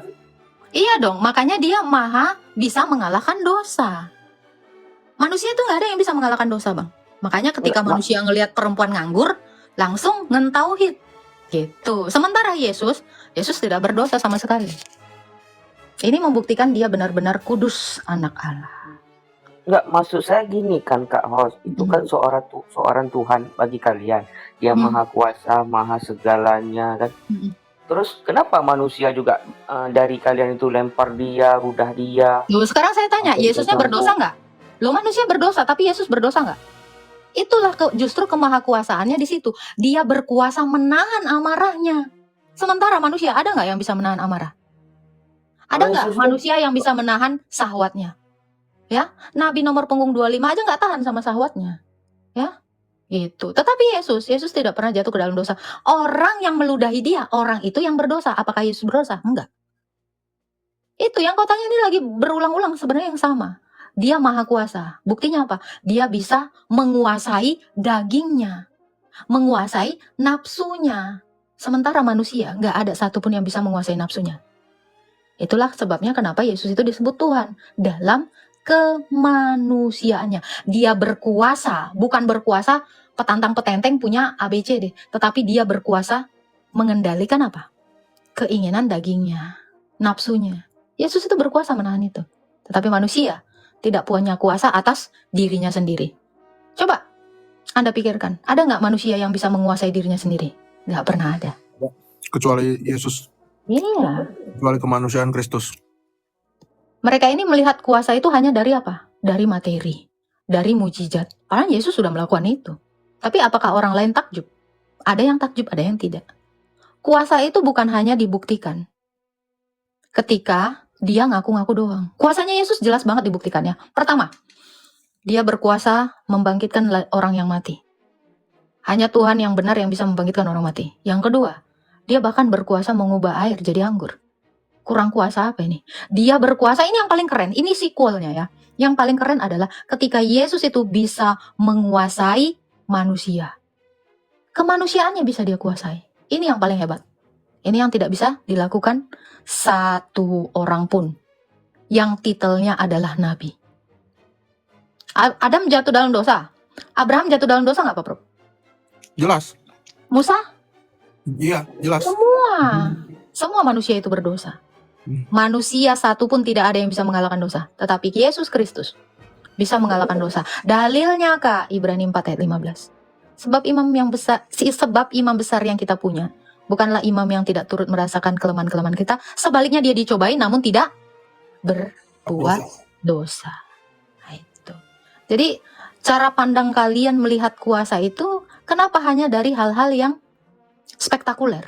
Iya dong, makanya dia maha bisa mengalahkan dosa. Manusia itu nggak ada yang bisa mengalahkan dosa bang. Makanya ketika manusia ngelihat perempuan nganggur, langsung ngentauhid. Gitu. Sementara Yesus tidak berdosa sama sekali. Ini membuktikan dia benar-benar kudus anak Allah. Enggak, maksud saya gini kan Kak Host, itu kan seorang Tuhan bagi kalian. Dia maha kuasa, maha segalanya kan. Terus kenapa manusia juga dari kalian itu lempar dia, rudah dia? Loh, sekarang saya tanya, Yesusnya berdosa nggak? Loh, manusia berdosa, tapi Yesus berdosa nggak? Itulah justru kemahakuasaannya di situ. Dia berkuasa menahan amarahnya. Sementara manusia ada nggak yang bisa menahan amarah? Ada nggak manusia yang bisa menahan syahwatnya? Ya, Nabi nomor punggung 25 aja nggak tahan sama syahwatnya. Ya, gitu. Tetapi Yesus tidak pernah jatuh ke dalam dosa. Orang yang meludahi dia, orang itu yang berdosa. Apakah Yesus berdosa? Enggak. Itu yang kau tanya ini lagi berulang-ulang sebenarnya yang sama. Dia maha kuasa. Buktinya apa? Dia bisa menguasai dagingnya, menguasai nafsunya. Sementara manusia nggak ada satupun yang bisa menguasai nafsunya. Itulah sebabnya kenapa Yesus itu disebut Tuhan dalam kemanusiaannya. Dia berkuasa, bukan berkuasa petantang-petenteng punya ABCD, tetapi dia berkuasa mengendalikan apa? Keinginan dagingnya, nafsunya. Yesus itu berkuasa menahan itu. Tetapi manusia tidak punya kuasa atas dirinya sendiri. Coba Anda pikirkan, ada nggak manusia yang bisa menguasai dirinya sendiri? Nggak pernah ada. Kecuali Yesus, Iya. kecuali kemanusiaan Kristus. Mereka ini melihat kuasa itu hanya dari apa? Dari materi, dari mujizat. Karena Yesus sudah melakukan itu. Tapi apakah orang lain takjub? Ada yang takjub, ada yang tidak. Kuasa itu bukan hanya dibuktikan ketika dia ngaku-ngaku doang. Kuasanya Yesus jelas banget dibuktikannya. Pertama, dia berkuasa membangkitkan orang yang mati. Hanya Tuhan yang benar yang bisa membangkitkan orang mati. Yang kedua, dia bahkan berkuasa mengubah air jadi anggur. Kurang kuasa apa ini? Dia berkuasa, ini yang paling keren. Ini sequelnya ya. Yang paling keren adalah ketika Yesus itu bisa menguasai manusia. Kemanusiaannya bisa dia kuasai. Ini yang paling hebat. Ini yang tidak bisa dilakukan satu orang pun. Yang titelnya adalah nabi. Adam jatuh dalam dosa. Abraham jatuh dalam dosa nggak Pak Bro? Jelas. Musa? Iya, jelas. Semua manusia itu berdosa. Manusia satu pun tidak ada yang bisa mengalahkan dosa. Tetapi Yesus Kristus bisa mengalahkan dosa. Dalilnya Kak, Ibrani 4 ayat 15. Sebab imam besar yang kita punya bukanlah imam yang tidak turut merasakan kelemahan-kelemahan kita. Sebaliknya dia dicobai namun tidak berbuat dosa. Nah, itu. Jadi cara pandang kalian melihat kuasa itu kenapa hanya dari hal-hal yang spektakuler?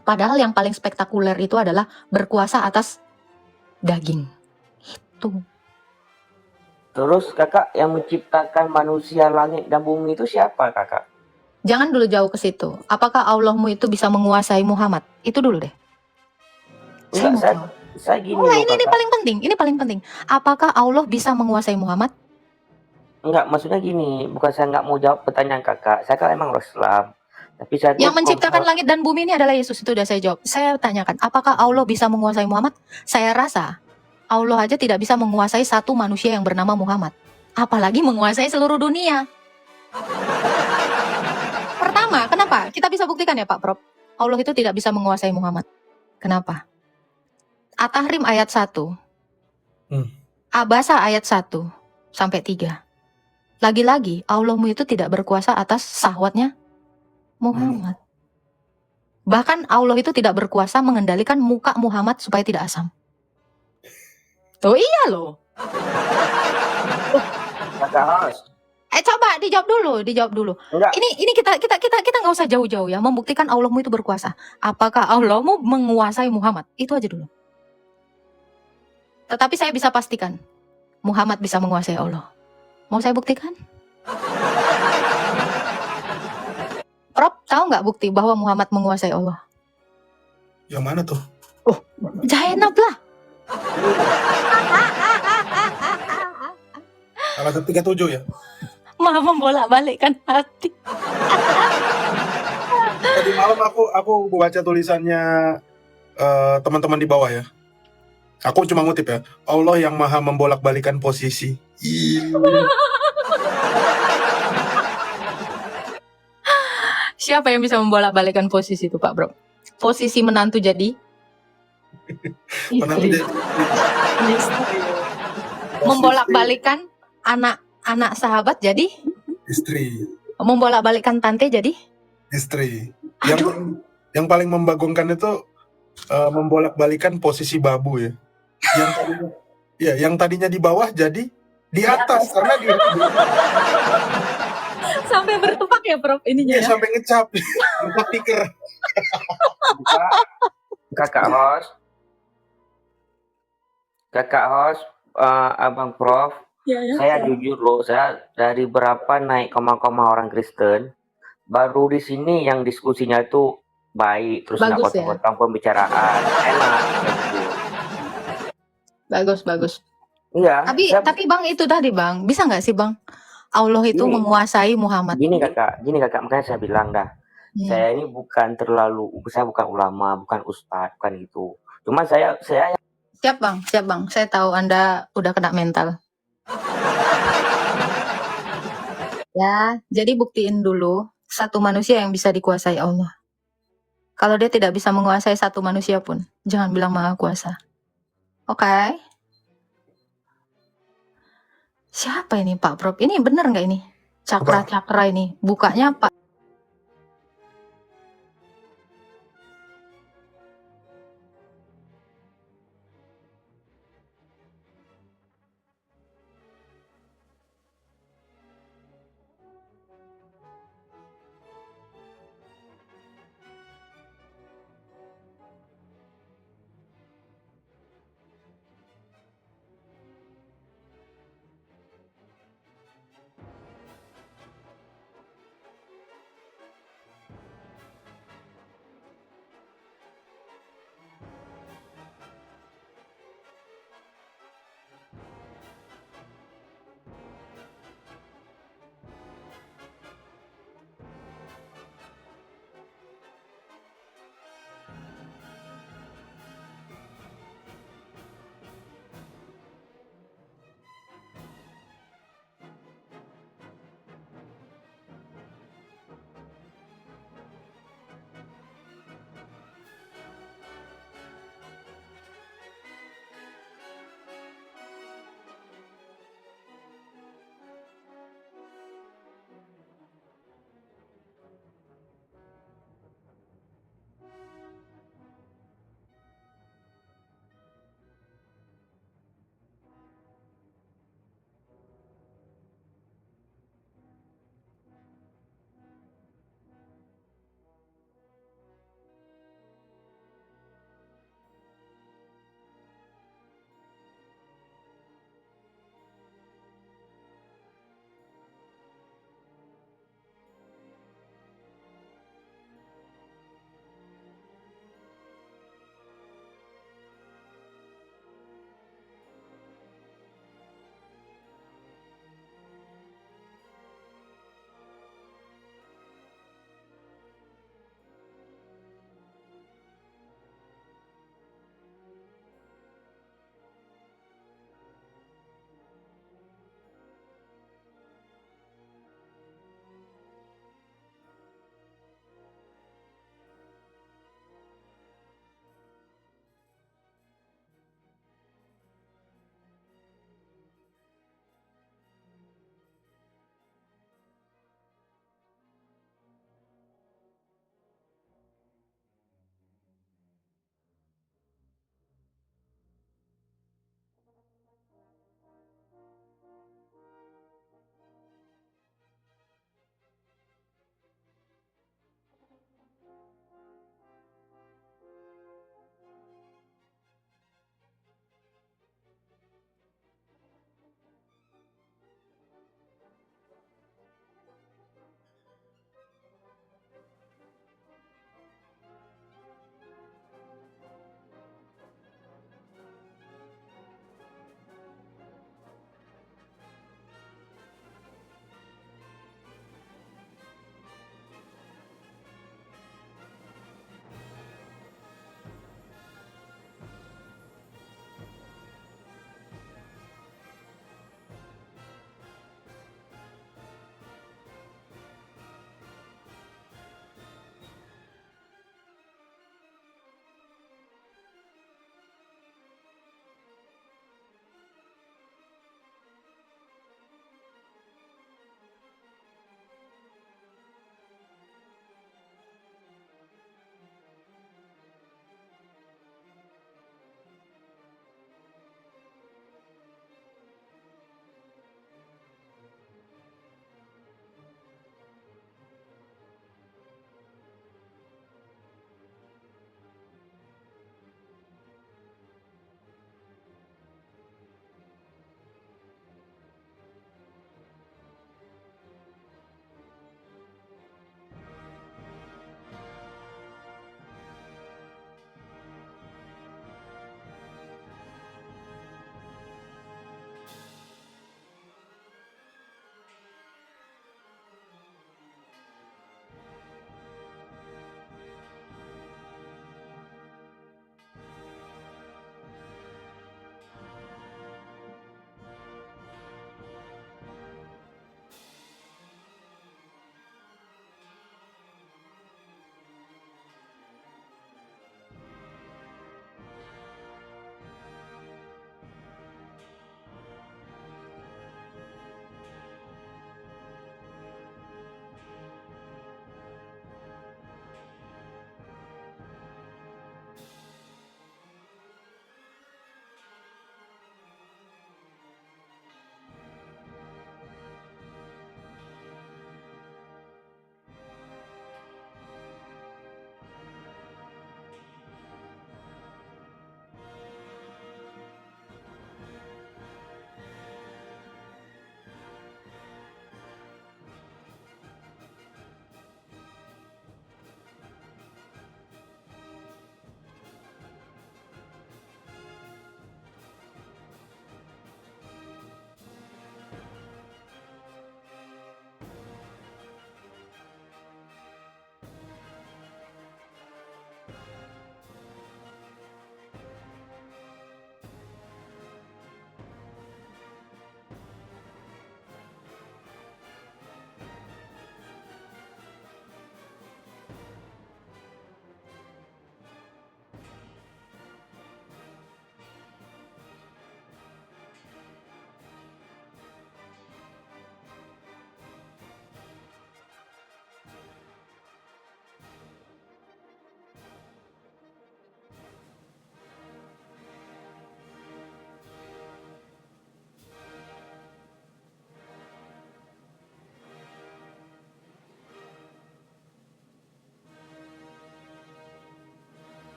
Padahal yang paling spektakuler itu adalah berkuasa atas daging. Itu. Terus kakak yang menciptakan manusia, langit dan bumi itu siapa kakak? Jangan dulu jauh ke situ. Apakah Allahmu itu bisa menguasai Muhammad? Itu dulu deh. Saya gini Enggak, loh, ini kakak. paling penting. Ini paling penting. Apakah Allah bisa menguasai Muhammad? Enggak, maksudnya gini, bukan saya nggak mau jawab pertanyaan kakak. Saya kan emang Islam. Tapi saya Yang menciptakan langit dan bumi ini adalah Yesus. Itu udah saya jawab. Saya tanyakan, apakah Allah bisa menguasai Muhammad? Saya rasa Allah aja tidak bisa menguasai satu manusia yang bernama Muhammad. Apalagi menguasai seluruh dunia. Pertama, kenapa? Kita bisa buktikan ya Pak Prof. Allah itu tidak bisa menguasai Muhammad. Kenapa? At-Tahrim ayat 1. Abasa ayat 1 sampai 3. Lagi-lagi Allahmu itu tidak berkuasa atas syahwatnya Muhammad. Bahkan Allah itu tidak berkuasa mengendalikan muka Muhammad supaya tidak asam. Tuh iya loh. Coba dijawab dulu. Enggak. Ini kita nggak usah jauh-jauh ya, membuktikan Allahmu itu berkuasa. Apakah Allahmu menguasai Muhammad? Itu aja dulu. Tetapi saya bisa pastikan Muhammad bisa menguasai Allah. Mau saya buktikan? Prof, tahu nggak bukti bahwa Muhammad menguasai Allah? Yang mana tuh? Zainab lah. Alasan 37 ya? Maha membolak-balikkan hati. Tadi malam aku baca tulisannya teman-teman di bawah ya. Aku cuma ngutip ya. Allah yang maha membolak-balikan posisi. Siapa yang bisa membolak-balikkan posisi itu Pak Bro? Posisi menantu jadi Menantu jadi membolak-balikan anak sahabat jadi istri. Membolak-balikkan tante jadi Istri. Yang paling membagongkan itu membolak-balikan posisi babu ya. Yang tadinya di bawah jadi di atas karena dia sampai bertupak ya Prof ininya ya. Sampai ngecap. Ngecap tiker. Kakak host, abang Prof. Ya. Saya jujur loh, saya dari berapa naik koma-koma orang Kristen, baru di sini yang diskusinya itu baik, terus nggak Bagus ya? potong-potong pembicaraan, enak. Bagus. Iya, Tapi Bang itu tadi Bang, bisa nggak sih Bang? Allah itu Gini. menguasai Muhammad. Gini kakak, makanya saya bilang dah. Saya ini saya bukan ulama, bukan ustadz, bukan itu. Cuma saya Siap Bang. Saya tahu Anda udah kena mental. Ya, jadi buktiin dulu satu manusia yang bisa dikuasai Allah. Kalau dia tidak bisa menguasai satu manusia pun, jangan bilang maha kuasa. Oke? Siapa ini Pak Prof? Ini bener nggak ini? Cakra-cakra ini. Bukanya Pak